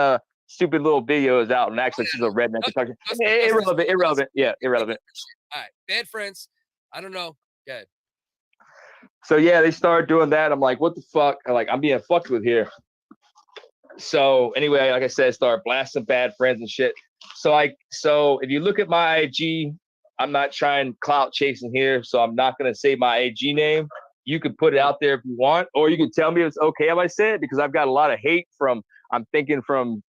stupid little videos out, and actually she's a redneck. Irrelevant. Yeah, irrelevant. All right, Bad Friends. I don't know. Go ahead. So yeah, they started doing that. I'm like, what the fuck? I'm being fucked with here. So anyway, like I said, I started blasting Bad Friends and shit. So if you look at my IG, I'm not trying clout chasing here, so I'm not gonna say my IG name. You can put it out there if you want, or you can tell me it's okay if I say it, because I've got a lot of hate from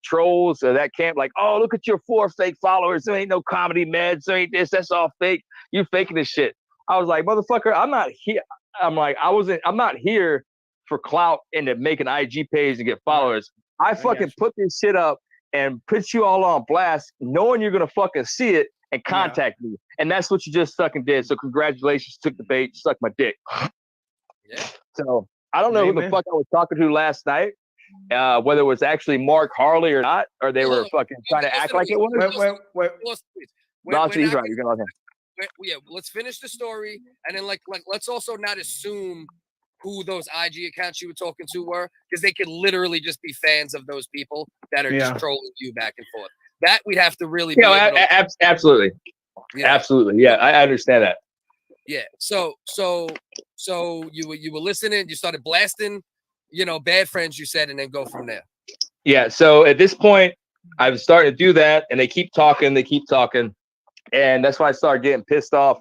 trolls or that camp, like, oh, look at your 4 fake followers. There ain't no comedy meds. There ain't this. That's all fake. You faking this shit. I was like, motherfucker, I'm not here. I'm not here for clout and to make an IG page and get followers. I fucking put this shit up and put you all on blast, knowing you're gonna fucking see it and contact me. And that's what you just fucking did. So congratulations, took the bait, sucked my dick. Yeah. So I don't know who the fuck I was talking to last night. Whether it was actually Mark Harley or not, or they were fucking trying to act like it was. Wait. He's right. You're gonna let's finish the story, and then like let's also not assume who those IG accounts you were talking to were, because they could literally just be fans of those people that are just trolling you back and forth. That we'd have to really. Absolutely, absolutely. Yeah, I understand that. Yeah. So you were listening. You started blasting, bad friends. You said, and then go from there. Yeah. So at this point, I was starting to do that, and they keep talking. And that's why I started getting pissed off.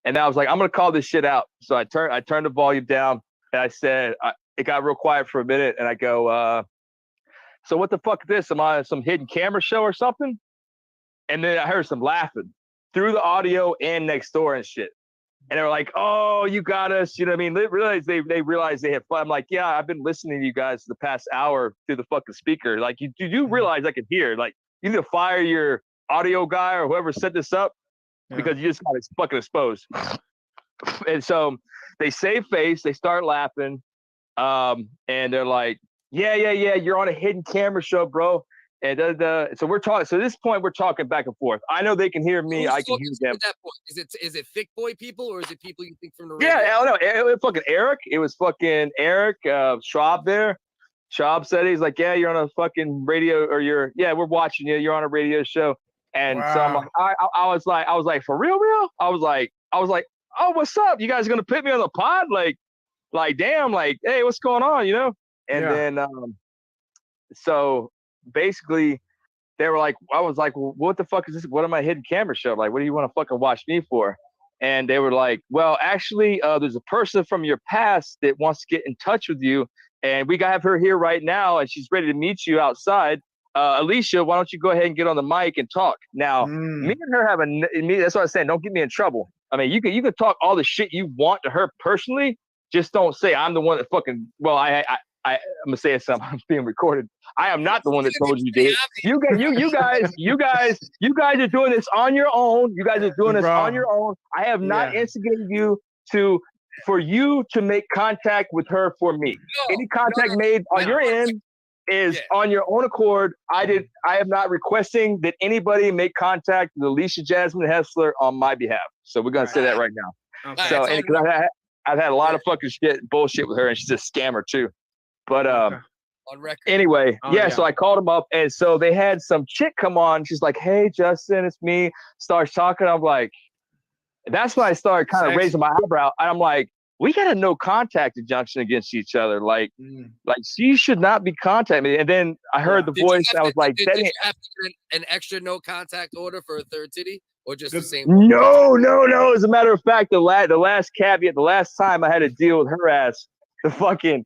And I was like, I'm gonna call this shit out. So I turned the volume down, and I said, it got real quiet for a minute, and I go, so what the fuck is this? Am I on some hidden camera show or something? And then I heard some laughing through the audio and next door and shit. And they were like, oh, you got us. You know what I mean? They realized they had fun. I'm like, yeah, I've been listening to you guys the past hour through the fucking speaker. Like, you do realize I can hear. Like, you need to fire your audio guy or whoever set this up because you just got fucking exposed. And so they save face. They start laughing. And they're like, yeah, you're on a hidden camera show, bro. And so we're talking. So at this point, we're talking back and forth. I know they can hear me. I can hear them. At that point, is it thick boy people, or is it people you think from the radio? Yeah, I don't know. It was fucking Eric. It was fucking Erik. Schaub there. Schaub said he's like, yeah, you're on a fucking radio, or we're watching you. You're on a radio show. And so I'm like, I was like, for real? I was like, oh, what's up? You guys gonna put me on the pod? Like, damn, like, hey, what's going on? And then, so basically they were like, I was like, well, what the fuck is this? What am I hidden camera show? Like, what do you want to fucking watch me for? And they were like, well, actually, there's a person from your past that wants to get in touch with you. And we have her here right now, and she's ready to meet you outside. Alicia, why don't you go ahead and get on the mic and talk? Now, me and her that's what I was saying. Don't get me in trouble. I mean, you can talk all the shit you want to her personally. Just don't say I'm the one that fucking, well, I'm gonna say it something. I'm being recorded. I am not the one that told you, dude. You guys are doing this on your own. You guys are doing this on your own. I have not instigated you for you to make contact with her for me. Any contact made on your end is on your own accord. I am not requesting that anybody make contact with Alicia Jasmine Hessler on my behalf. So we're gonna say that right now. Okay. So, and because I've had a lot of fucking bullshit with her, and she's a scammer too. But on record. Anyway, so I called him up, and so they had some chick come on. She's like, "Hey, Justin, it's me." Starts talking. I'm like, that's when I started kind of raising my eyebrow. And I'm like, we got a no contact injunction against each other. Like she should not be contacting me. And then I heard the voice. I was like, did you have to get an extra no contact order for a third titty, or just the same? No. As a matter of fact, the last caveat, the last time I had to deal with her ass, the fucking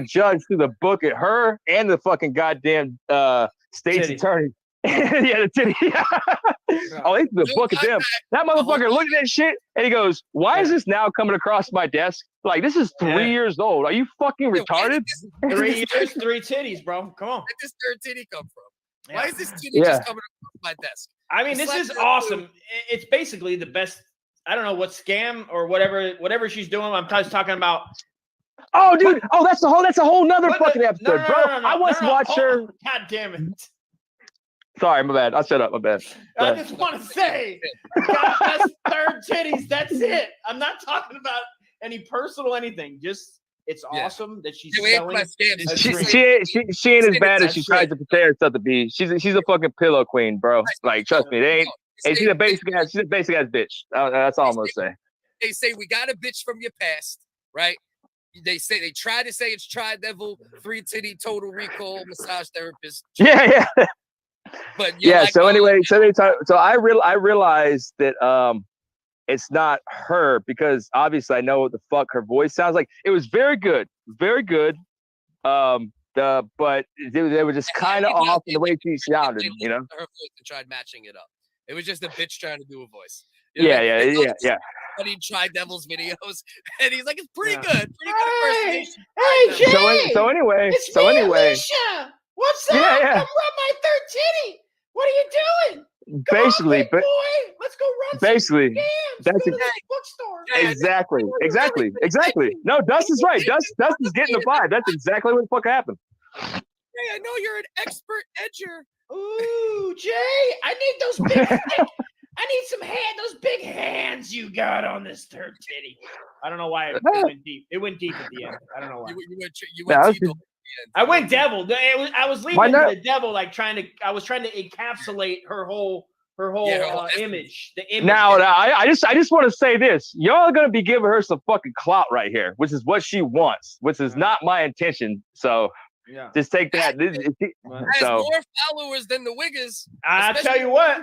judge threw the book at her and the fucking goddamn state's attorney. Yeah, the titty. Oh, he threw the book at them. That motherfucker looked at that shit and he goes, "Why is this now coming across my desk? Like, this is 3 years old. Are you fucking retarded?" 3 years, 3 titties, bro. Come on. Where did this third titty come from? Why is this titty just coming across my desk? I mean, this is awesome. It's basically the best. I don't know what scam or whatever she's doing. I'm just talking about. Oh, dude. Oh, that's a whole nother fucking episode, bro. I once watched her. God damn it. Sorry, my bad. I'll shut up. My bad. I just want to say, best third titties. That's it. I'm not talking about any personal anything. Just it's awesome that she's selling. She ain't as bad as she tries to portray herself to be. She's a fucking pillow queen, bro. Like, trust me, they ain't. And she's a basic ass bitch. That's all I'm gonna say. They say we got a bitch from your past, right? They try to say it's Tri-Devil, 3 titty, total recall, massage therapist. Yeah. But so anyway, so I realized that it's not her, because obviously I know what the fuck her voice sounds like. It was very good. But they were just kind of off in the way she sounded, you know. Her voice and tried matching it up. It was just a bitch trying to do a voice. Yeah. But he tried Devil's videos, and he's like, "It's pretty good, Hey, Jay! So anyway, Alicia. What's up? Yeah. Come rub my third titty. What are you doing? Basically, big boy. Let's go run basically, that's that's go to the bookstore. exactly. No, Dust is right. Dust is getting the vibe. That's exactly what the fuck happened. Hey, I know you're an expert edger. Ooh, Jay, I need those big. I need some those big hands you got on this third titty. I don't know why it went deep. It went deep at the end. I don't know why. You went Tito. I went devil. I was leaving the devil, like I was trying to encapsulate her whole image. The image. Now, I just want to say this: y'all are gonna be giving her some fucking clout right here, which is what she wants, which is not my intention. So just take that. Has more followers than the WHiggaz. I'll tell you what.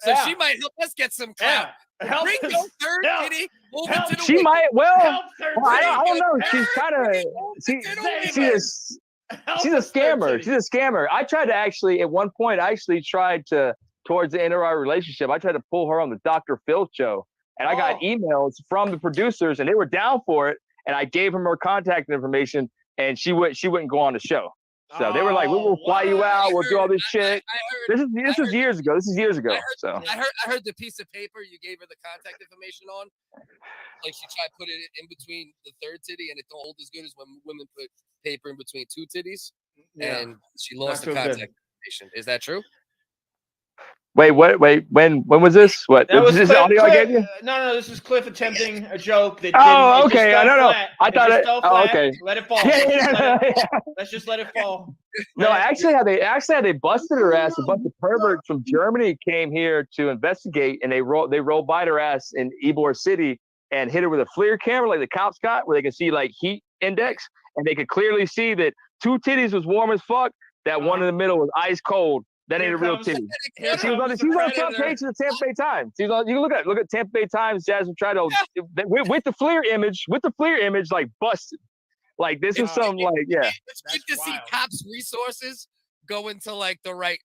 So she might help us get some clout. Bring your third titty over to the She WHiggaz. might. I don't know. She's kind of. She's a scammer. She's a scammer. I tried to at one point, towards the end of our relationship, I tried to pull her on the Dr. Phil show. And I got emails from the producers and they were down for it. And I gave them her contact information and she wouldn't go on the show. So they were like, "We will fly you out. We'll do all this shit." This is years ago. I heard the piece of paper you gave her the contact information on. Like she tried to put it in between the third titty, and it don't hold as good as when women put paper in between two titties. Yeah. And she lost the contact information. Is that true? Wait, what? Wait, when was this? What? That was this Cliff, audio I gave you? No, this is Cliff attempting a joke. That okay. I don't know. I thought it. Okay. Let it fall. Let's just let it fall. No, actually, how they busted her ass. A bunch of perverts from Germany came here to investigate, and they rolled by her ass in Ybor City and hit her with a FLIR camera, like the cops got, where they can see like heat index, and they could clearly see that two titties was warm as fuck. That one in the middle was ice cold. That ain't a real titty. She was on the front page of the Tampa Bay Times. You can look at Tampa Bay Times. Jasmine tried to with the FLIR image, like busted. Like this is some like It's good to see cops' resources go into like the right.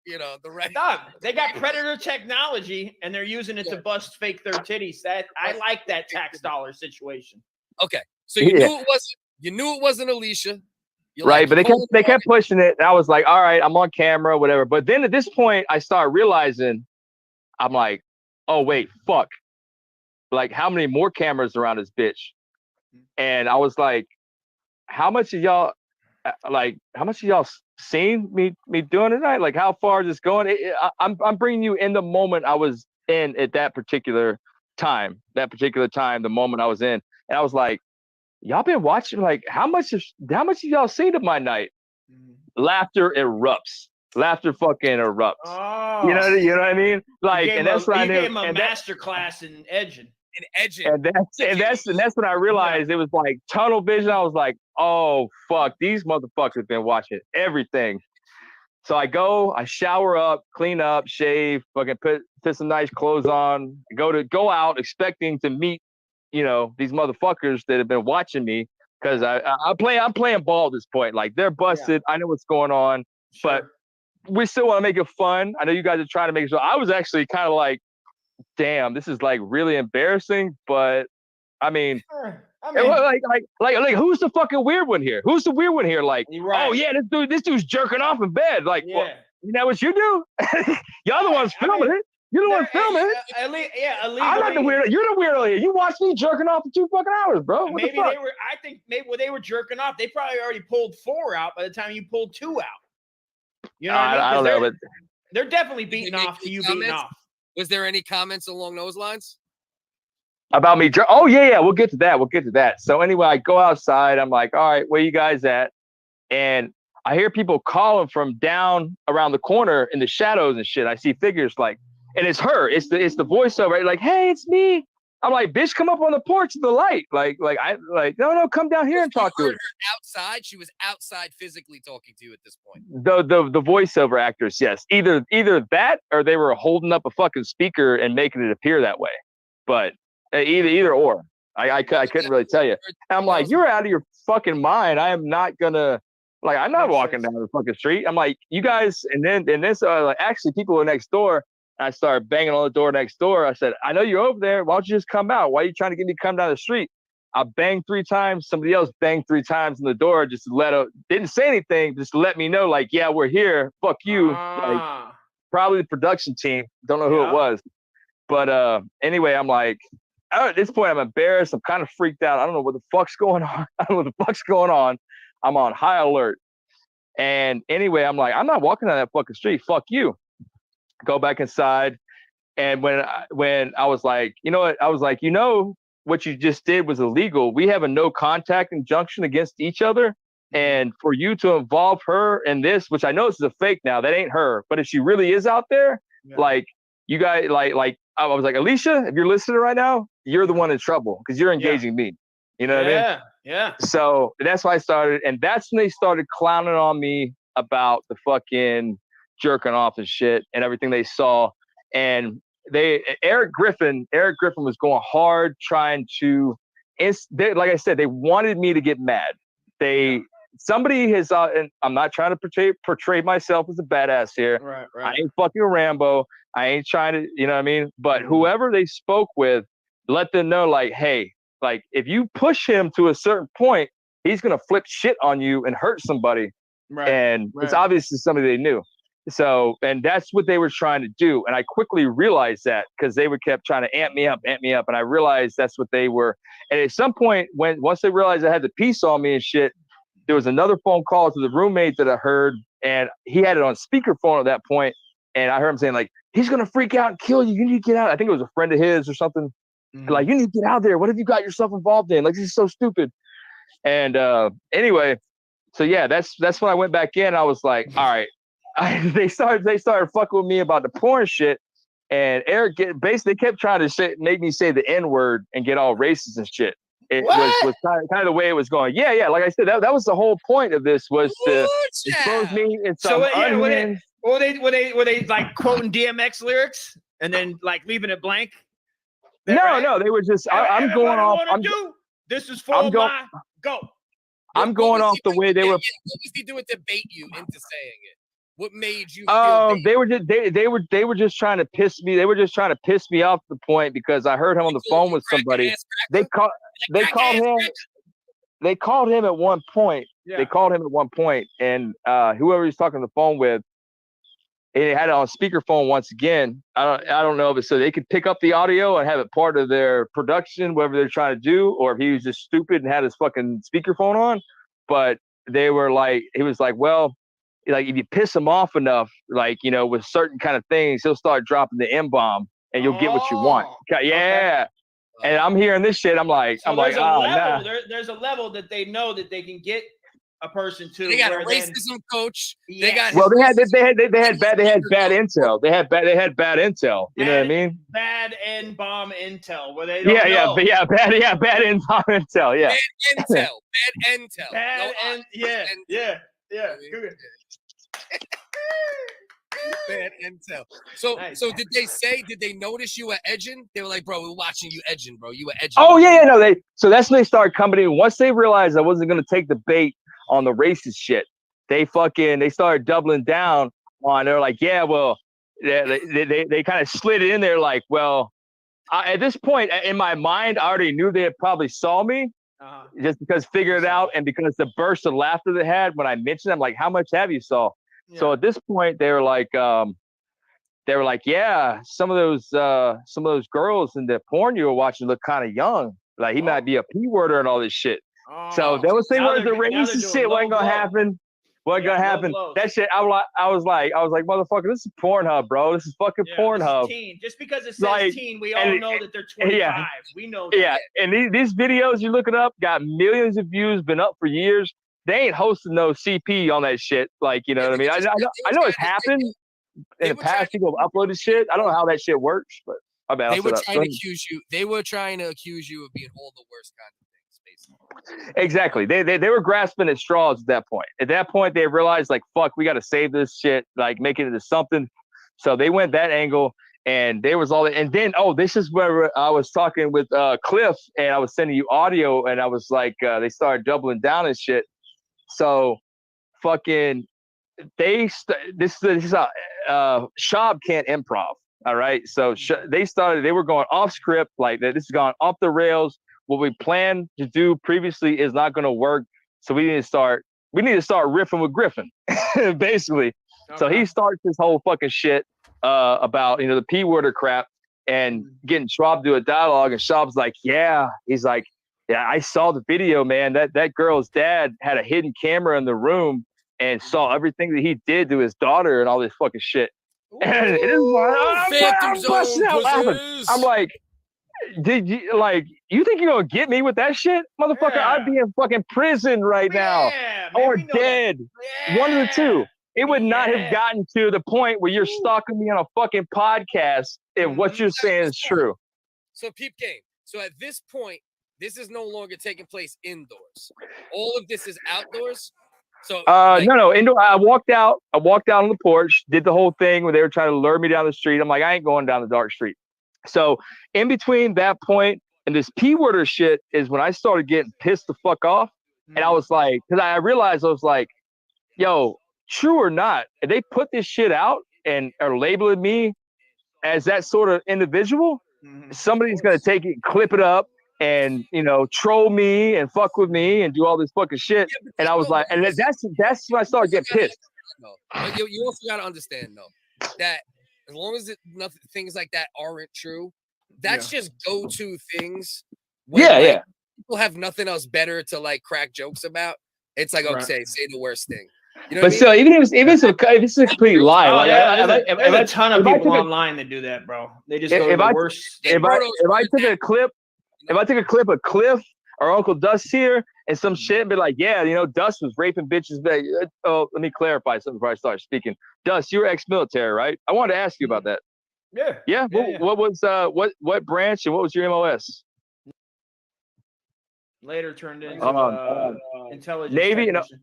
Dog, they got predator technology and they're using it to bust fake third titties. I like that tax dollar situation. Okay, so you knew it wasn't Alicia. Right, but they kept pushing it, and I was like, all right, I'm on camera, whatever. But then at this point, I started realizing, I'm like, oh wait, fuck, like how many more cameras around this bitch? And I was like, how much of y'all seen me doing tonight? Like how far is this going? I'm bringing you in the moment I was in at that particular time, the moment I was in, and I was like, y'all been watching, like, how much have y'all seen of my night? Laughter erupts. Laughter fucking erupts. Oh. You know what I mean? Like, and that's what I knew. You gave him a master class in edging. And that's when I realized it was like tunnel vision. I was like, oh fuck, these motherfuckers have been watching everything. So I go, I shower up, clean up, shave, fucking put some nice clothes on, go out expecting to meet these motherfuckers that have been watching me because I'm playing ball at this point. Like they're busted. I know what's going on, but we still want to make it fun. I know you guys are trying to make it so. I was actually kind of like, damn, this is like really embarrassing. But I mean like who's the fucking weird one here? Who's the weird one here? Like, oh yeah, this dude's jerking off in bed. Like, well, you know what you do? Y'all the ones filming it. You're the one filming it. I'm not the weirdo. You're the weirdo here. You watched me jerking off for 2 fucking hours, bro. What maybe the fuck? they were. I think maybe when they were jerking off, they probably already pulled 4 out by the time you pulled 2 out. You know what I mean? I don't know, but they're definitely beating off to you beating off. Was there any comments along those lines? About me? Oh yeah. We'll get to that. So anyway, I go outside. I'm like, all right, where you guys at? And I hear people calling from down around the corner in the shadows and shit. I see figures like. And it's her. It's the voiceover. Right? Like, hey, it's me. I'm like, bitch, come up on the porch of the light. No, come down here and talk to her. Outside, she was outside physically talking to you at this point. The voiceover actors, yes. Either that or they were holding up a fucking speaker and making it appear that way. But either or, I couldn't really tell you. And I'm like, you're out of your fucking mind. I am not gonna. Like, I'm not walking down the fucking street. I'm like, you guys, and then actually people were next door. I started banging on the door next door. I said, I know you're over there. Why don't you just come out? Why are you trying to get me to come down the street? I banged 3 times. Somebody else banged 3 times on the door, just to didn't say anything, just to let me know, like, yeah, we're here. Fuck you. Like, probably the production team. Don't know who it was. But anyway, I'm like, at this point, I'm embarrassed. I'm kind of freaked out. I don't know what the fuck's going on. I don't know what the fuck's going on. I'm on high alert. And anyway, I'm like, I'm not walking down that fucking street. Fuck you. Go back inside. And when I was like, you know what? I was like, what you just did was illegal. We have a no contact injunction against each other. And for you to involve her in this, which I know this is a fake now, that ain't her. But if she really is out there, like you guys, like I was like, Alicia, if you're listening right now, you're the one in trouble because you're engaging me. You know what I mean? Yeah. So that's why I started. And that's when they started clowning on me about the fucking jerking off and shit and everything they saw. And Erik Griffin was going hard trying to, like I said, they wanted me to get mad. Somebody has, and I'm not trying to portray myself as a badass here. Right. I ain't fucking a Rambo. I ain't trying to, you know what I mean? But whoever they spoke with, let them know, like, hey, like, if you push him to a certain point, he's going to flip shit on you and hurt somebody. Right. And it's obviously somebody they knew. So, and that's what they were trying to do. And I quickly realized that because they kept trying to amp me up. And I realized that's what they were. And at some point, once they realized I had the piece on me and shit, there was another phone call to the roommate that I heard, and he had it on speakerphone at that point. And I heard him saying, like, he's going to freak out and kill you. You need to get out. I think it was a friend of his or something. Like, you need to get out there. What have you got yourself involved in? Like, this is so stupid. And anyway, so yeah, that's when I went back in. I was like, all right. They started fucking with me about the porn shit, and Erik basically kept trying to make me say the N-word and get all racist and shit. It was kind of the way it was going. Yeah. Like I said, that was the whole point of this, was to expose me in some were they like quoting DMX lyrics and then like leaving it blank? No, they were just. I'm going off. This is for my go. I'm going off the way they were. What was he doing to bait you into saying it? What made you? They were just trying to piss me. They were just trying to piss me off the point because I heard him on the phone with somebody. They called him at one point. Yeah. They called him at one point, and whoever he's talking on the phone with, they had it on speakerphone once again. I don't know if it's so they could pick up the audio and have it part of their production, whatever they're trying to do, or if he was just stupid and had his fucking speakerphone on. But they were like, he was like, well, like if you piss him off enough, like, with certain kind of things, he'll start dropping the M-bomb and you'll get what you want. Yeah. Okay. And I'm hearing this shit. I'm like, nah. There's a level that they know that they can get a person to. They got a racism coach. Yeah. They got. Well, they had bad intel. They had bad intel. You know what I mean? Bad N-bomb intel. Where they bad N-bomb intel. Yeah. Bad intel. Yeah. Bad intel. So did they notice you were edging? They were like, bro, we're watching you edging, bro. You were edging. Oh yeah, no. So that's when they started coming in. Once they realized I wasn't gonna take the bait on the racist shit, they started doubling down on. They're like, yeah, well, they kind of slid it in there, like, well, at this point in my mind, I already knew they had probably saw me. Just because figured it out, and because the burst of laughter they had when I mentioned them, like, how much have you saw? Yeah. So at this point, they were like, yeah, some of those girls in the porn you were watching look kind of young. Like, he might be a P-worder and all this shit. So they would say, "Where's the racist shit? Wasn't gonna happen. Wasn't gonna happen." That shit, I was like, motherfucker, this is Pornhub, bro. This is fucking Pornhub. Teen. Just because it says teen, we all know that they're 25. Yeah. We know that. Yeah, and these videos you're looking up got millions of views, been up for years. They ain't hosting no CP on that shit. Like, you know what I mean? I know it's happened in the past. People have uploaded shit. I don't know how that shit works, but I bet they were trying to accuse you. They were trying to accuse you of being all the worst kind of things, basically. Exactly. They were grasping at straws at that point. At that point, they realized, like, fuck, we got to save this shit, like, make it into something. So they went that angle, and there was all that. And then, this is where I was talking with Cliff, and I was sending you audio, and I was like, they started doubling down and shit. So fucking this is Schaub can't improv. All right. So they were going off script, like this has gone off the rails. what we planned to do previously is not going to work. So we need to start riffing with Griffin, basically. Okay. So he starts this whole fucking shit about, you know, the P-worder crap and getting Schaub to do a dialogue. And Schaub's like, yeah, he's like, yeah, I saw the video, man. That girl's dad had a hidden camera in the room and saw everything that he did to his daughter and all this fucking shit. And it is like, I'm busting out laughing. I'm like, you think you're gonna get me with that shit, motherfucker? Yeah. I'd be in fucking prison right now or dead. Yeah. One of the two. It would not have gotten to the point where you're stalking me on a fucking podcast if what you're saying is true. So peep game. So at this point, this is no longer taking place indoors. All of this is outdoors. So no, indoor. I walked out on the porch, did the whole thing where they were trying to lure me down the street. I'm like, I ain't going down the dark street. So in between that point and this P-worder shit is when I started getting pissed the fuck off. And I was like, because I realized I was like, yo, true or not, if they put this shit out and are labeling me as that sort of individual, somebody's going to take it, clip it up, and, you know, troll me and fuck with me and do all this fucking shit. And I was like, and that's when I started getting pissed. You also got to understand, though, that as long as things like that aren't true, that's just go-to things. When, people have nothing else better to like crack jokes about. It's like, okay, say the worst thing. You know but still, even if it's a complete lie, there's a ton of people online that do that, bro. They just go to the worst. If I took a clip of Cliff or Uncle Dust here and some shit and be like, yeah, you know, Dust was raping bitches. Oh, let me clarify something before I start speaking. Dust, you were ex-military, right? I wanted to ask you about that. Yeah. What was what branch and what was your MOS? Later turned into intelligence Navy technician.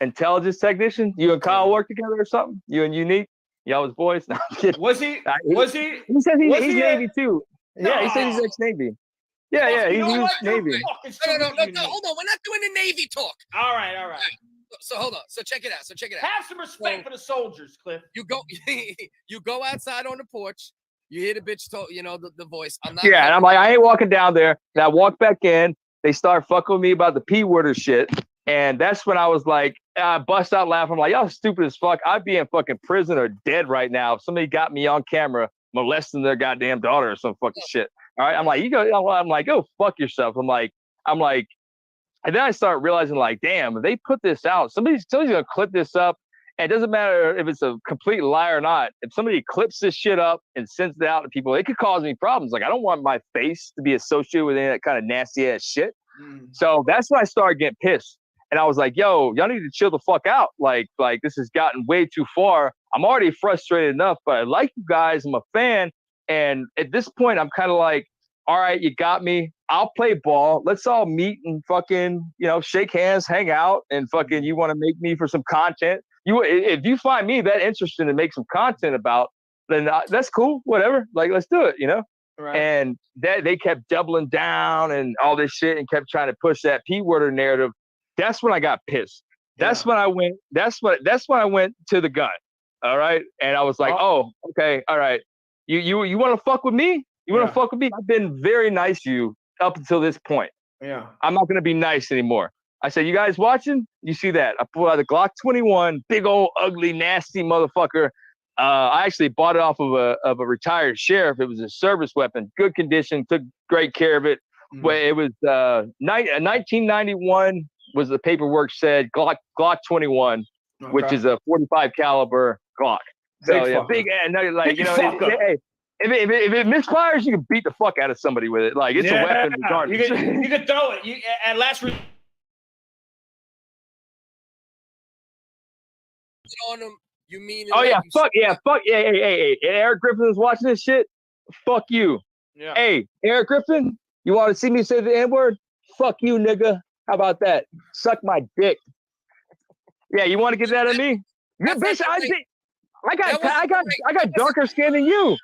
Intelligence technician. You and Kyle work together or something? You and Unique? Y'all was boys? No, I'm kidding. Was he? He said he's Navy too. No. Yeah, he said he's ex-Navy. Yeah, he's Navy. No, hold on. We're not doing the Navy talk. All right. So hold on. So check it out. Have some respect for the soldiers, Cliff. You go outside on the porch. You hear the bitch talk, you know, the voice. And I'm like, I ain't walking down there. And I walk back in. They start fucking with me about the P-worder shit. And that's when I was like, I bust out laughing. I'm like, y'all stupid as fuck. I'd be in fucking prison or dead right now if somebody got me on camera molesting their goddamn daughter or some fucking shit. All right. I'm like, go fuck yourself. I'm like, and then I start realizing, like, damn, if they put this out, somebody's gonna clip this up. And it doesn't matter if it's a complete lie or not. If somebody clips this shit up and sends it out to people, it could cause me problems. Like, I don't want my face to be associated with any of that kind of nasty ass shit. So that's when I started getting pissed. And I was like, yo, y'all need to chill the fuck out. Like this has gotten way too far. I'm already frustrated enough, but I like you guys. I'm a fan. And at this point, I'm kind of like, all right, you got me. I'll play ball. Let's all meet and fucking, you know, shake hands, hang out, and fucking you want to make me for some content. If you find me that interesting to make some content about, then that's cool. Whatever. Like, let's do it, you know? Right. And that they kept doubling down and all this shit and kept trying to push that P-worder narrative. That's when I got pissed. That's when I went. That's when I went to the gun. All right, and I was like, oh, okay, all right. You want to fuck with me? You want to fuck with me? I've been very nice to you up until this point. Yeah, I'm not gonna be nice anymore. I said, you guys watching? You see that? I pulled out the Glock 21, big old ugly nasty motherfucker. I actually bought it off of a retired sheriff. It was a service weapon, good condition, took great care of it. But it was 1991. Was the paperwork said Glock 21, which is a 45 caliber Glock. So big and like, you know, hey, if it misfires, you can beat the fuck out of somebody with it. Like, it's a weapon regardless. You can throw it. At last. On them, you mean? Oh yeah, fuck yeah. Hey, Erik Griffin is watching this shit. Fuck you. Yeah. Hey, Erik Griffin, you want to see me say the N-word? Fuck you, nigga. How about that? Suck my dick. Yeah, you want to get that at me? Yeah, bitch, I got darker skin than you.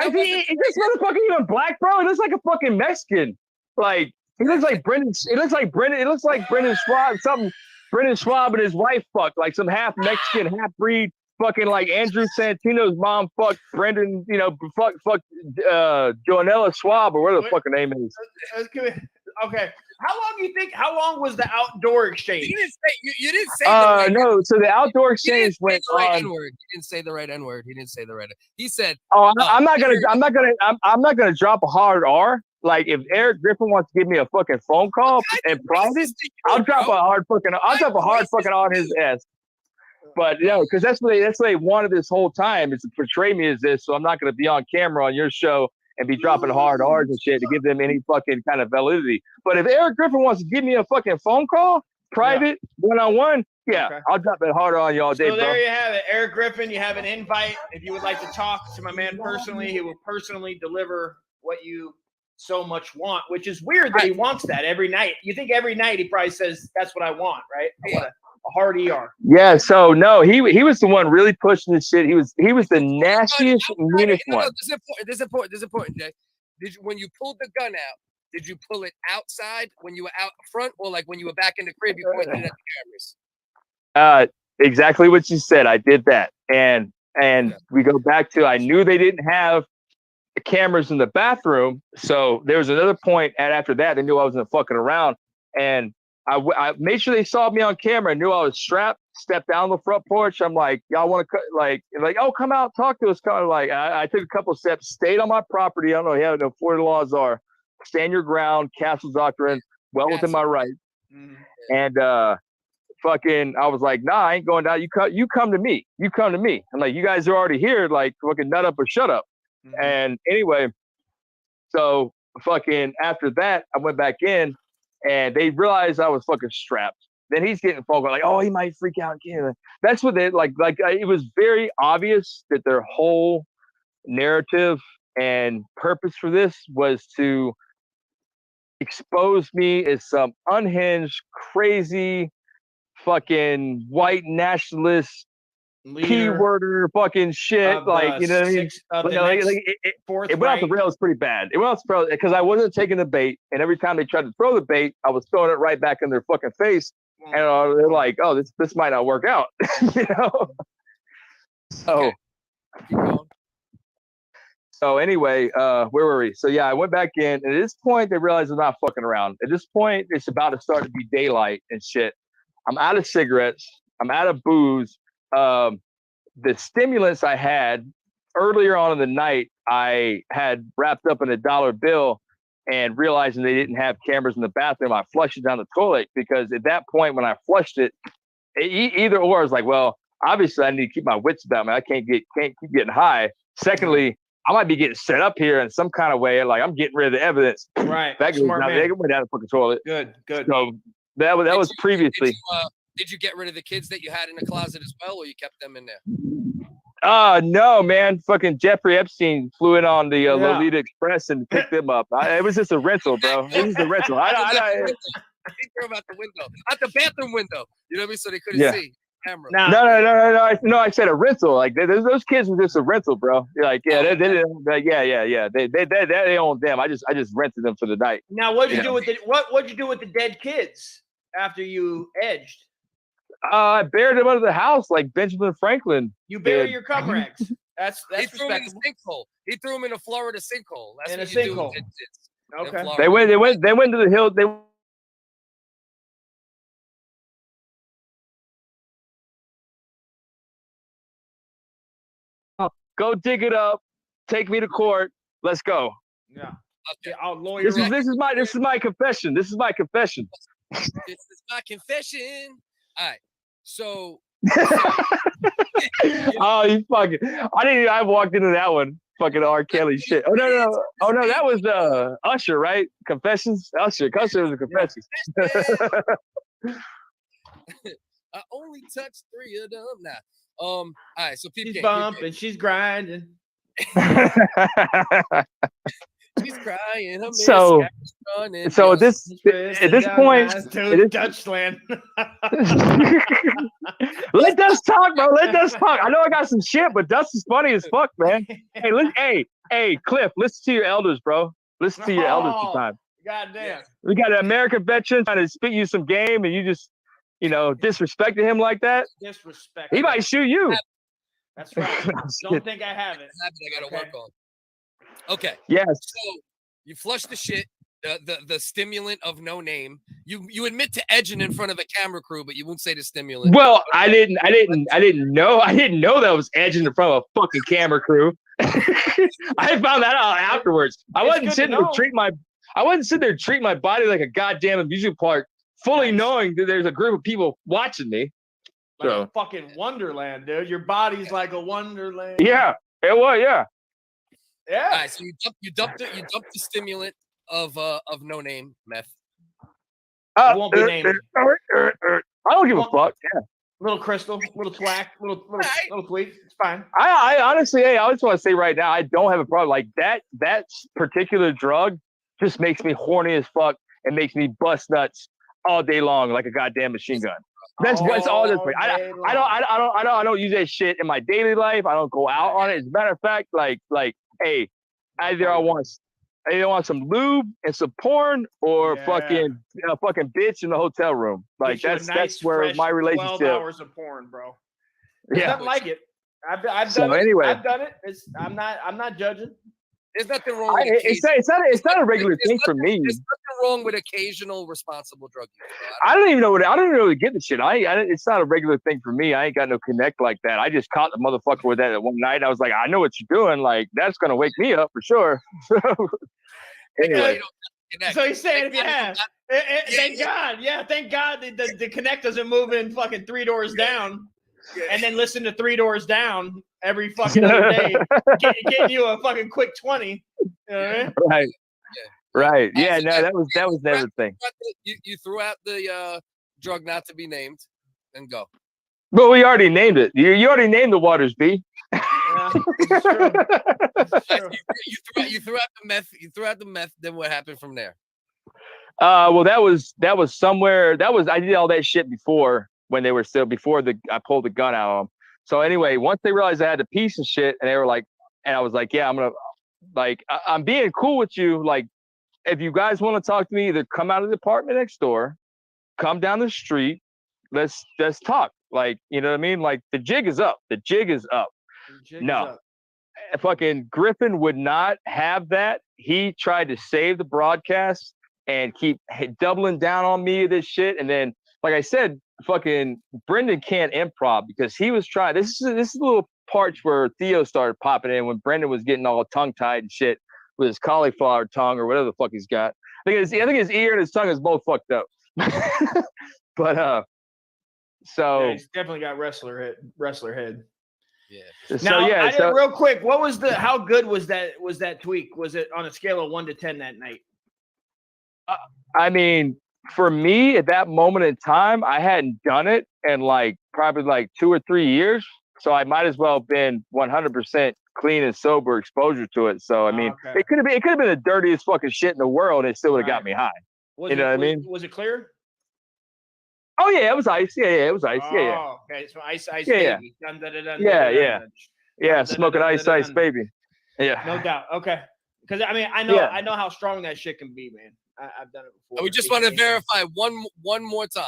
Is this motherfucker even black, bro? It looks like a fucking Mexican. Like, he looks like Brendan. It looks like Brendan Schaub. Something Brendan Schaub and his wife fucked, like some half Mexican, half breed. Fucking like Andrew Santino's mom fucked Brendan, you know, fuck Joanella Schwab or whatever the fuck her name is. Okay. How long was the outdoor exchange? You didn't say the right no. So the outdoor exchange went on. N-word. You didn't say the right N-word. He didn't say the right. He said, "Oh, I'm not gonna drop a hard R. Like if Erik Griffin wants to give me a fucking phone call in private, I'll drop a hard fucking R on his ass. But because that's what they wanted this whole time is to portray me as this. So I'm not gonna be on camera on your show and be dropping hard R's and shit to give them any fucking kind of validity. But if Erik Griffin wants to give me a fucking phone call, private, one-on-one, I'll drop that hard on you all day, so there you have it. Erik Griffin, you have an invite. If you would like to talk to my man personally, he will personally deliver what you so much want, which is weird that he wants that every night. You think every night he probably says, that's what I want, right? I want a hard ER. Yeah, so no, he was the one really pushing this shit. He was the nastiest, meanest one. This is important, Jay. When you pulled the gun out, did you pull it outside when you were out front, or like when you were back in the crib, you pointed it at the cameras? Exactly what you said. I did that. And we go back to, I knew they didn't have cameras in the bathroom. So there was another point, and after that, they knew I wasn't fucking around. And I made sure they saw me on camera, knew I was strapped, stepped down the front porch. I'm like, y'all want to like, oh, come out, talk to us. Kind of like, I took a couple steps, stayed on my property. I don't know how the Florida laws are. Stand your ground, castle doctrine, within my right. Mm-hmm. And fucking, I was like, nah, I ain't going down. You come to me. You come to me. I'm like, you guys are already here. Like, fucking nut up or shut up. Mm-hmm. And anyway, so fucking after that, I went back in. And they realized I was fucking strapped. Then he's getting phone call like, oh, he might freak out again. That's what they like. It was very obvious that their whole narrative and purpose for this was to expose me as some unhinged, crazy, fucking white nationalist keyworder fucking shit. Like, you know what I mean? It went off the rails pretty bad. It went off the rails because I wasn't taking the bait. And every time they tried to throw the bait, I was throwing it right back in their fucking face. And they're like, oh, this might not work out. You know? So, so anyway, where were we? So yeah, I went back in. And at this point, they realized I'm not fucking around. At this point, it's about to start to be daylight and shit. I'm out of cigarettes. I'm out of booze. The stimulants I had earlier on in the night, I had wrapped up in $1 bill, and realizing they didn't have cameras in the bathroom, I flushed it down the toilet because at that point when I flushed it, either or, I was like, well, obviously I need to keep my wits about me. I can't keep getting high. Secondly, I might be getting set up here in some kind of way. Like I'm getting rid of the evidence. Right. Smart man. They went down the fucking toilet. Good. So that was previously. Did you get rid of the kids that you had in the closet as well, or you kept them in there? No, man. Fucking Jeffrey Epstein flew in on the Lolita Express and picked them up. It was just a rental, bro. It was a rental. He threw them out the window, out the bathroom window. You know what I mean? So they couldn't see camera. No. I said a rental. Like those kids were just a rental, bro. Like they didn't. Like, yeah. They owned them. I just rented them for the night. Now, what'd you do with the dead kids after you edged? I buried them under the house like Benjamin Franklin. You bury your comrades. That's he threw him in a sinkhole. He threw him in a Florida sinkhole. That's in what a you sinkhole. Do. Okay. They went to the hill. They go dig it up. Take me to court. Let's go. Yeah. Okay. I'll lawyer. This is my confession. This is my confession. This is my confession. All right. So oh, you fucking! I walked into that one. Fucking R. Kelly shit. Oh no, that was Usher, right? Confessions. Usher was a Confessions. I only touched 3 of them now. All right. So people she's bumping, she's grinding. She's crying. So at this point, Dutchland. Let Dust talk, bro. Let Dust talk. I know I got some shit, but Dust is funny as fuck, man. Hey, Cliff, listen to your elders, bro. Listen to your elders sometime. Goddamn. We got an American veteran trying to spit you some game, and you just, disrespected him like that. Disrespect. He might shoot you. That's right. Don't think I have it. I got to work on. Okay. Yes. So you flush the shit. the stimulant of no name. You admit to edging in front of a camera crew, but you won't say the stimulant. Well, I didn't know that was edging in front of a fucking camera crew. I found that out afterwards. I wasn't sitting there treating my body like a goddamn amusement park, fully knowing that there's a group of people watching me. Like a fucking wonderland, dude. Your body's like a wonderland. Yeah, it was. Yeah. Yeah. All right, so you dumped the stimulant of no name meth. It won't be named. I don't give a fuck. Yeah. Little crystal, little twack, little tweak. It's fine. I honestly, I just want to say right now, I don't have a problem. Like that particular drug just makes me horny as fuck and makes me bust nuts all day long like a goddamn machine gun. That's all this. I don't use that shit in my daily life. I don't go out on it. As a matter of fact, like, hey, either I want some lube and some porn, or fucking bitch in the hotel room. Like that's where my relationship. 12 hours of porn, bro. There's nothing like it. I've done it. Anyway, I've done it. I'm not judging. There's nothing wrong. It's not a regular thing for me. There's nothing wrong with occasional responsible drug use. I don't even know to get the shit. It's not a regular thing for me. I ain't got no connect like that. I just caught the motherfucker with that one night. I was like, I know what you're doing. Like, that's gonna wake me up for sure. Anyway. So he's saying, thank God. Yeah, thank God the connect doesn't move in fucking 3 doors down. And then listen to 3 doors down every fucking other day, getting you a fucking quick 20. You know what I mean? Right. Yeah. Right. Yeah. No, that was never the thing. You threw out the drug not to be named, and go. But we already named it. You already named the waters, B. Yeah, it's true. It's true. You threw out the meth. You threw out the meth. Then what happened from there? Well, that was somewhere. I did all that shit before. When they were still I pulled the gun out of them. So anyway, once they realized I had the piece and shit, and they were like, and I was like, yeah, I'm gonna, like, I'm being cool with you. Like, if you guys want to talk to me, either come out of the apartment next door, come down the street, let's talk. Like, you know what I mean? Like, the jig is up. The jig is up. Fucking Griffin would not have that. He tried to save the broadcast and keep doubling down on me this shit, and then, like I said, fucking Brenda can't improv because he was trying. This is a little parts where Theo started popping in when Brendan was getting all tongue tied and shit with his cauliflower tongue or whatever the fuck he's got. I think his ear and his tongue is both fucked up. But so yeah, he's definitely got wrestler head. Yeah. Now, real quick, how good was that tweak? Was it on a scale of 1 to 10 that night? I mean, for me at that moment in time, I hadn't done it in probably 2 or 3 years. So I might as well have been 100% clean and sober exposure to it. So, I mean, It could have been the dirtiest fucking shit in the world, and it still would have got me high. What I mean? Was it clear? Oh yeah, it was ice. Yeah, it was ice. Yeah. Oh, okay. So ice, yeah. baby. Yeah, smoking ice, baby. Yeah. No doubt. Okay. Because I mean, I know how strong that shit can be, man. I've done it before. And we just want to verify one more time,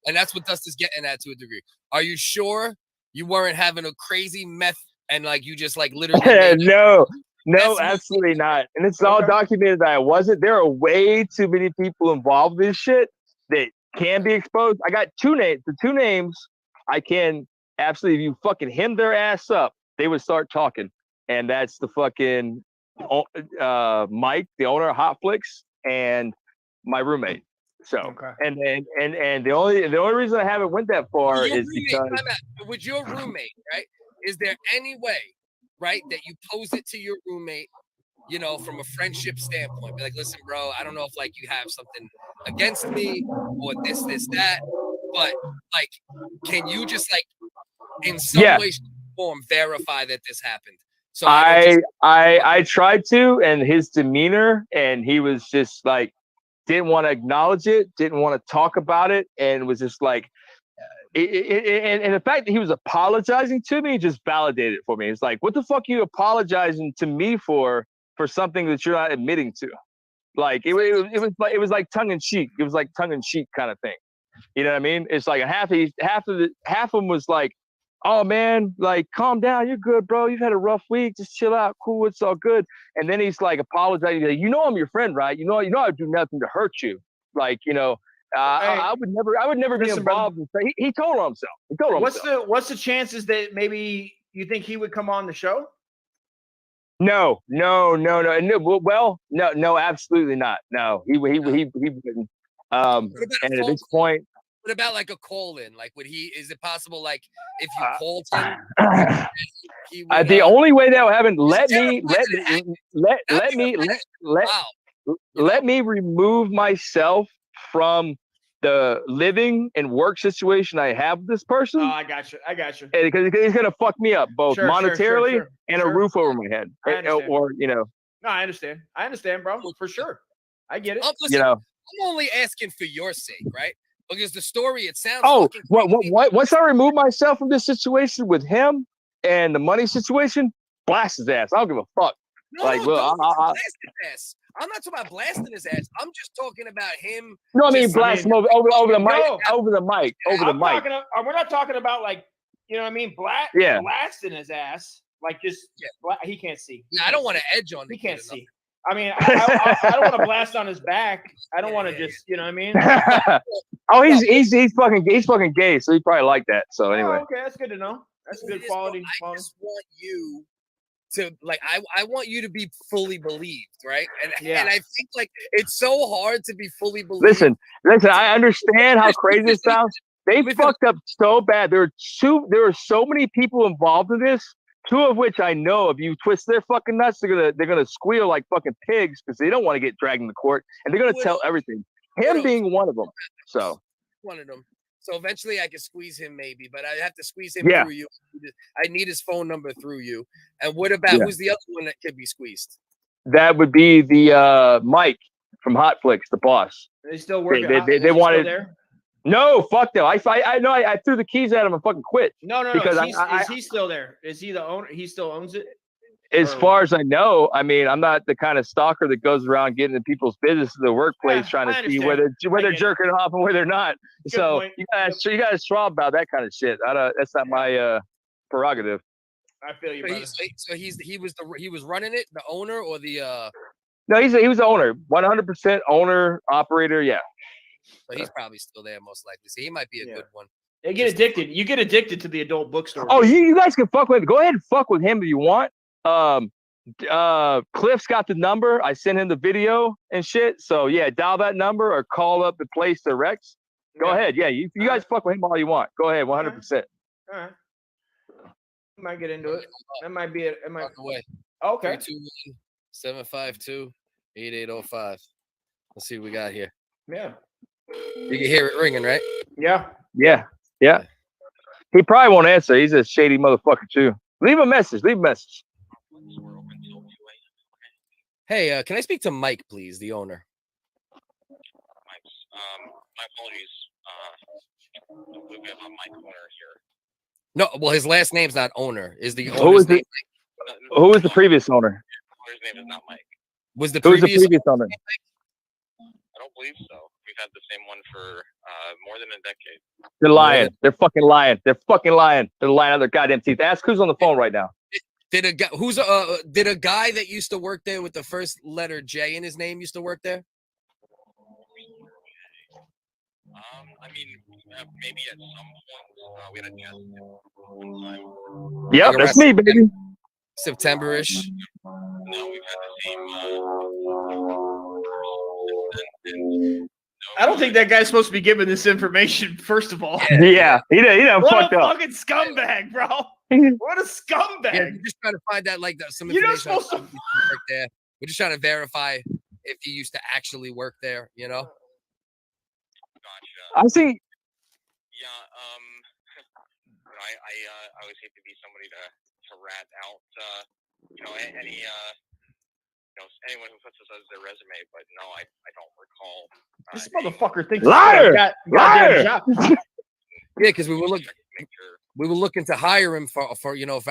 and that's what Dust is getting at to a degree. Are you sure you weren't having a crazy meth and you just literally? No, absolutely not. And it's all documented that I wasn't. There are way too many people involved in this shit that can be exposed. I got 2 names. The 2 names I can absolutely. If you fucking hem their ass up, they would start talking, and that's the fucking Mike, the owner of Hot Flicks, and my roommate. So and the only reason I haven't went that far is because with your roommate, right? Is there any way, right, that you pose it to your roommate, from a friendship standpoint? Be like, listen, bro, I don't know if you have something against me or this, that, but can you just in some way, shape, or form verify that this happened? So I tried to, and his demeanor, and he was just didn't want to acknowledge it, didn't want to talk about it, and was just and the fact that he was apologizing to me just validated it for me. It's like, what the fuck are you apologizing to me for something that you're not admitting to? It was like tongue in cheek. It was like tongue in cheek kind of thing. You know what I mean? It's like half of them was like, oh man, like calm down, you're good, bro. You've had a rough week, just chill out, cool, it's all good. And then he's like apologizing, like, you know I'm your friend, right? You know I would do nothing to hurt you. Like, you know, I would never be involved. He told on himself. He told on himself. What's the chances that maybe you think he would come on the show? No. Well, no, absolutely not. No, he wouldn't. And at this point, what about like a call in? Like, is it possible, like, if you called him? He would, the only way that would happen, let me remove myself from the living and work situation I have with this person. Oh, I got you. Because he's gonna fuck me up both monetarily and a roof over my head, or you know. No, I understand, bro, for sure. I get it. Listen, I'm only asking for your sake, right? Because the story, it sounds. Once I remove myself from this situation with him and the money situation, blast his ass. I don't give a fuck. No, like, well, blast his ass. I'm not talking about blasting his ass. I'm just talking about him. No, I mean blast him over the mic. Over the mic. We're not talking about, like, you know what I mean? Blasting his ass. Like, just he can't see. I don't want to edge on. He can't see. I mean, I don't want to blast on his back. I don't want to just, you know what I mean? he's fucking gay, so he probably like that. So anyway. Okay, that's good to know. That's good quality. I just want you to, like, I want you to be fully believed, right? And I think, like, it's so hard to be fully believed. Listen, I understand how crazy it sounds. They fucked up so bad. There are so many people involved in this. Two of which I know, if you twist their fucking nuts, they're gonna squeal like fucking pigs because they don't want to get dragged into court, and they're gonna tell everything. Him being one of them. So one of them. So eventually I can squeeze him, maybe, but I have to squeeze him through you. I need his phone number through you. And what about who's the other one that could be squeezed? That would be the Mike from Hot Flicks, the boss. They still working. They wanted. There? No, fuck them. I know. I threw the keys at him and fucking quit. No. Because is he still there? Is he the owner? He still owns it? As far as I know, I mean, I'm not the kind of stalker that goes around getting into people's business in the workplace trying to see where they're jerking off and where they're not. Good so point. you guys Schaub about that kind of shit. That's not my prerogative. I feel you, brother. So he was running it, the owner, or the No, he was the owner, 100% owner operator. Yeah. But he's probably still there, most likely. So he might be a good one. They get addicted. You get addicted to the adult bookstore. Oh, you guys can fuck with him. Go ahead and fuck with him if you want. Cliff's got the number. I sent him the video and shit. So yeah, dial that number or call up the place direct. Go ahead. Yeah, you guys fuck with him all you want. Go ahead, 100%. All right. I might get into it. That might be it. Away. Okay. 321-752-8805. Let's see what we got here. Yeah. You can hear it ringing, right? Yeah. He probably won't answer. He's a shady motherfucker too. Leave a message. Hey, can I speak to Mike, please, the owner? My apologies. We have a Mike owner here. No, well, his last name's not owner. Is the who is the who is the previous owner? Owner's name is not Mike. Who was the previous owner? I don't believe so. We've had the same one for more than a decade. They're lying. They're fucking lying. They're lying out of their goddamn teeth. Ask who's on the phone right now. Did a guy that used to work there with the first letter J in his name used to work there? I mean, maybe at some point we had a guest one time. Yep, that's me, baby. September-ish. No, we've had the same. I don't think that guy's supposed to be giving this information. First of all, yeah, he done fucked up. What a fucking scumbag, bro! What a scumbag! Yeah, we're just trying to find out some You're information. not supposed to work there. We're just trying to verify if he used to actually work there. You know. Gotcha. I see. Yeah. I always hate to be somebody to rat out. Anyone who puts this as their resume, but no, I don't recall. This motherfucker thinks liar. Yeah, because we were looking to hire him for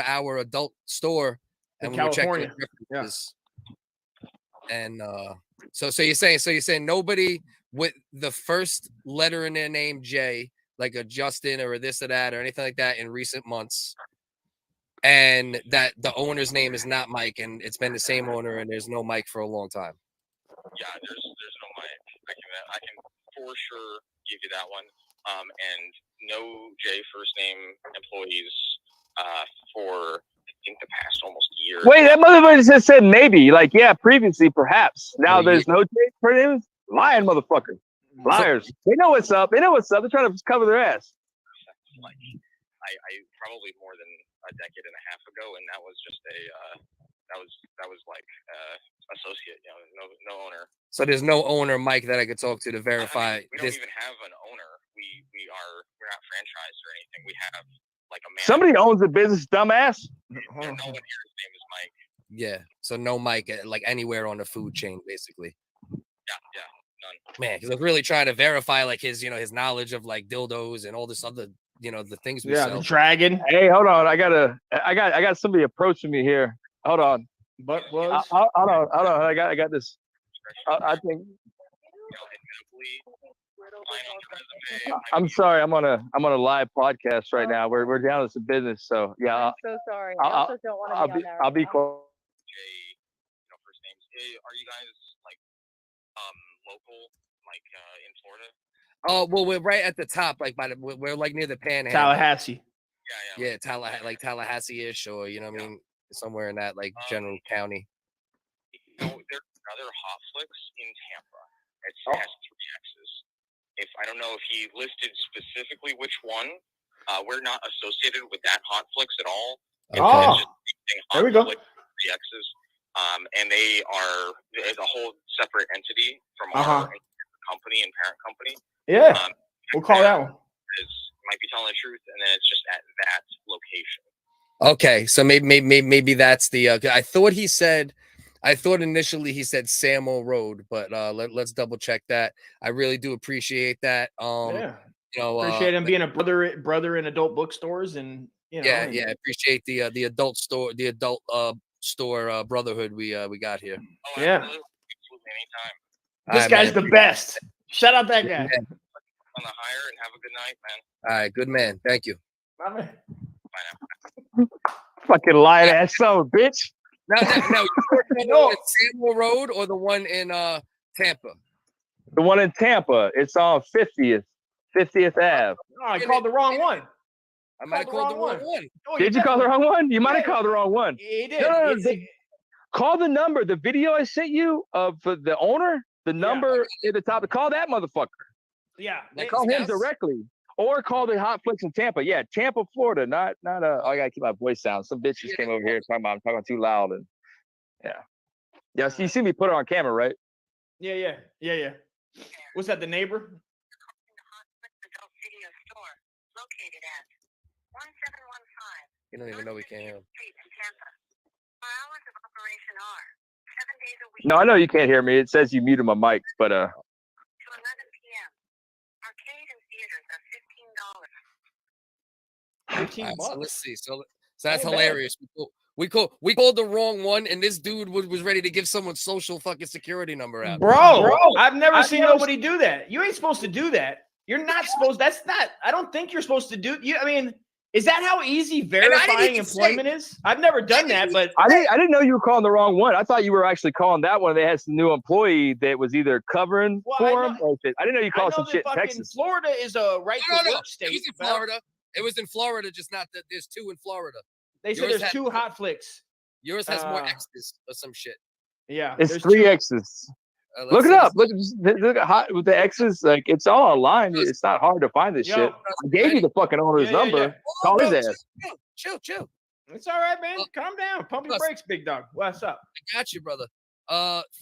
our adult store, and we were checking references. And so you're saying nobody with the first letter in their name J, like a Justin or a this or that or anything like that in recent months, and that the owner's name is not Mike, and it's been the same owner, and there's no Mike for a long time. Yeah, there's no Mike. I can for sure give you that one. And no J first name employees for I think the past almost year. Wait, that motherfucker just said maybe. Like, yeah, previously, perhaps. Now there's no J for names. Lying motherfucker. Liars. They know what's up. They know what's up. They're trying to cover their ass. Like, I probably more than a decade and a half ago, and that was just that was like associate, no owner. So there's no owner, Mike, that I could talk to verify. We don't even have an owner. We're not franchised or anything. We have like a man. Somebody owns the business, dumbass. No one here. His name is Mike. Yeah. So no Mike, like anywhere on the food chain, basically. Yeah, none. Man, because I'm really trying to verify like his knowledge of like dildos and all this other, the things we sell. The dragon. Hey, hold on. I got somebody approaching me here. Hold on. Butt plugs. Hold on. I got this. I think. I'm sorry. I'm on a live podcast right now. We're down to some business, so yeah. I'm so sorry. I also don't want to be on there. I'll be quiet. First names. Are you guys like local, like in Florida? Oh well, we're right at the top, like we're like near the Panhandle. Tallahassee. Yeah, Tallahassee-ish, or I mean, somewhere in that like general county. There's another Hot Flicks in Tampa. It has 3 X's. I don't know if he listed specifically which one. We're not associated with that Hot Flicks at all. Okay. There we go. 3 X's. And they are a whole separate entity from our company and parent company. Yeah, we'll call that one. Might be telling the truth, and then it's just at that location. Okay, so maybe that's the. I thought initially he said Samo Road, but let's double check that. I really do appreciate that. Appreciate him being a brother in adult bookstores, and appreciate the adult store brotherhood we got here. Oh, yeah, absolutely, anytime. This guy's the best. Shout out that guy. On the hire, and have a good night, man. All right, good man. Thank you. Bye now. Fucking lying ass son of a bitch. Now, you Samuel Road or the one in Tampa? The one in Tampa. It's on 50th Ave. Oh, I called the wrong one. I might have called the wrong one. Oh, did you call the wrong one? You might have called the wrong one. He did. No, call the number. The video I sent you of the owner, the number at the top. Call that motherfucker. Yeah. Call him directly. Or call the Hot Flicks in Tampa. Yeah, Tampa, Florida. Not I gotta keep my voice down. Some bitch just came over here talking about I'm talking too loud, and yeah. So you see me put it on camera, right? Yeah. What's that? The neighbor? You don't even know we can't hear him. No, I know you can't hear me. It says you muted my mic, but to 11 p.m. Arcade and theaters are $15. $15. So let's see. So that's hilarious. We called the wrong one, and this dude was ready to give someone's social fucking security number out. Bro, I've never seen nobody do that. You ain't supposed to do that. You're not supposed. That's not. I don't think you're supposed to do. I mean, is that how easy verifying employment is? I've never done that, but I didn't know you were calling the wrong one. I thought you were actually calling that one. They had some new employee that was either covering for him. I didn't know you called some shit in Texas. Florida is a right to work state. It was in Florida. It was in Florida, just not that there's 2 in Florida. They said there's 2 Hot Flicks. Yours has more X's or some shit. Yeah, it's 3 X's. Look it up. Look at hot with the X's. Like, it's all online. It's not hard to find this shit. I gave you the fucking owner's number. Yeah. Call his ass. Chill. It's all right, man. Calm down. Pump your brakes, big dog. What's up? I got you, brother.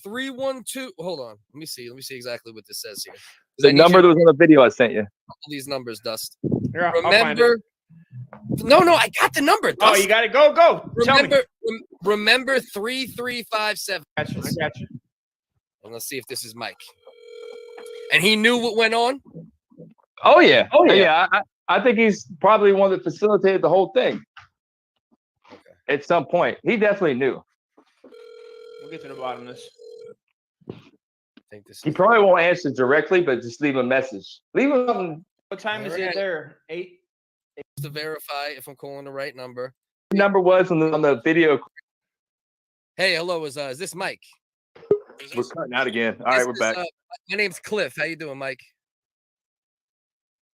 312. Hold on. Let me see exactly what this says here. The number that was on the video I sent you. All these numbers, Dust. Yeah, remember? No, I got the number. Dust. Oh, you got it. Go. Remember 3357. I got you. And let's see if this is Mike. And he knew what went on? Oh, yeah. I think he's probably one that facilitated the whole thing. Okay. At some point. He definitely knew. We'll get to the bottom of this. He probably won't answer directly, but just leave a message. Leave him something What time is All it right. there? 8. To verify if I'm calling the right number. The number was on the video. Hey, hello. Is this Mike? We're cutting out again. All right, we're back. My name's Cliff. How you doing, Mike?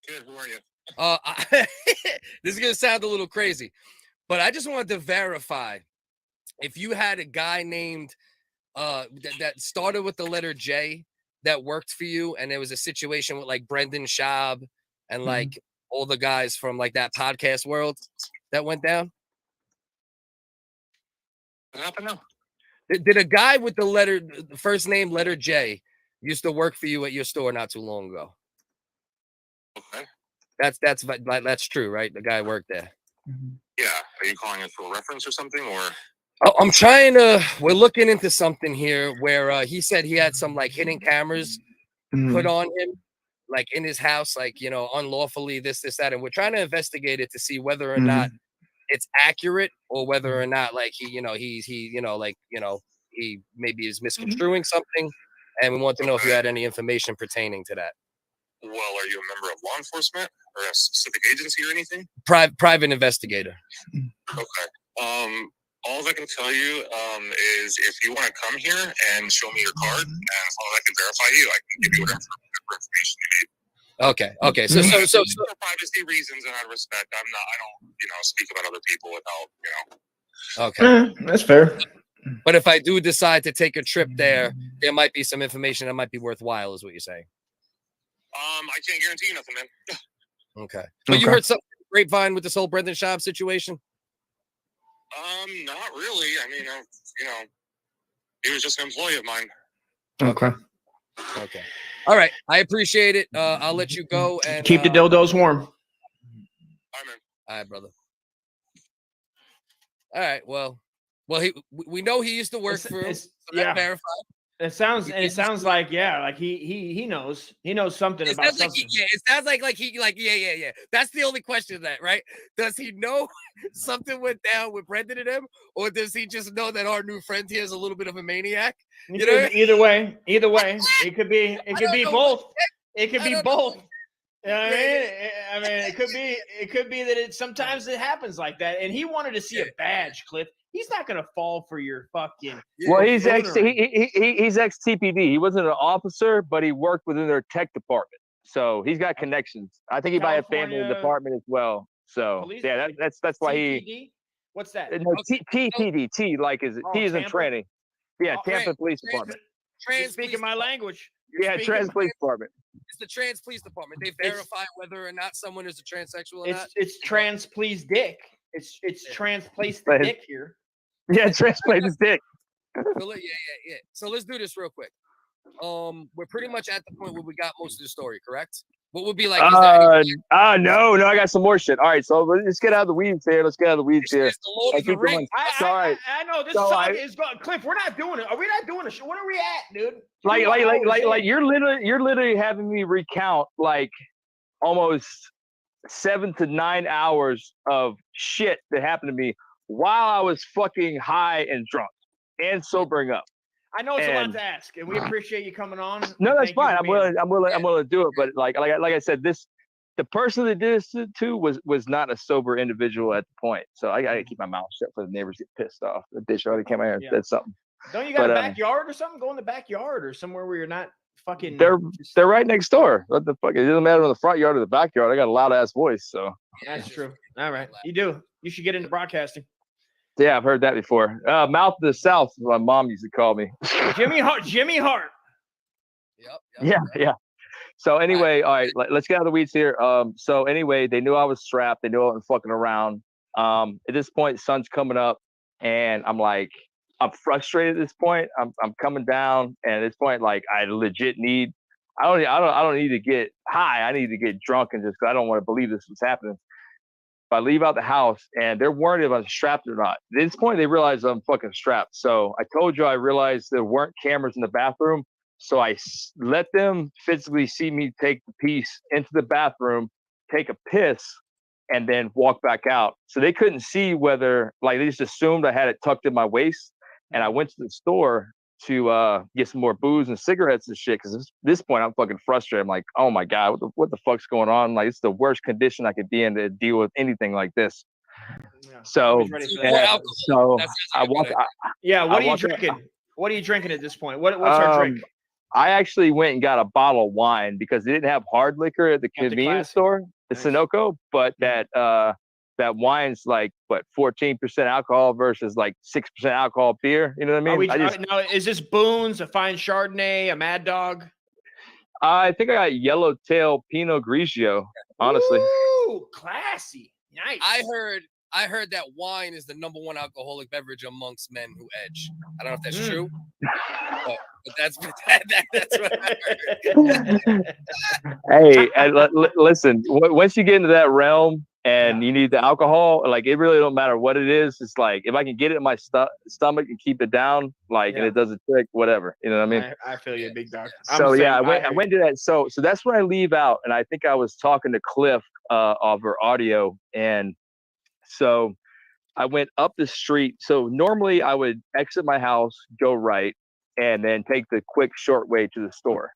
Good. Who are you? This is gonna sound a little crazy, but I just wanted to verify if you had a guy named that started with the letter J that worked for you, and there was a situation with like Brendan Schaub and like all the guys from like that podcast world that went down. What happened now? Did a guy with the first name letter J used to work for you at your store not too long ago? Okay. That's true, right? The guy worked there. Yeah. Are you calling it for a reference or something, or? Oh, we're looking into something here where he said he had some like hidden cameras put on him, like in his house, like, you know, unlawfully this, that. And we're trying to investigate it to see whether or not it's accurate or whether or not like he maybe is misconstruing something. And we want to know if you had any information pertaining to that. Well, are you a member of law enforcement or a specific agency or anything? Private investigator. Okay. All I can tell you is if you want to come here and show me your card, and as long as I can verify you, I can give you whatever information you need. Okay. So For privacy reasons and out of respect, I don't, speak about other people without, okay. That's fair. But if I do decide to take a trip there might be some information that might be worthwhile, is what you're saying. I can't guarantee you nothing, man. Okay. But you heard something grapevine with this whole Brendan Schaub situation? Not really. I mean, he was just an employee of mine. Okay. All right. I appreciate it. I'll let you go and Keep the dildos warm. All right, man. All right, brother. All right. Well, we know he used to work for him. So verified. It sounds like he knows something about something. It sounds like he That's the only question, that right? Does he know something went down with Brendan and him, or does he just know that our new friend here is a little bit of a maniac? Either way, it could be both. It could be both. You know what I mean, it could be that sometimes it happens like that, and he wanted to see a badge, Cliff. He's not gonna fall for your fucking. Well, he's ex-TPD. He wasn't an officer, but he worked within their tech department, so he's got connections. I think he might have family in the department as well. So police, that's why TPD? What's that? No, TPD. T like is T is in training. Yeah, Tampa Police Department. You're speaking my language. Trans Police Department. It's the Trans Police Department. They verify whether or not someone is a transsexual or not. It's trans please dick. It's trans place the dick here. Yeah, trans place his dick. Yeah. So let's do this real quick. We're pretty much at the point where we got most of the story, correct? What would be like? No, I got some more shit. All right, so let's get out of the weeds here. I know this song is going. Cliff, we're not doing it. Are we not doing it? What are we at, dude? Like you're literally having me recount like almost 7 to 9 hours of shit that happened to me while I was fucking high and drunk and sobering up. I know it's a lot to ask, and we appreciate you coming on. No, that's fine. I'm willing to do it. But like I said, the person that did this to was not a sober individual at the point. So I gotta keep my mouth shut for the neighbors get pissed off. The bitch already came out here and said something. Don't you got a backyard or something? Go in the backyard or somewhere where you're not fucking. They're right next door. What the fuck? It doesn't matter in the front yard or the backyard. I got a loud ass voice. So that's true. All right, you do. You should get into broadcasting. Yeah, I've heard that before. Mouth of the South, my mom used to call me. Jimmy Hart. Yep. Yeah. So anyway, all right, let's get out of the weeds here. So anyway, they knew I was strapped. They knew I wasn't fucking around. At this point, sun's coming up, and I'm frustrated at this point. I'm coming down, and at this point, like I legit need. I don't need to get high. I need to get drunk, and just I don't want to believe this was happening. I leave out the house and they're worried if I'm strapped or not. At this point, they realize I'm fucking strapped. So I told you I realized there weren't cameras in the bathroom. So I let them physically see me take the piece into the bathroom, take a piss, and then walk back out. So they couldn't see whether, like, they just assumed I had it tucked in my waist. And I went to the store to get some more booze and cigarettes and shit. Because at this point, I'm fucking frustrated. I'm like, oh my God, what the fuck's going on? Like, it's the worst condition I could be in to deal with anything like this. Yeah. So, I walk. What are you drinking? What are you drinking at this point? What's our drink? I actually went and got a bottle of wine because they didn't have hard liquor at the convenience store, the Sunoco, but that wine's like 14% alcohol versus like 6% alcohol beer. You know what I mean? Now, is this Boone's, a fine Chardonnay, a Mad Dog? I think I got Yellowtail Pinot Grigio. Honestly, ooh, classy, nice. I heard that wine is the number one alcoholic beverage amongst men who edge. I don't know if that's true, but that's what I heard. Hey, listen, once you get into that realm and you need the alcohol, like, it really don't matter what it is. It's like, if I can get it in my stomach and keep it down, like, and it does a trick, whatever. You know what I mean? I feel you, big dog. So I went to that. So that's when I leave out, and I think I was talking to Cliff of her audio, and so I went up the street. So normally I would exit my house, go right, and then take the quick short way to the store.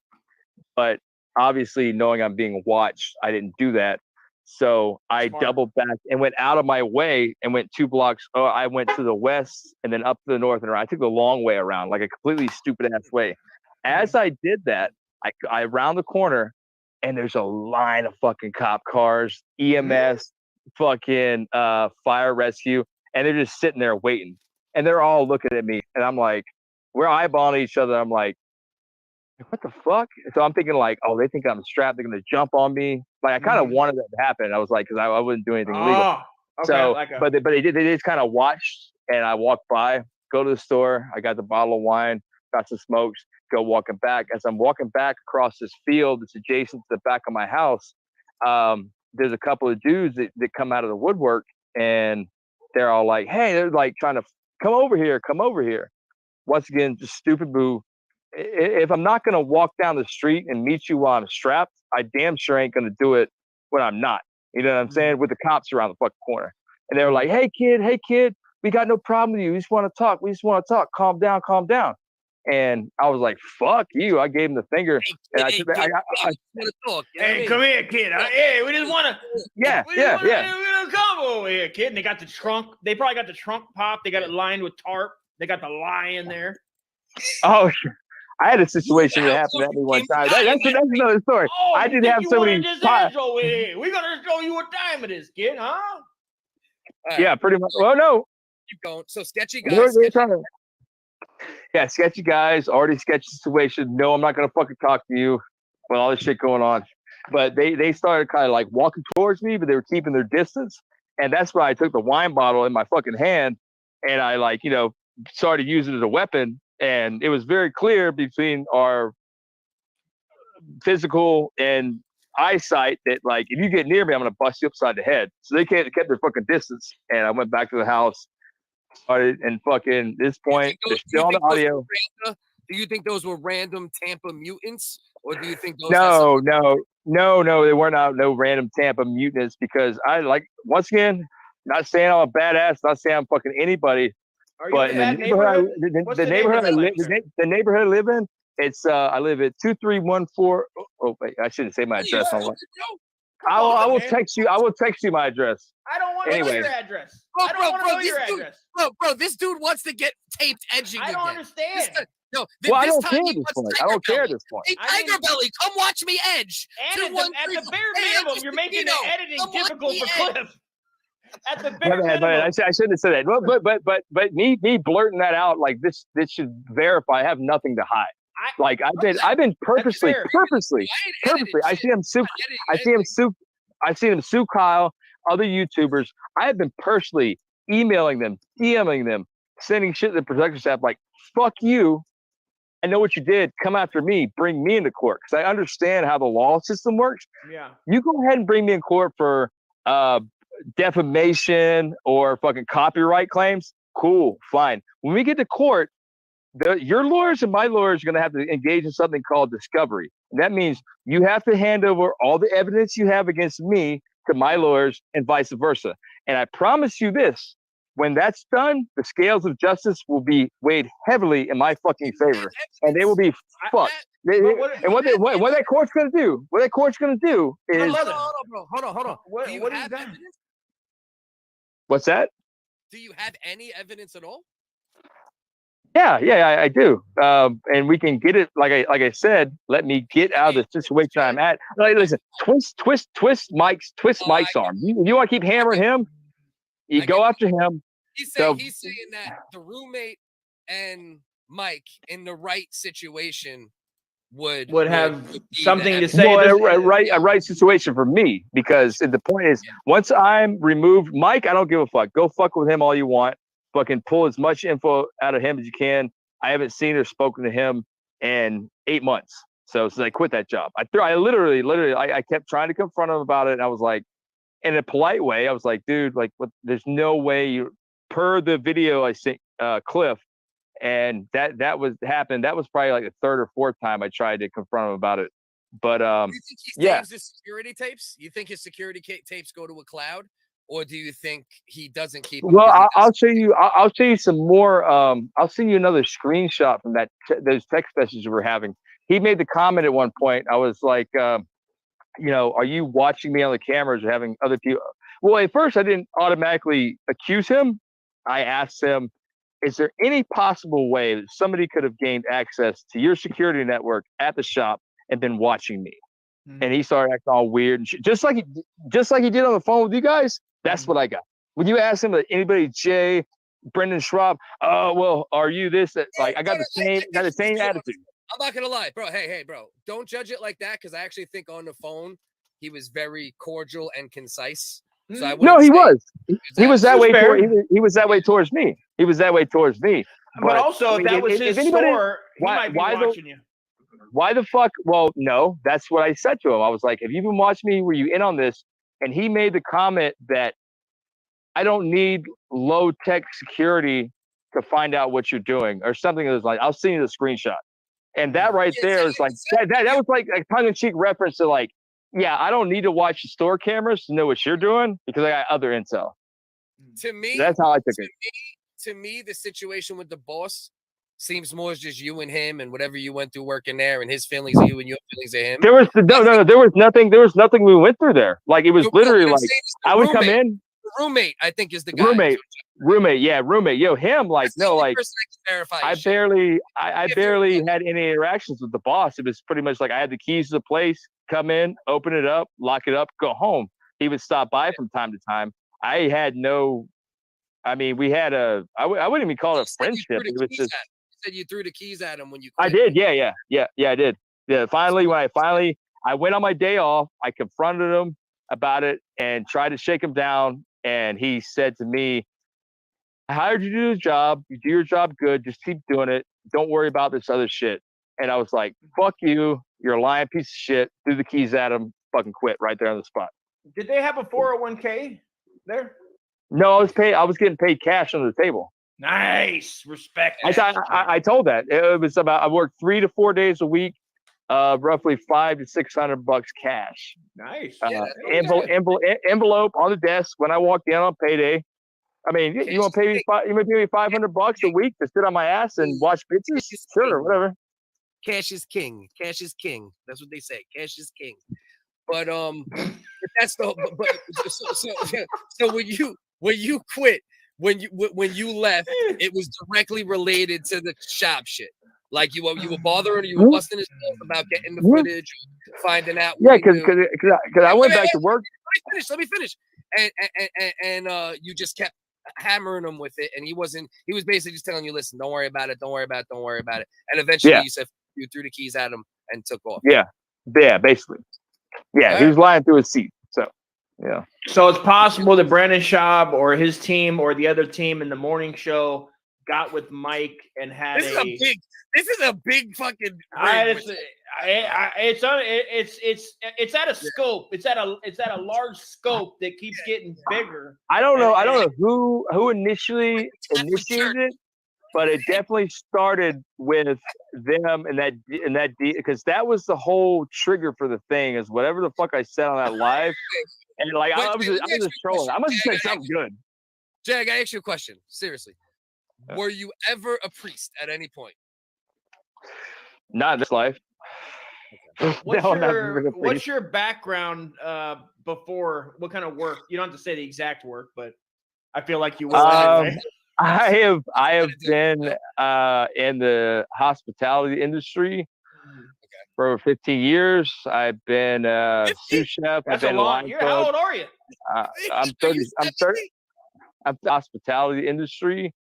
But obviously, knowing I'm being watched, I didn't do that. So I doubled back and went out of my way and went 2 blocks. Oh, I went to the west and then up to the north and around. I took the long way around, like a completely stupid ass way. As I did that, I round the corner and there's a line of fucking cop cars, EMS, fucking fire rescue, and they're just sitting there waiting. And they're all looking at me, and I'm like, we're eyeballing each other. I'm like, what the fuck? So I'm thinking like, oh, they think I'm strapped. They're gonna jump on me. Like, I kind of wanted that to happen. I was like, because I wouldn't do anything illegal. Okay, so, but they did. They just kind of watched, and I walked by, go to the store. I got the bottle of wine, got some smokes, go walking back. As I'm walking back across this field that's adjacent to the back of my house, there's a couple of dudes that come out of the woodwork, and they're all like, hey, they're like trying to come over here. Once again, just stupid move. If I'm not going to walk down the street and meet you while I'm strapped, I damn sure ain't going to do it when I'm not. You know what I'm saying? With the cops around the fucking corner. And they were like, hey, kid, we got no problem with you. We just want to talk. Calm down. And I was like, fuck you. I gave him the finger. Hey, come here, kid. Hey, we just want to. Yeah. Come over here, kid. And they got the trunk. They probably got the trunk popped. They got it lined with tarp. They got the lie in there. Oh, I had a situation that happened to me one time. That's another story. Oh, I did have somebody. We're gonna show you what time it is, kid, huh? Yeah, pretty much. Well, no. Keep going. So sketchy guys. Yeah, sketchy guys. Already sketchy situation. No, I'm not gonna fucking talk to you with all this shit going on. But they started kind of like walking towards me, but they were keeping their distance. And that's why I took the wine bottle in my fucking hand, and I started using it as a weapon. And it was very clear between our physical and eyesight that, like, if you get near me, I'm going to bust you upside the head. So they kept their fucking distance. And I went back to the house, started, and fucking this point, they're still on the audio. Do you think those were random Tampa mutants? Or do you think those No, they weren't no random Tampa mutants, because once again, not saying I'm a badass, not saying I'm fucking anybody. But in the neighborhood I live in, it's I live at 2314. Oh wait, I shouldn't say my address. I will text you. I will text you my address. I don't want to know your address. I don't want to know your address. Bro, this dude wants to get taped edging. I don't understand. I don't care at this point. I don't care at this point. Hey, Tiger Belly, come watch me edge. And at the bare minimum, you're making the editing difficult for Cliff. At the bare minimum. I shouldn't have said that. But me blurting that out like this should verify I have nothing to hide. I've been purposely. I see him sue Kyle, other YouTubers. I have been personally emailing them, DMing them, sending shit to the production staff like, fuck you. I know what you did. Come after me. Bring me into court. Because I understand how the law system works. Yeah. You go ahead and bring me in court for defamation or fucking copyright claims. Cool. Fine. When we get to court, your lawyers and my lawyers are going to have to engage in something called discovery. And that means you have to hand over all the evidence you have against me to my lawyers and vice versa. And I promise you this, when that's done, the scales of justice will be weighed heavily in my fucking favor, and they will be fucked. What that court's gonna do? What that court's gonna do is hold on, bro. Hold on. Do you have evidence? What's that? Do you have any evidence at all? Yeah, I do. And we can get it. Like I said, let me get out of the situation I'm at. Like, listen, twist Mike's arm. You want to keep hammering him? You go after him. He's saying that the roommate and Mike in the right situation would have something to say. Well, a right situation for me, because the point is, once I'm removed, Mike, I don't give a fuck. Go fuck with him all you want. Fucking pull as much info out of him as you can. I haven't seen or spoken to him in 8 months. So I quit that job. I literally, I kept trying to confront him about it. And I was like, in a polite way, I was like, dude, like, what? There's no way you, per the video I sent Cliff, and that was happened. That was probably like the third or fourth time I tried to confront him about it. But do you think he saves his security tapes? You think his security tapes go to a cloud, or do you think he doesn't keep them? Well, I'll show you. I'll show you some more. I'll send you another screenshot from those text messages we're having. He made the comment at one point. I was like, are you watching me on the cameras or having other people? Well, at first I didn't automatically accuse him. I asked him, is there any possible way that somebody could have gained access to your security network at the shop and been watching me? Mm-hmm. And he started acting all weird, and just like he did on the phone with you guys. That's what I got. When you ask him, anybody, Jay, Brendan, Schaub, well, are you this? Like, I got the same attitude. I'm not gonna lie, bro. Hey, bro. Don't judge it like that, because I actually think on the phone he was very cordial and concise. So he was. He was that way. He was that way towards me. He was that way towards me. But also, if that was his store, he might be watching you. Why the fuck? Well, no. That's what I said to him. I was like, "Have you been watching me? Were you in on this?" And he made the comment that I don't need low tech security to find out what you're doing, or something that was like, I'll send you the screenshot. And that right there is like that was like a tongue-in-cheek reference to like, yeah, I don't need to watch the store cameras to know what you're doing because I got other intel. To me, that's how I took it. To me, the situation with the boss seems more as just you and him and whatever you went through working there, and his feelings of you and your feelings of him. There was There was nothing we went through there. Like, it was literally like I would come in. Roommate, I think, is the guy. Roommate. Yo, him, like, no, like, I barely had any interactions with the boss. It was pretty much like I had the keys to the place, come in, open it up, lock it up, go home. He would stop by from time to time. I had no, I mean, we had I wouldn't even call it a friendship. It was just, you said you threw the keys at him when you quit. I did, yeah, I did. Yeah, finally, when I went on my day off, I confronted him about it and tried to shake him down. And he said to me, I hired you to do the job. You do your job good. Just keep doing it. Don't worry about this other shit. And I was like, fuck you. You're a lying piece of shit. Threw the keys at him. Fucking quit right there on the spot. Did they have a 401k there? No, I was getting paid cash under the table. Nice. Respect. I told that. It was I worked 3 to 4 days a week. Roughly $500 to $600 cash. Nice. Envelope on the desk when I walked in on payday. I mean, you want to pay me $500 a week to sit on my ass and watch bitches? Sure, whatever. Cash is king. Cash is king. That's what they say. Cash is king. But that's the. So when you quit, when you left, it was directly related to the shop shit. Like you were bothering, you were busting his stuff about getting the footage, finding out. Yeah, because I went back to work. Let me finish. And you just kept hammering him with it, and he was basically just telling you, listen, don't worry about it. And eventually you said you threw the keys at him and took off. Yeah, basically. Yeah, he was lying through his seat. So yeah. So it's possible that Brandon Schaub or his team or the other team in the morning show got with Mike and had This is a big fucking. It's at a scope. It's at a large scope that keeps getting bigger. I don't know who initiated it, but it definitely started with them and that because that was the whole trigger for the thing. Is whatever the fuck I said on that live, and like I was just trolling. I must have said something good. Jay, I gotta ask you a question. Seriously. Yeah. Were you ever a priest at any point? Not in this life. What's your background before? What kind of work? You don't have to say the exact work, but I feel like you will. Anyway. I have been in the hospitality industry for over 15 years. I've been sous chef. That's a lot. How old are you? I'm 30. I'm 30. I'm the hospitality industry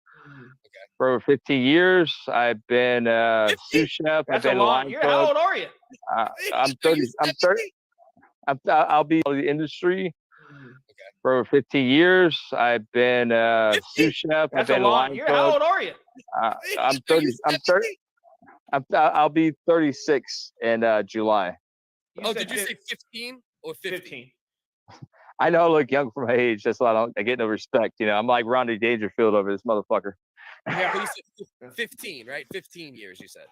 for over 15 years. I've been sous chef. That's I've been a lot. How old are you? I'm 30. I'm 30. I'll be in the industry for over 15 years. I've been sous chef. That's I've been a lot. How old are you? I'm 30. I'm 30. I'll be 36 in July. Did you say 15 or 15? I know I look young for my age. That's why I get no respect. You know, I'm like Rodney Dangerfield over this motherfucker. Yeah, but you said 15, right? 15 years, you said.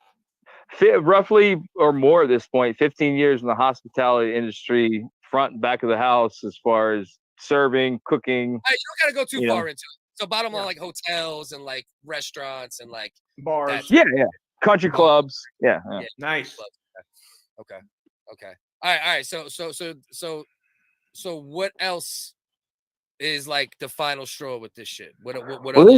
Roughly or more at this point, 15 years in the hospitality industry, front and back of the house, as far as serving, cooking. You don't gotta go too far into it. So bottom line, like hotels and like restaurants and like bars. Yeah. Country clubs. Yeah. Nice. Okay. All right. So what else is like the final straw with this shit? What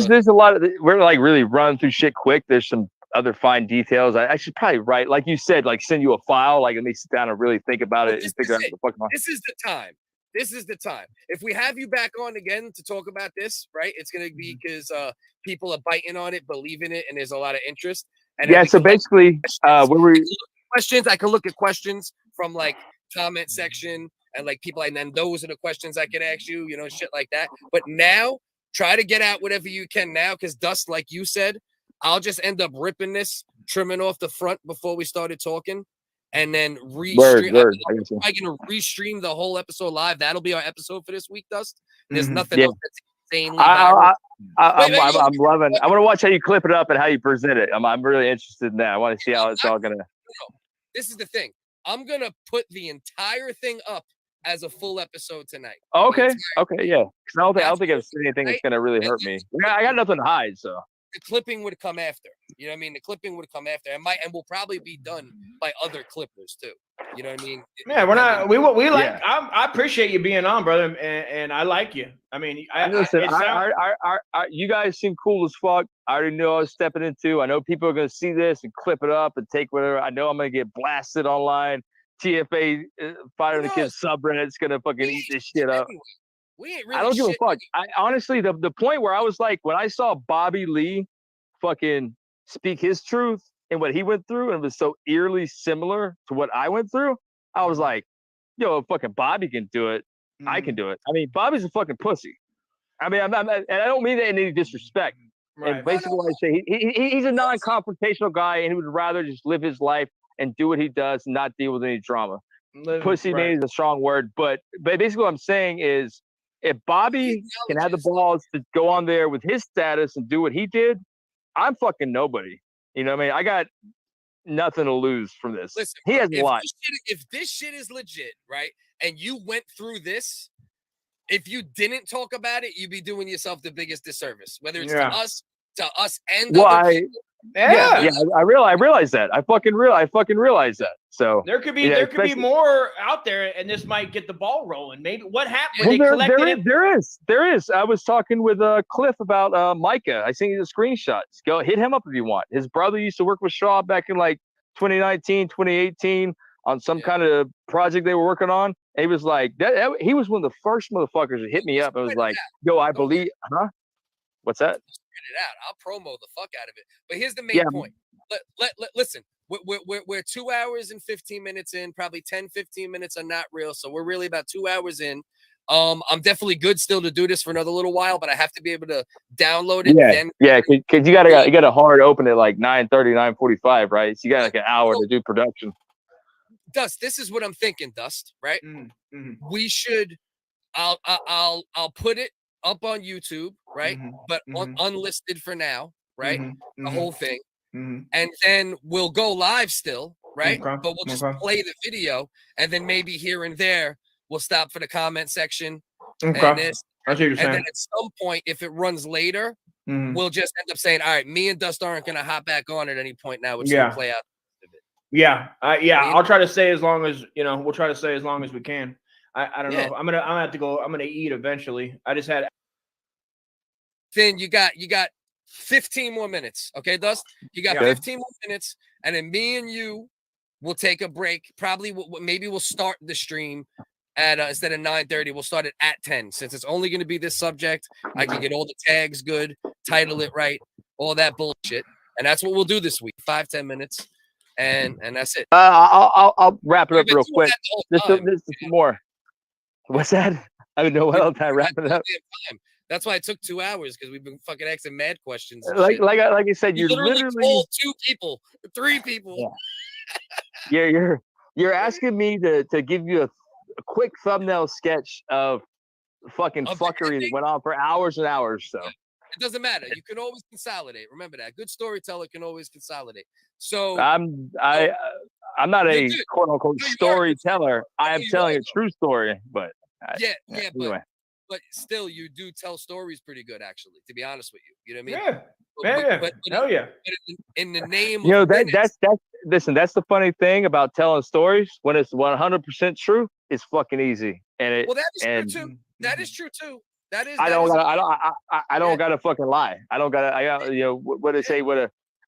there's a lot of we're like really running through shit quick. There's some other fine details. I should probably write, like you said, like send you a file, like let me sit down and really think about it and figure out what the fuck am I. This is the time. This is the time. If we have you back on again to talk about this, right? It's gonna be because people are biting on it, believing it, and there's a lot of interest. And so basically, where we questions, I can look at questions from like comment section and like people, and then those are the questions I can ask you, you know, shit like that. But now, try to get out whatever you can now, because Dust, like you said, I'll just end up ripping this, trimming off the front before we started talking, and then restream. I'm gonna restream the whole episode live. That'll be our episode for this week, Dust. There's nothing else that's insanely viral. I'm loving. I want to watch how you clip it up and how you present it. I'm really interested in that. I want to see how it's all gonna. This is the thing. I'm gonna put the entire thing up as a full episode tonight. Okay, yeah. Because I don't think I've seen anything that's gonna really hurt me. I got nothing to hide, so. The clipping would come after. You know what I mean? The clipping would come after. And will probably be done by other clippers too. You know what I mean? Yeah, we're not. We like. Yeah. I appreciate you being on, brother, and I like you. I mean, you guys seem cool as fuck. I already know I was stepping into. I know people are gonna see this and clip it up and take whatever. I know I'm gonna get blasted online. TFA Fighter the Kids subreddit's gonna fucking eat this shit up. We ain't really. I don't give a fuck. I honestly, the point where I was like, when I saw Bobby Lee fucking speak his truth and what he went through, and it was so eerily similar to what I went through, I was like, yo, if fucking Bobby can do it, I can do it. I mean, Bobby's a fucking pussy. I mean, and I don't mean that in any disrespect. Right. And basically, what I say, he's a non-confrontational guy, and he would rather just live his life and do what he does and not deal with any drama. Pussy maybe is a strong word, but basically what I'm saying is, if Bobby can have the balls to go on there with his status and do what he did, I'm fucking nobody. You know what I mean? I got nothing to lose from this. Listen, he has a lot. If this shit is legit, right, and you went through this, if you didn't talk about it, you'd be doing yourself the biggest disservice. Whether it's to us and other people. I realize that. I fucking realize that. So there could be more out there, and this might get the ball rolling. Maybe what happened? There is. I was talking with Cliff about Micah. I sent you the screenshots. Go hit him up if you want. His brother used to work with Schaub back in like 2019, 2018 on some kind of project they were working on. And he was like, he was one of the first motherfuckers to hit me up. I was like, yo, I believe, huh? What's that? It out. I'll promo the fuck out of it. But here's the main point. Listen, we're 2 hours and 15 minutes in. Probably 10, 15 minutes are not real. So we're really about 2 hours in. I'm definitely good still to do this for another little while, but I have to be able to download it. Because you got a hard open at like 9:30, 9:45, right? So you got like an hour to do production. Dust, this is what I'm thinking, Dust, right? We should I'll put it up on YouTube, right? But unlisted for now, right? The whole thing. And then we'll go live still, right? But we'll just play the video, and then maybe here and there we'll stop for the comment section and this I see what you're And saying. then at some point, if it runs later, Mhm. we'll just end up saying, all right, me and Dust aren't going to hop back on at any point now. We're just Yeah. going to play out. Yeah, mean- I'll try to stay as long as we'll try to stay as long as we can. I don't Yeah. know. I'm gonna have to go. I'm gonna eat eventually. I just had. Then you got 15 more minutes. Okay, Dust? You got Yeah. 15 more minutes, and then me and you will take a break. Probably maybe we'll start the stream at instead of 9:30, we'll start it at 10. Since it's only going to be this subject, I can get all the tags good, title it right, all that bullshit. And that's what we'll do this week. 5-10 minutes. And that's it. I'll wrap it up We've been real doing quick. that the whole time. This is more. What's that? I don't know what else I wrap it up. That's why it took 2 hours, because we've been fucking asking mad questions. and Like shit. I said, You you're literally called 2 people, 3 people. Yeah. You're asking me to give you a quick thumbnail sketch of fucking Of the fuckery that ending? went on for hours and hours. So It doesn't matter. You can always consolidate. Remember that. Good storyteller can always consolidate. So I'm not a You're good. quote unquote No, you are. storyteller. I am you telling are, a true story, but yeah, anyway. but still, you do tell stories pretty good, actually. To be honest with you, you know what I mean? Yeah, But hell yeah. in the name You know of minutes, that's listen. That's the funny thing about telling stories. When it's 100% true, it's fucking easy. And it well, that is and true too. That is true too. That is. I that don't is- gotta, I don't Yeah. gotta fucking lie. I got what they say,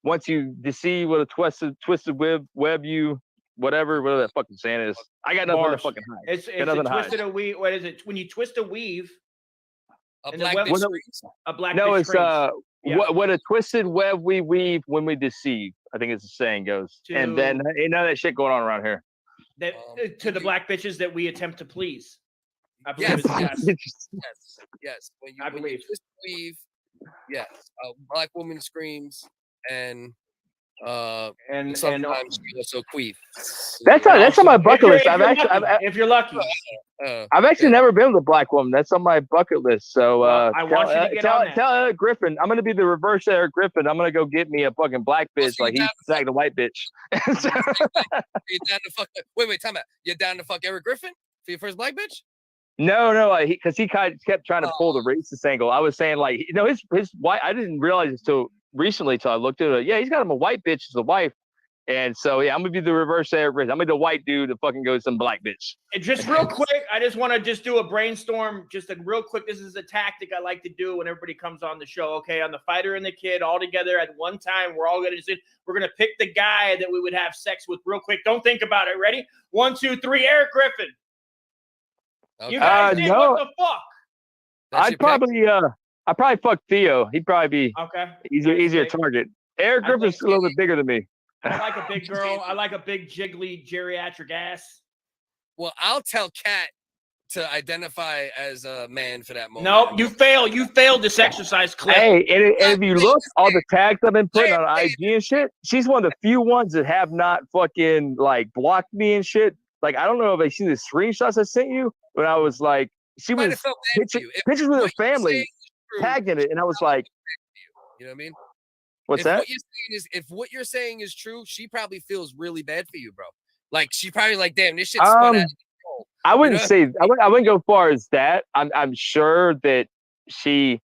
once you deceive with a twisted web you whatever that fucking saying is. I got nothing to Bars. fucking hide. It's nothing a to hide. twisted a weave. What is it? When you twist a weave, a and the black web- bitch What- screams. a black No, bitch it's screams. Yeah. what a twisted web we weave when we deceive. I think it's the saying goes. And then To- ain't none of that shit going on around here. that to the black bitches that we attempt to please. I believe Yes, it's yes. When you I when you believe. twist the weave, yes, a black woman screams, and and sometimes she also queefs. That's on my bucket list. if you're lucky. I've actually Yeah. never been with a black woman. That's on my bucket list. So Well, I want you to get on that. tell Erik Griffin, I'm gonna be the reverse Erik Griffin. I'm gonna go get me a fucking black bitch so like you he snagged a white bitch. You down to fuck? Wait, time out. You're down to fuck Erik Griffin for your first black bitch? No, because he kind of kept trying to pull the racist angle. I was saying like, his white. I didn't realize it till recently till I looked at it. Yeah, he's got him a white bitch as a wife. And so, yeah, I'm gonna be the reverse Erik Griffin. I'm gonna be the white dude that fucking goes some black bitch. And just real quick, I just want to just do a brainstorm. Just a real quick. This is a tactic I like to do when everybody comes on the show. Okay, on the fighter and the kid all together at one time. We're all gonna we're gonna pick the guy that we would have sex with real quick. Don't think about it. Ready? 1, 2, 3. Erik Griffin. Okay. You guys did no. what the fuck? That's your pick? I'd probably fuck Theo. He'd probably be Okay. easier Nice. target. Erik I Griffin's think- a little bit bigger than me. I like a big girl. I like a big jiggly geriatric ass. Well, I'll tell Kat to identify as a man for that moment. No, you fail. You failed this exercise, Cliff. Hey, and if you look, all the tags I've been putting on IG and shit, she's one of the few ones that have not fucking like blocked me and shit. Like, I don't know if they see the screenshots I sent you when I was like, she Might was have felt bad for you. pictures with her what you're family saying is true, tagging it, and I was like, you know what I mean? what's if that? if what you're saying is true, she probably feels really bad for you, bro. Like she probably like, damn, this shit's spun out of control. I wouldn't know? say I wouldn't go far as that. I'm sure that she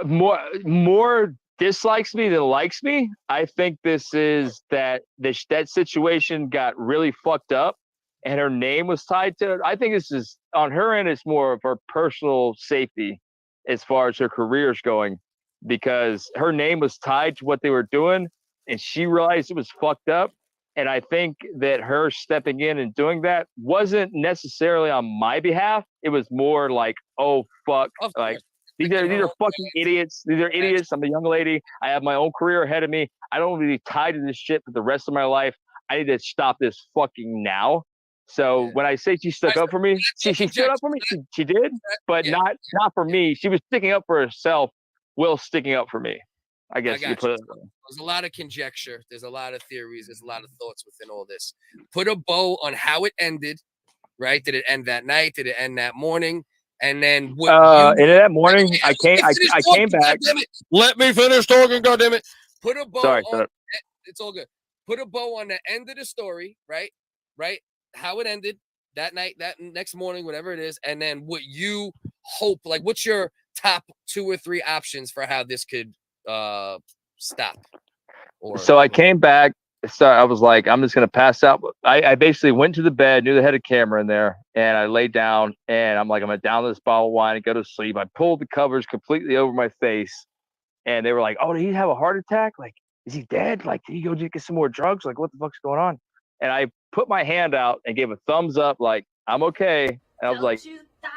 more dislikes me than likes me. I think this is that situation got really fucked up, and her name was tied to it. I think this is on her end. It's more of her personal safety as far as her career is going, because her name was tied to what they were doing, and she realized it was fucked up. And I think that her stepping in and doing that wasn't necessarily on my behalf. It was more like, oh fuck, Of like course. these are fucking idiots. These are idiots. I'm a young lady. I have my own career ahead of me. I don't want to be tied to this shit for the rest of my life. I need to stop this fucking now. So Yeah. when I say she stuck up for me, she stood up for me. She did, but Yeah. not for me. She was sticking up for herself while sticking up for me. I guess you got put it. There's a lot of conjecture. There's a lot of theories. There's a lot of thoughts within all this. Put a bow on how it ended, right? Did it end that night? Did it end that morning? And then what? And that morning, I came back. Let me finish talking, goddammit. Put a bow Sorry, on. It's all good. Put a bow on the end of the story, right? Right? How it ended that night, that next morning, whatever it is, and then what you hope? Like, what's your top 2 or 3 options for how this could stop? So I came back. So I was like, I'm just gonna pass out. I basically went to the bed, knew they had a camera in there, and I laid down and I'm like, I'm gonna down this bottle of wine and go to sleep. I pulled the covers completely over my face, and they were like, "Oh, did he have a heart attack? Like, is he dead? Like, did he go get some more drugs? Like, what the fuck's going on?" And I put my hand out and gave a thumbs up, like, I'm okay. And I was like, you die.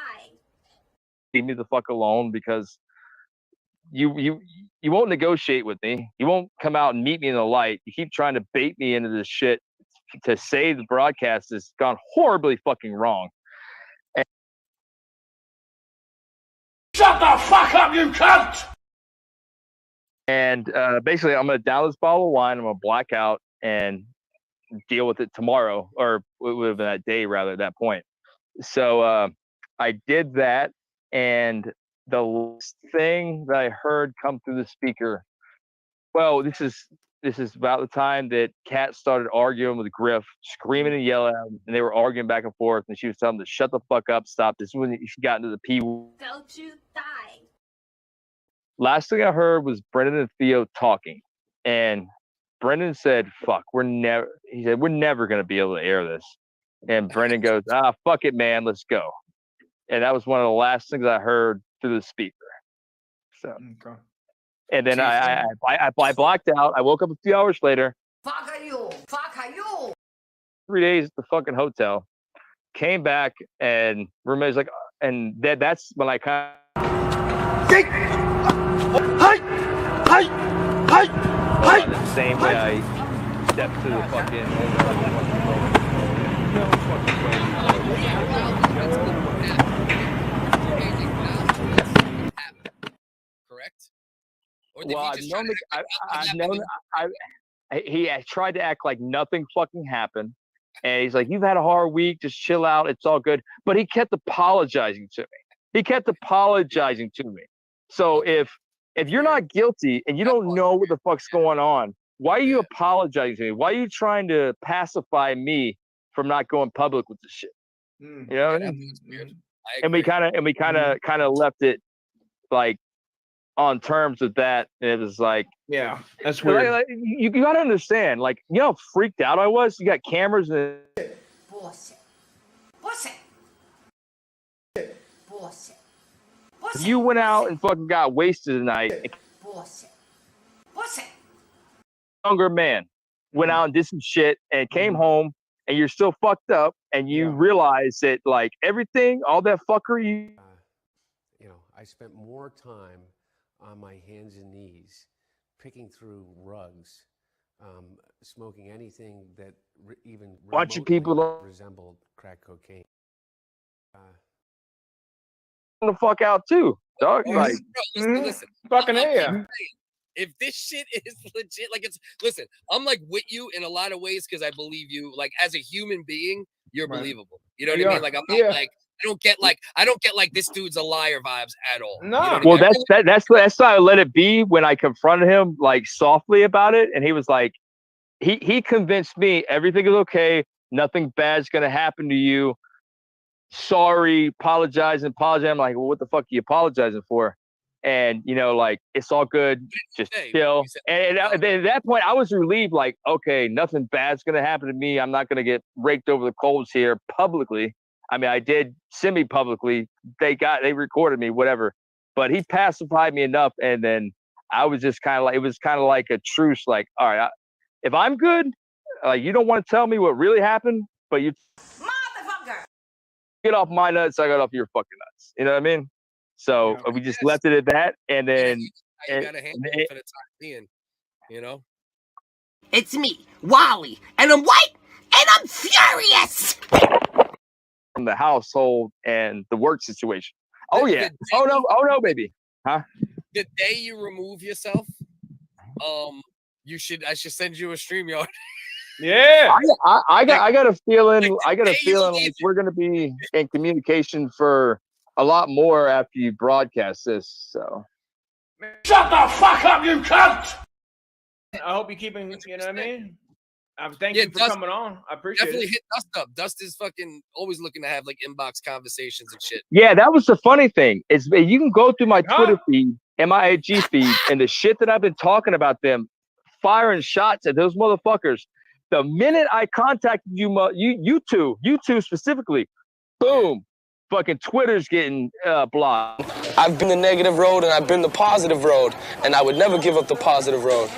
leave me the fuck alone, because you won't negotiate with me. You won't come out and meet me in the light. You keep trying to bait me into this shit to save the broadcast. Has gone horribly fucking wrong. And shut the fuck up, you cunt! And basically, I'm gonna down this bottle of wine. I'm gonna black out and deal with it tomorrow, or it would have been that day rather at that point. So I did that, and the last thing that I heard come through the speaker, well, this is about the time that Kat started arguing with Griff, screaming and yelling at him, and they were arguing back and forth, and she was telling him to shut the fuck up, stop. This is when she got into the P. Don't you die. Last thing I heard was Brendan and Theo talking, and Brendan said, "Fuck, we're never." He said, "We're never gonna be able to air this." And Brendan goes, "Fuck it, man, let's go." And that was one of the last things I heard through the speaker. So, and then I blacked out. I woke up a few hours later. Fuck are you? Fuck are you? 3 days at the fucking hotel. Came back, and roommate's like, and that's when I kind of. The same way I stepped to the fucking. Correct? Or Well, he tried to act like nothing fucking happened, and he's like, "You've had a hard week, just chill out, it's all good." But he kept apologizing to me. So if you're not guilty and you don't know what the fuck's going on, why are you apologizing to me? Why are you trying to pacify me from not going public with this shit? You know what I mean? And we kind of left it like on terms of that. It was like, yeah, that's weird. Like, you got to understand, like, you know how freaked out I was? You got cameras and Bullshit. you went out and fucking got wasted tonight. Bullshit. Younger man went out and did some shit and came home, and you're still fucked up, and you realize that, like, everything, all that fuckery. I spent more time on my hands and knees, picking through rugs, smoking anything that even bunch of people resembled crack cocaine. The fuck out too, dog. Like, listen, fucking yeah. If this shit is legit, like, it's, listen, I'm like with you in a lot of ways because I believe you. Like, as a human being, you're believable. You know what I mean? Like, I'm not like, I don't get like this dude's a liar vibes at all. No. You know well, I mean? that's how I let it be when I confronted him, like, softly about it, and he was like, he convinced me everything is okay, nothing bad's gonna happen to you. Sorry, apologizing. I'm like, well, what the fuck are you apologizing for? And, like, it's all good, just chill. And at that point, I was relieved, like, okay, nothing bad's gonna happen to me. I'm not gonna get raked over the coals here publicly. I mean, I did semi-publicly. They recorded me, whatever. But he pacified me enough, and then I was just kind of like, it was kind of like a truce. Like, all right, if I'm good, you don't want to tell me what really happened, but you Motherfucker. Get off my nuts, I got off your fucking nuts. You know what I mean? So we just left it at that, and then you gotta handle it for the time being. It's me, Wally, and I'm white, and I'm furious. From the household and the work situation. Oh yeah. Oh no, baby. Huh? The day you remove yourself, I should send you a StreamYard. Yeah. I got a feeling. I got a feeling like we're gonna be in communication for a lot more after you broadcast this. So. Shut the fuck up, you cunt! I hope you're keeping. You know what I mean? Thank you for coming on. I appreciate definitely it. hit Dust up. Dust is fucking always looking to have like inbox conversations and shit. Yeah, that was the funny thing. Is you can go through my Twitter feed and my IG feed, and the shit that I've been talking about them, firing shots at those motherfuckers. The minute I contacted you two specifically, boom, fucking Twitter's getting blocked. I've been the negative road and I've been the positive road, and I would never give up the positive road.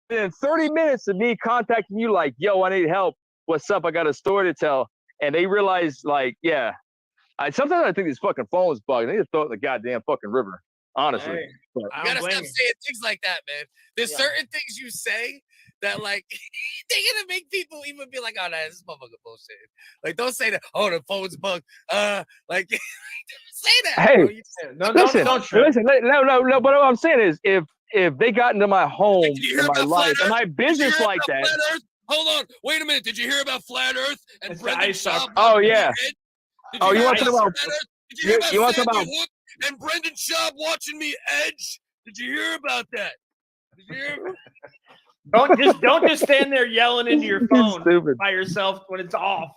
In 30 minutes of me contacting you like, yo, I need help. What's up? I got a story to tell. And they realize, like, yeah. Sometimes I think these fucking phones bug. They just throw it in the goddamn fucking river. Honestly. Hey, you gotta stop saying things like that, man. There's certain things you say that, like, they're gonna make people even be like, oh, no, this is motherfucking bullshit. Like, don't say that. Oh, the phone's bugged. Like, say that. Hey, listen. No. But what I'm saying is, if they got into my home and my life and my business like that. Hold on. Wait a minute. Did you hear about Flat Earth and Brenda Schaub? Oh, yeah. Oh, you want to talk about... You want to talk about... And Brendan Schaub watching me edge? Did you hear about that? Did you hear? Don't just stand there yelling into your phone by yourself when it's off.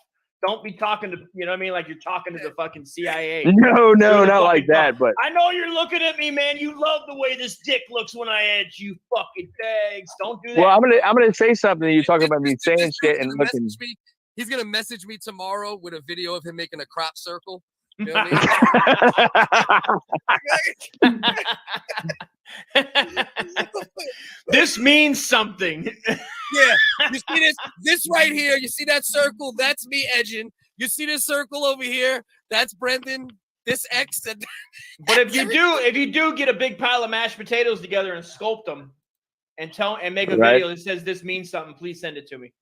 Don't be talking to, you know what I mean? Like you're talking to the fucking CIA. No, not like that. But I know you're looking at me, man. You love the way this dick looks when I edge, you fucking bags. Don't do that. Well, I'm gonna say something. You talking about me saying shit and looking. He's gonna message me tomorrow with a video of him making a crop circle. You know what I mean? This means something. Yeah, you see this right here. You see that circle? That's me edging. You see this circle over here? That's Brendan. This X. But if you do get a big pile of mashed potatoes together and sculpt them, and make a video that says this means something, please send it to me.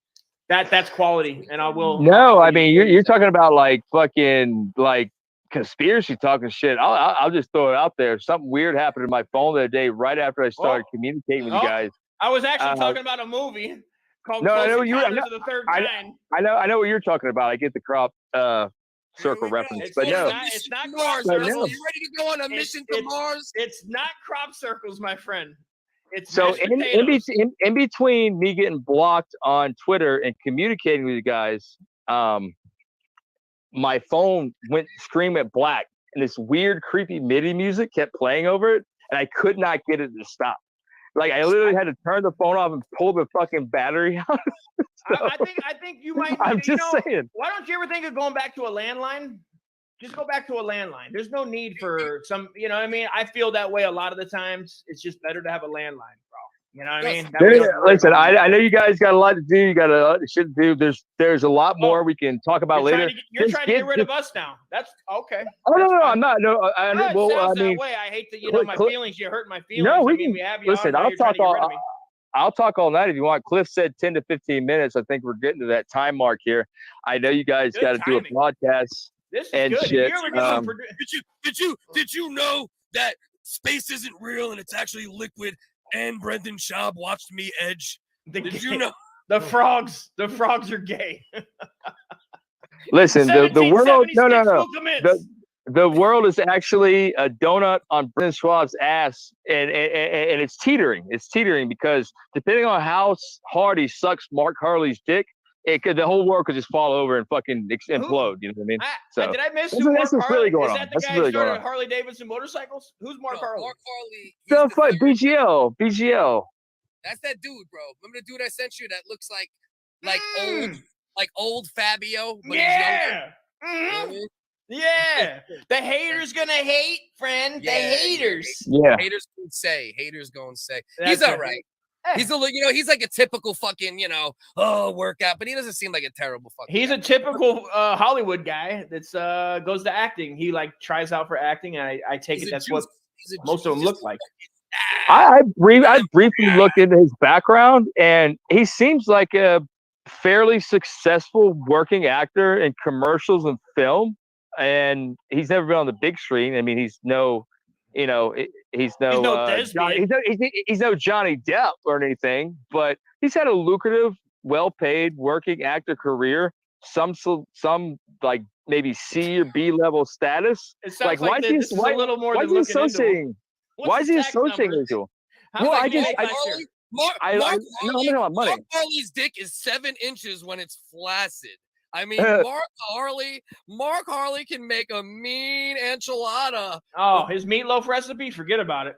That's quality, and I will. No, I mean you're talking about like fucking like conspiracy talking shit. I'll just throw it out there. Something weird happened to my phone the other day right after I started communicating with you guys. I was actually talking about a movie called I know you. The Third Kind. I know what you're talking about. I get the crop circle reference, but no, it's not Mars. Are you ready to go on a mission to Mars? It's not crop circles, my friend. It's so in between me getting blocked on Twitter and communicating with you guys, my phone scream at black, and this weird, creepy MIDI music kept playing over it, and I could not get it to stop. Like I literally had to turn the phone off and pull the fucking battery out. So, I think you might. I'm just saying. Why don't you ever think of going back to a landline? Just go back to a landline. There's no need for some. You know what I mean? I feel that way a lot of the times. It's just better to have a landline, bro. You know what I mean? Listen, I know you guys got a lot to do. You got a lot of shit to do. There's a lot more we can talk about later. You're trying to get rid of us now. That's okay. Oh no, I'm not. No, I mean, that way. I hate that. My feelings. You hurt my feelings. No, we have you. Listen, I'll talk all night if you want. Cliff said 10 to 15 minutes. I think we're getting to that time mark here. I know you guys got to do a podcast. This is and good. Shit. Did you know that space isn't real and it's actually liquid? And Brendan Schaub watched me edge. Did you know? The frogs are gay. Listen, the world. No. The world is actually a donut on Brendan Schaub's ass, and it's teetering. It's teetering because depending on how hard he sucks Mark Harley's dick, the whole world could just fall over and fucking implode. You know what I mean? Did I miss who that's what's really going on. Is that the guy who started Harley Davidson motorcycles? Who's Mark Harley? Mark Harley. BGL. That's that dude, bro. Remember the dude I sent you that looks like old Fabio, but he's younger? Mm-hmm. You know what I mean? Yeah. The haters gonna hate, friend. The haters. Yeah. Haters gonna say. He's all right. He's he's like a typical fucking, workout, but he doesn't seem like a terrible fucking He's guy. A typical Hollywood guy that's goes to acting. He like tries out for acting, and I take it that's what most of them look like. I briefly looked into his background, and he seems like a fairly successful working actor in commercials and film, and he's never been on the big screen. I mean, he's no Johnny Depp or anything, but he's had a lucrative, well-paid working actor career. Some like maybe C or B level status. Like why is he associating? Why is he associating with you? Mark money. Harley's dick is 7 inches when it's flaccid. I mean, Mark Harley can make a mean enchilada. Oh, his meatloaf recipe? Forget about it.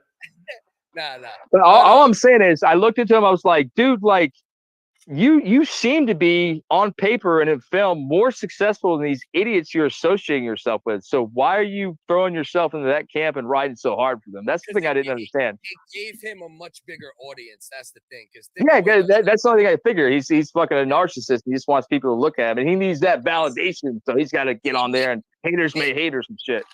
Nah. But all I'm saying is, I looked into him. I was like, dude, like, you seem to be on paper and in film more successful than these idiots you're associating yourself with. So why are you throwing yourself into that camp and riding so hard for them? That's the thing I didn't understand. It gave him a much bigger audience. That's the thing. That's the only thing I figure. He's fucking a narcissist. He just wants people to look at him, and he needs that validation. So he's got to get on there, and haters may haters and shit.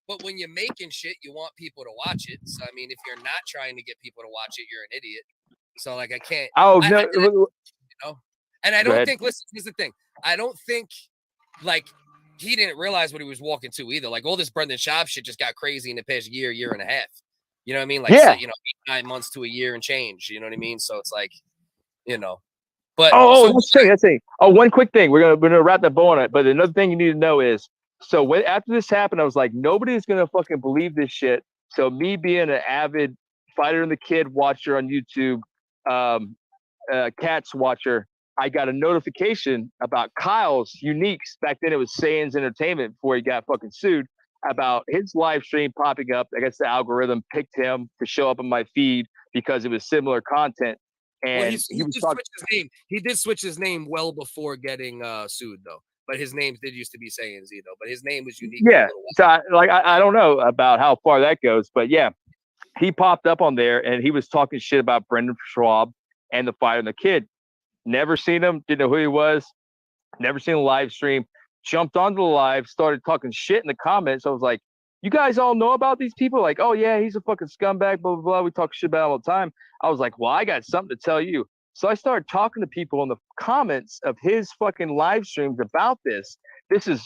But when you're making shit, you want people to watch it. So I mean, if you're not trying to get people to watch it, you're an idiot. So like, I can't. Oh no. You know? And I don't think, listen, here's the thing. I don't think like he didn't realize what he was walking to either. Like all this Brendan Schaub shit just got crazy in the past year and a half. You know what I mean? Like, yeah. So, 9 months to a year and change. You know what I mean? So it's like, but that's it. Oh, one quick thing. We're gonna wrap that bow on it. But another thing you need to know is, so after this happened, I was like, nobody's gonna fucking believe this shit. So me being an avid Fighter and the Kid watcher on YouTube, Cats watcher, I got a notification about Kyle's Uniques. Back then it was Sayans Entertainment before he got fucking sued, about his live stream popping up. I guess the algorithm picked him to show up on my feed because it was similar content. And he was talking. He did switch his name well before getting sued though. But his name did used to be Sayans though. But his name was unique. Yeah. So I don't know about how far that goes, but yeah, he popped up on there and he was talking shit about Brendan Schaub and the Fighter and the Kid. Never seen him, didn't know who he was, never seen a live stream, jumped onto the live, started talking shit in the comments. I was like, you guys all know about these people? Like, oh yeah, he's a fucking scumbag, blah, blah, blah. We talk shit about him all the time. I was like, well, I got something to tell you. So I started talking to people in the comments of his fucking live streams about this. This is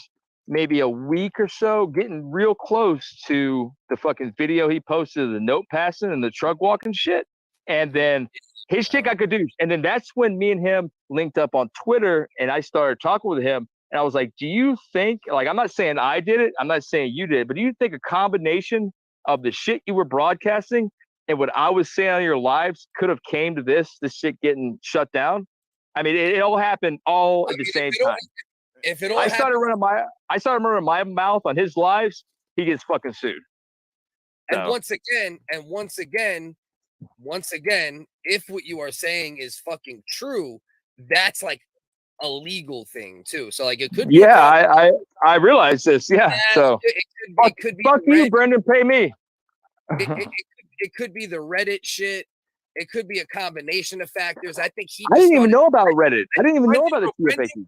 maybe a week or so, getting real close to the fucking video he posted of the note passing and the truck walking shit. And then his shit got good news. And then that's when me and him linked up on Twitter and I started talking with him. And I was like, do you think, like, I'm not saying I did it, I'm not saying you did, but do you think a combination of the shit you were broadcasting and what I was saying on your lives could have came to this shit getting shut down? I mean, it all happened all at the same time. I started running my mouth on his lives, he gets fucking sued. And once again, if what you are saying is fucking true, that's like a legal thing too. So like it could be. Yeah, I realize this. Yeah. So it could be fuck you, Brendan. Pay me. It could be the Reddit shit. It could be a combination of factors. I think I didn't even know about Reddit. I didn't even know about the TFAQ.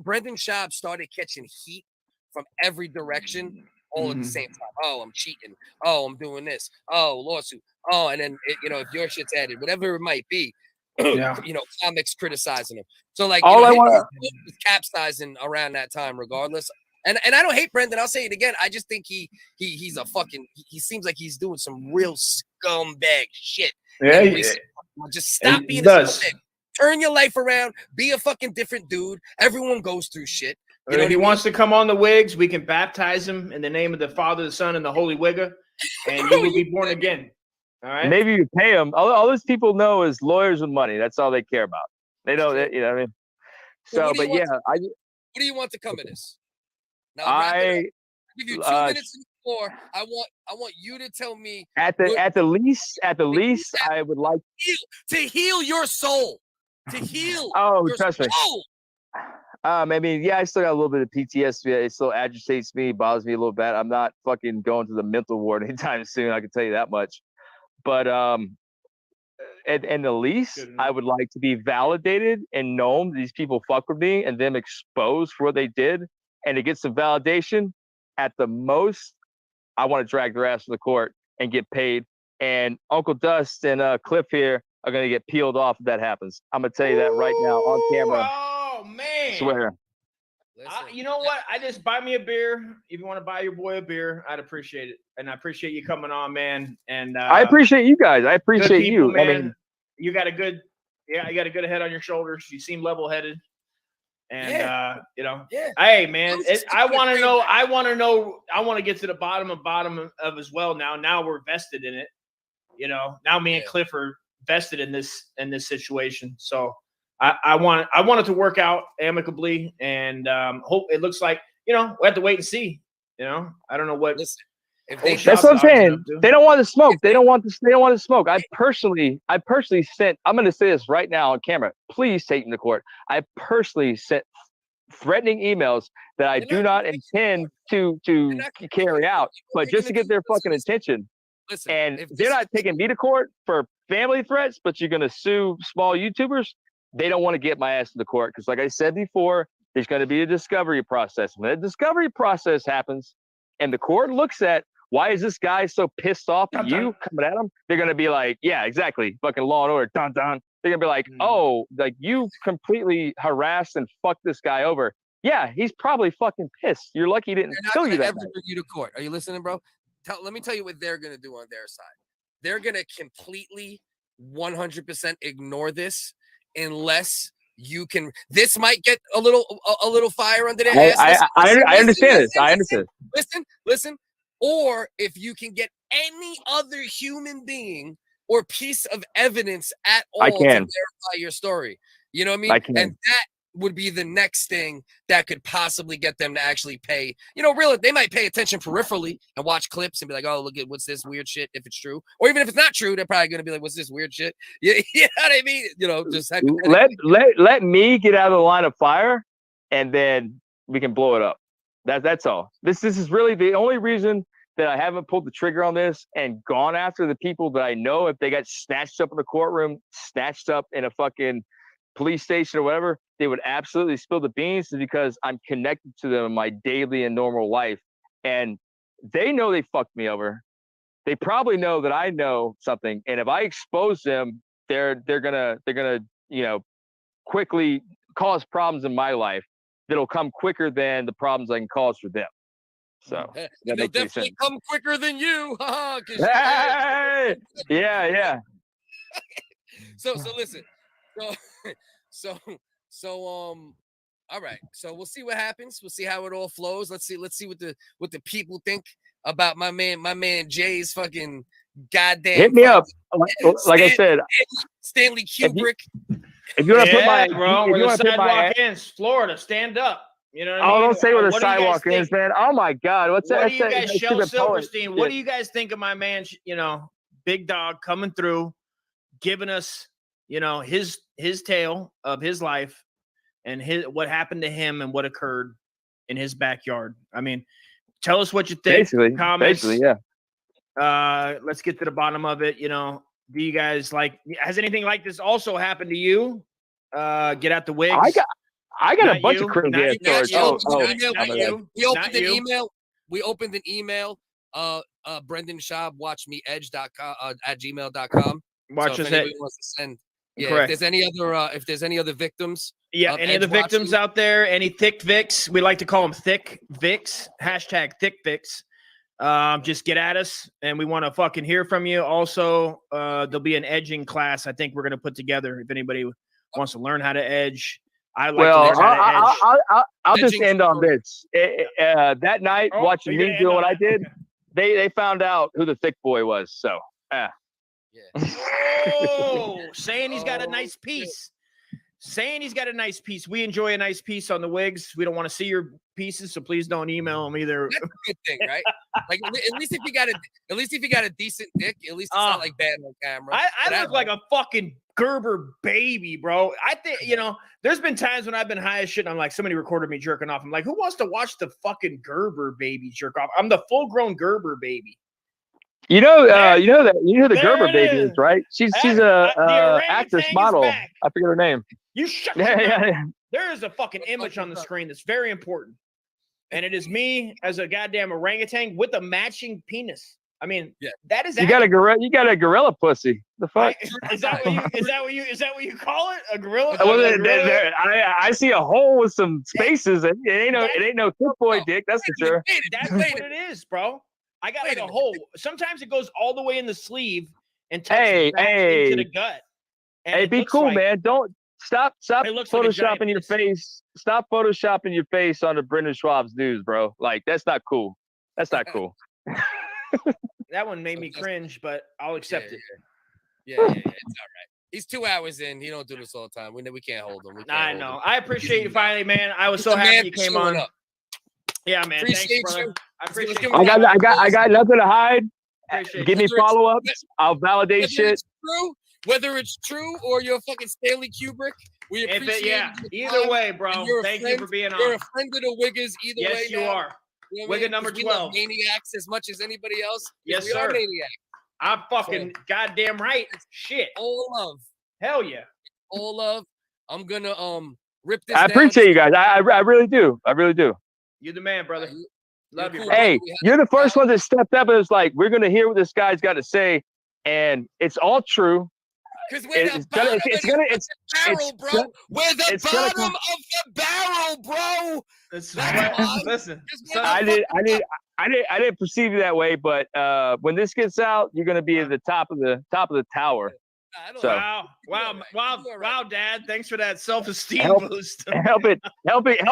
Brendan Schaub started catching heat from every direction all at the same time. Oh, I'm cheating. Oh, I'm doing this. Oh, lawsuit. Oh, and then if your shit's added, whatever it might be, comics criticizing him. So like, all I want was capsizing around that time, regardless. And I don't hate Brendan. I'll say it again. I just think he's a fucking. He seems like he's doing some real scumbag shit. Yeah, just stop being a scumbag. Turn your life around. Be a fucking different dude. Everyone goes through shit. If he wants to come on the WHiggaz, we can baptize him in the name of the Father, the Son, and the Holy WHiggaz, and he will be born again. All right. Maybe you pay him. All those people know is lawyers and money. That's all they care about. They know that, you know what I mean? So, but yeah, what do you want to come of this? Now, I give you 2 minutes before. I want you to tell me at the least, I would like to heal your soul. To heal. Oh, your trust soul. me. I mean, yeah, I still got a little bit of PTSD. It still agitates me, bothers me a little bit. I'm not fucking going to the mental ward anytime soon. I can tell you that much. But at the least, I would like to be validated and known these people fuck with me and them exposed for what they did, and to get some validation. At the most, I want to drag their ass to the court and get paid. And Uncle Dust and Cliff here are going to get peeled off if that happens. I'm going to tell you that right now on camera. Oh, man. I swear. You know what? I just buy me a beer. If you want to buy your boy a beer, I'd appreciate it. And I appreciate you coming on, man. And I appreciate you guys. I appreciate people, you. Man. I mean, you got a good head on your shoulders. You seem level-headed. And hey, man, I want to get to the bottom of as well now. Now we're vested in it. Now me and Cliff are invested in this situation. So I want it to work out amicably, and hope it looks like, we have to wait and see. I don't know what. Listen, that's what I'm saying. They don't want to smoke. They don't want to smoke. I personally sent. I'm going to say this right now on camera. Please take me to court. I personally sent threatening emails that I do not intend to carry out, but just to get their fucking attention. Listen, and they're not taking me to court for family threats, but you're going to sue small YouTubers. They don't want to get my ass to the court because, like I said before, there's going to be a discovery process. When that discovery process happens and the court looks at why is this guy so pissed off at you coming at him, they're going to be like, yeah, exactly. Fucking Law and Order. Dun, dun. They're going to be like, oh, like you completely harassed and fucked this guy over. Yeah, he's probably fucking pissed. You're lucky he didn't kill you that night. Bring you to court. Are you listening, bro? Let me tell you what they're going to do on their side. They're going to completely 100% ignore this unless you can. This might get a little fire under their ass. I understand this. I understand. Listen. Or if you can get any other human being or piece of evidence at all to verify your story. You know what I mean? I can. And that would be the next thing that could possibly get them to actually pay. Really, they might pay attention peripherally and watch clips and be like, oh, look at what's this weird shit if it's true. Or even if it's not true, they're probably going to be like, what's this weird shit? You know what I mean? Just let me get out of the line of fire and then we can blow it up. That's all. This is really the only reason that I haven't pulled the trigger on this and gone after the people that I know if they got snatched up in the courtroom, snatched up in a fucking police station or whatever, they would absolutely spill the beans because I'm connected to them in my daily and normal life. And they know they fucked me over. They probably know that I know something. And if I expose them, they're gonna quickly cause problems in my life that'll come quicker than the problems I can cause for them. So they'll definitely come quicker than you. Hey! Yeah. So listen. So all right. So we'll see what happens. We'll see how it all flows. Let's see what the people think about my man Jay's fucking goddamn. Hit me up. Like I said, Stanley Kubrick. If you want to put my bro, where the sidewalk ends, Florida, stand up. You know what I mean? Don't say where the sidewalk is, man. Oh my God. What do you guys, Shel Silverstein? What do you guys think of my man, Big Dog coming through, giving us, his tale of his life and what happened to him and what occurred in his backyard? I mean, tell us what you think. Basically, yeah. Let's get to the bottom of it. Do you guys has anything like this also happened to you? Get out the wigs. I got a bunch of crazy stories. We opened an email. Brendan Schaub, watchmeedge.com at gmail.com. Watch so us. Wants to send. Yeah, if there's any other victims. Yeah, any of the victims out there, any thick Vics, we like to call them thick Vics, # thick Vics. Just get at us, and we want to fucking hear from you. Also, there'll be an edging class I think we're going to put together if anybody wants to learn how to edge. I'll just end on this. That night, watching me do what I did, they found out who the thick boy was. So, yeah. Saying he's got a nice piece. We enjoy a nice piece on the wigs. We don't want to see your pieces, so please don't email them either. That's a good thing, right? Like at least if you got a decent dick, at least it's not like bad on camera. I look like a fucking Gerber baby, bro. I think there's been times when I've been high as shit and I'm like, somebody recorded me jerking off. I'm like, who wants to watch the fucking Gerber baby jerk off? I'm the full-grown Gerber baby. You know who the Gerber baby is, right? She's a actress model. I forget her name. You shut yeah. There is a fucking image on the screen that's very important. And it is me as a goddamn orangutan with a matching penis. I mean, that is you got a gorilla pussy. The fuck? Is that what you call it? A gorilla? I see a hole with some spaces, and it ain't no thick boy dick, that's for sure. That's what it is, bro. I got a hole. Sometimes it goes all the way in the sleeve and touches into the gut. Hey, be cool, man. Don't stop photoshopping your face. Stop photoshopping your face onto Brendan Schwab's news, bro. Like, that's not cool. That's not cool. That one made me cringe, but I'll accept it. Yeah, it's all right. He's 2 hours in. He don't do this all the time. We can't hold him. I know. I appreciate you finally, man. I was so happy you came on. Yeah, man. Appreciate Thanks, brother. you. I appreciate you. I got nothing to hide. Give me Whether follow-ups. I'll validate shit. Whether it's true or you're fucking Stanley Kubrick, we appreciate either way, bro. Thank you for being on. You're a friend of the WHiggaz either way. Yes, you are. You know WHiggaz number 12. Maniacs as much as anybody else. Yes, we sir. are maniacs. I'm fucking goddamn right. Shit. All love. Hell yeah. All love. I'm gonna rip this. I appreciate you guys. I really do. I really do. You're the man, brother. Love you. Hey, you're the first one that stepped up and was like, we're gonna hear what this guy's got to say, and it's all true. Because we're the bottom of the barrel, bro. We're the bottom of the barrel, bro. Listen, I didn't perceive you that way, but when this gets out, you're gonna be at the top of the tower. Wow, Dad. Thanks for that self-esteem boost. help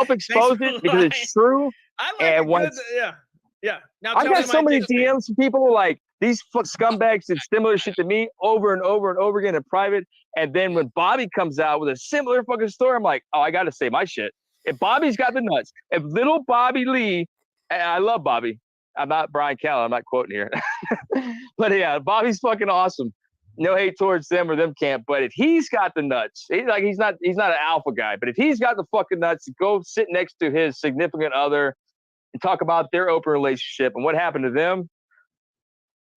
expose it because it's true. I like it. Yeah. Now I got so many DMs from people like these scumbags did similar shit to me over and over and over again in private. And then when Bobby comes out with a similar fucking story, I'm like, oh, I got to say my shit. If Bobby's got the nuts, if little Bobby Lee, and I love Bobby. I'm not Brian Callen. I'm not quoting here. But yeah, Bobby's fucking awesome. No hate towards them or them camp. But if he's got the nuts, he's not an alpha guy. But if he's got the fucking nuts to go sit next to his significant other and talk about their open relationship and what happened to them,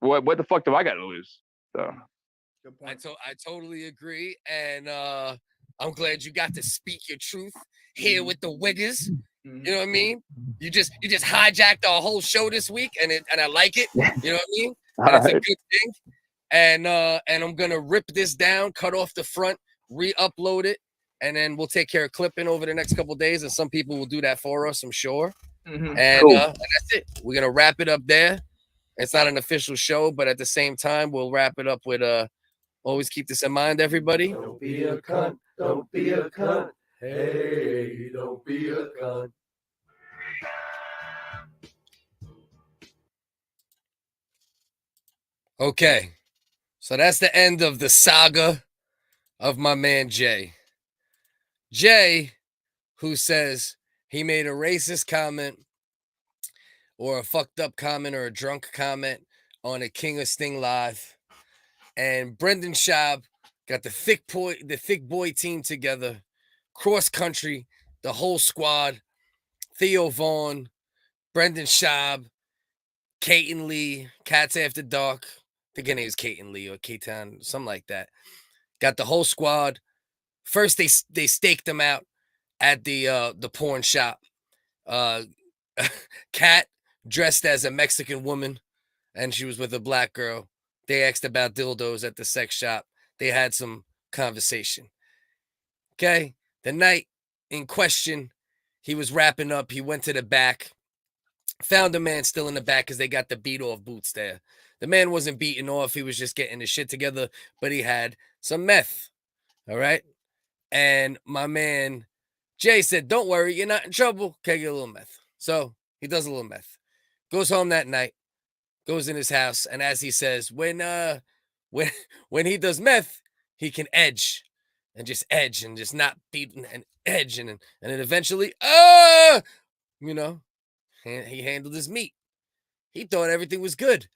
what the fuck do I got to lose? So I totally agree, and I'm glad you got to speak your truth here with the WHiggaz. You know what I mean? You just hijacked our whole show this week, and I like it. You know what I mean? And it's a good thing. And I'm gonna rip this down, cut off the front, re-upload it, and then we'll take care of clipping over the next couple of days. And some people will do that for us, I'm sure. Mm-hmm. And, cool. And that's it. We're gonna wrap it up there. It's not an official show, but at the same time, we'll wrap it up with always keep this in mind, everybody. Don't be a cunt. Don't be a cunt. Hey, don't be a cunt. Okay. So that's the end of the saga of my man Jay. Jay, who says he made a racist comment or a fucked up comment or a drunk comment on a King of Sting live. And Brendan Schaub got the thick boy team together, cross country, the whole squad, Theo Vaughn, Brendan Schaub, Kate and Lee, Cats After Dark. I think her name is Kate and Lee or K-Town, something like that. Got the whole squad. First, they staked them out at the porn shop. Kat dressed as a Mexican woman, and she was with a black girl. They asked about dildos at the sex shop. They had some conversation. Okay, the night in question, he was wrapping up. He went to the back, found a man still in the back because they got the beat off boots there. The man wasn't beaten off. He was just getting his shit together, but he had some meth. All right. And my man Jay said, don't worry, you're not in trouble. Okay, get a little meth. So he does a little meth. Goes home that night, goes in his house, and as he says, when he does meth, he can edge and just not beat and edge. And then eventually, he handled his meat. He thought everything was good.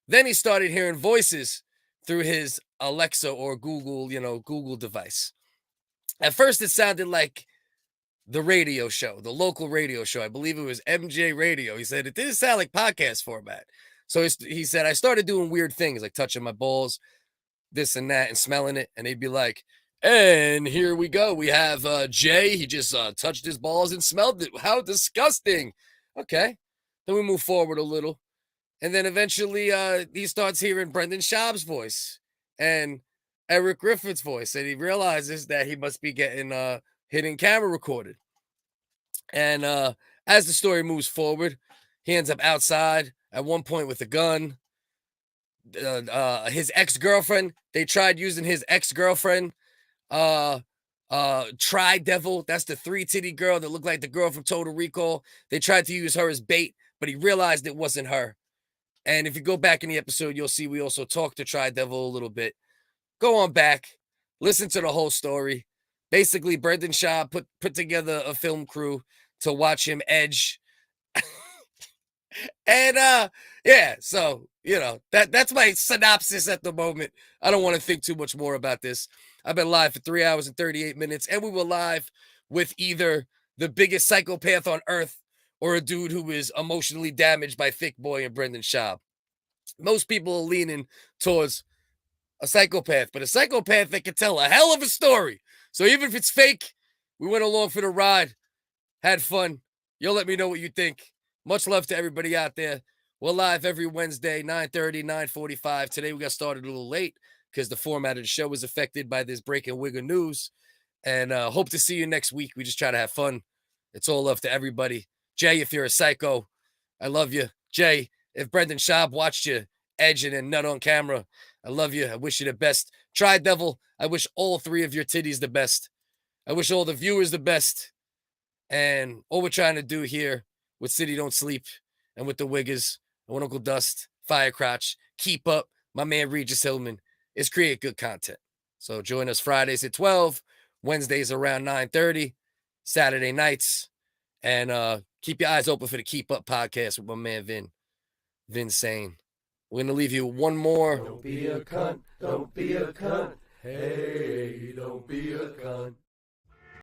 Then he started hearing voices through his Alexa or Google device. At first, it sounded like the radio show, the local radio show. I believe it was MJ Radio. He said, it didn't sound like podcast format. So he said, I started doing weird things like touching my balls, this and that, and smelling it. And they'd be like, and here we go. We have Jay. He just touched his balls and smelled it. How disgusting. Okay. Then we move forward a little. And then eventually he starts hearing Brendan Schaub's voice and Erik Griffin's voice. And he realizes that he must be getting hidden camera recorded. And as the story moves forward, he ends up outside at one point with a gun. His ex-girlfriend, they tried using his ex-girlfriend, Tri-Devil. That's the 3-titty girl that looked like the girl from Total Recall. They tried to use her as bait, but he realized it wasn't her. And if you go back in the episode, you'll see we also talked to Tri-Devil a little bit. go on back, listen to the whole story. Basically, Brendan Schaub put together a film crew to watch him edge. And yeah, so that's my synopsis at the moment. I don't want to think too much more about this. I've been live for 3 hours and 38 minutes, and we were live with either the biggest psychopath on earth or a dude who is emotionally damaged by Thick Boy and Brendan Schaub. Most people are leaning towards a psychopath, but a psychopath that can tell a hell of a story. So even if it's fake, we went along for the ride, had fun. You'll let me know what you think. Much love to everybody out there. We're live every Wednesday, 9:30, 9:45. Today we got started a little late because the format of the show was affected by this breaking WHiggaz news. And hope to see you next week. We just try to have fun. It's all love to everybody. Jay, if you're a psycho, I love you. Jay, if Brendan Schaub watched you edging and nut on camera, I love you. I wish you the best. Try Devil, I wish all three of your titties the best. I wish all the viewers the best. And all we're trying to do here with City Don't Sleep and with the WHiggaz and with Uncle Dust, Firecrotch, Keep Up, my man Regis Hillman, is create good content. So join us Fridays at 12, Wednesdays around 9:30, Saturday nights. And keep your eyes open for the Keep Up podcast with my man Vin Sane. We're going to leave you one more. Don't be a cunt. Don't be a cunt. Hey, don't be a cunt.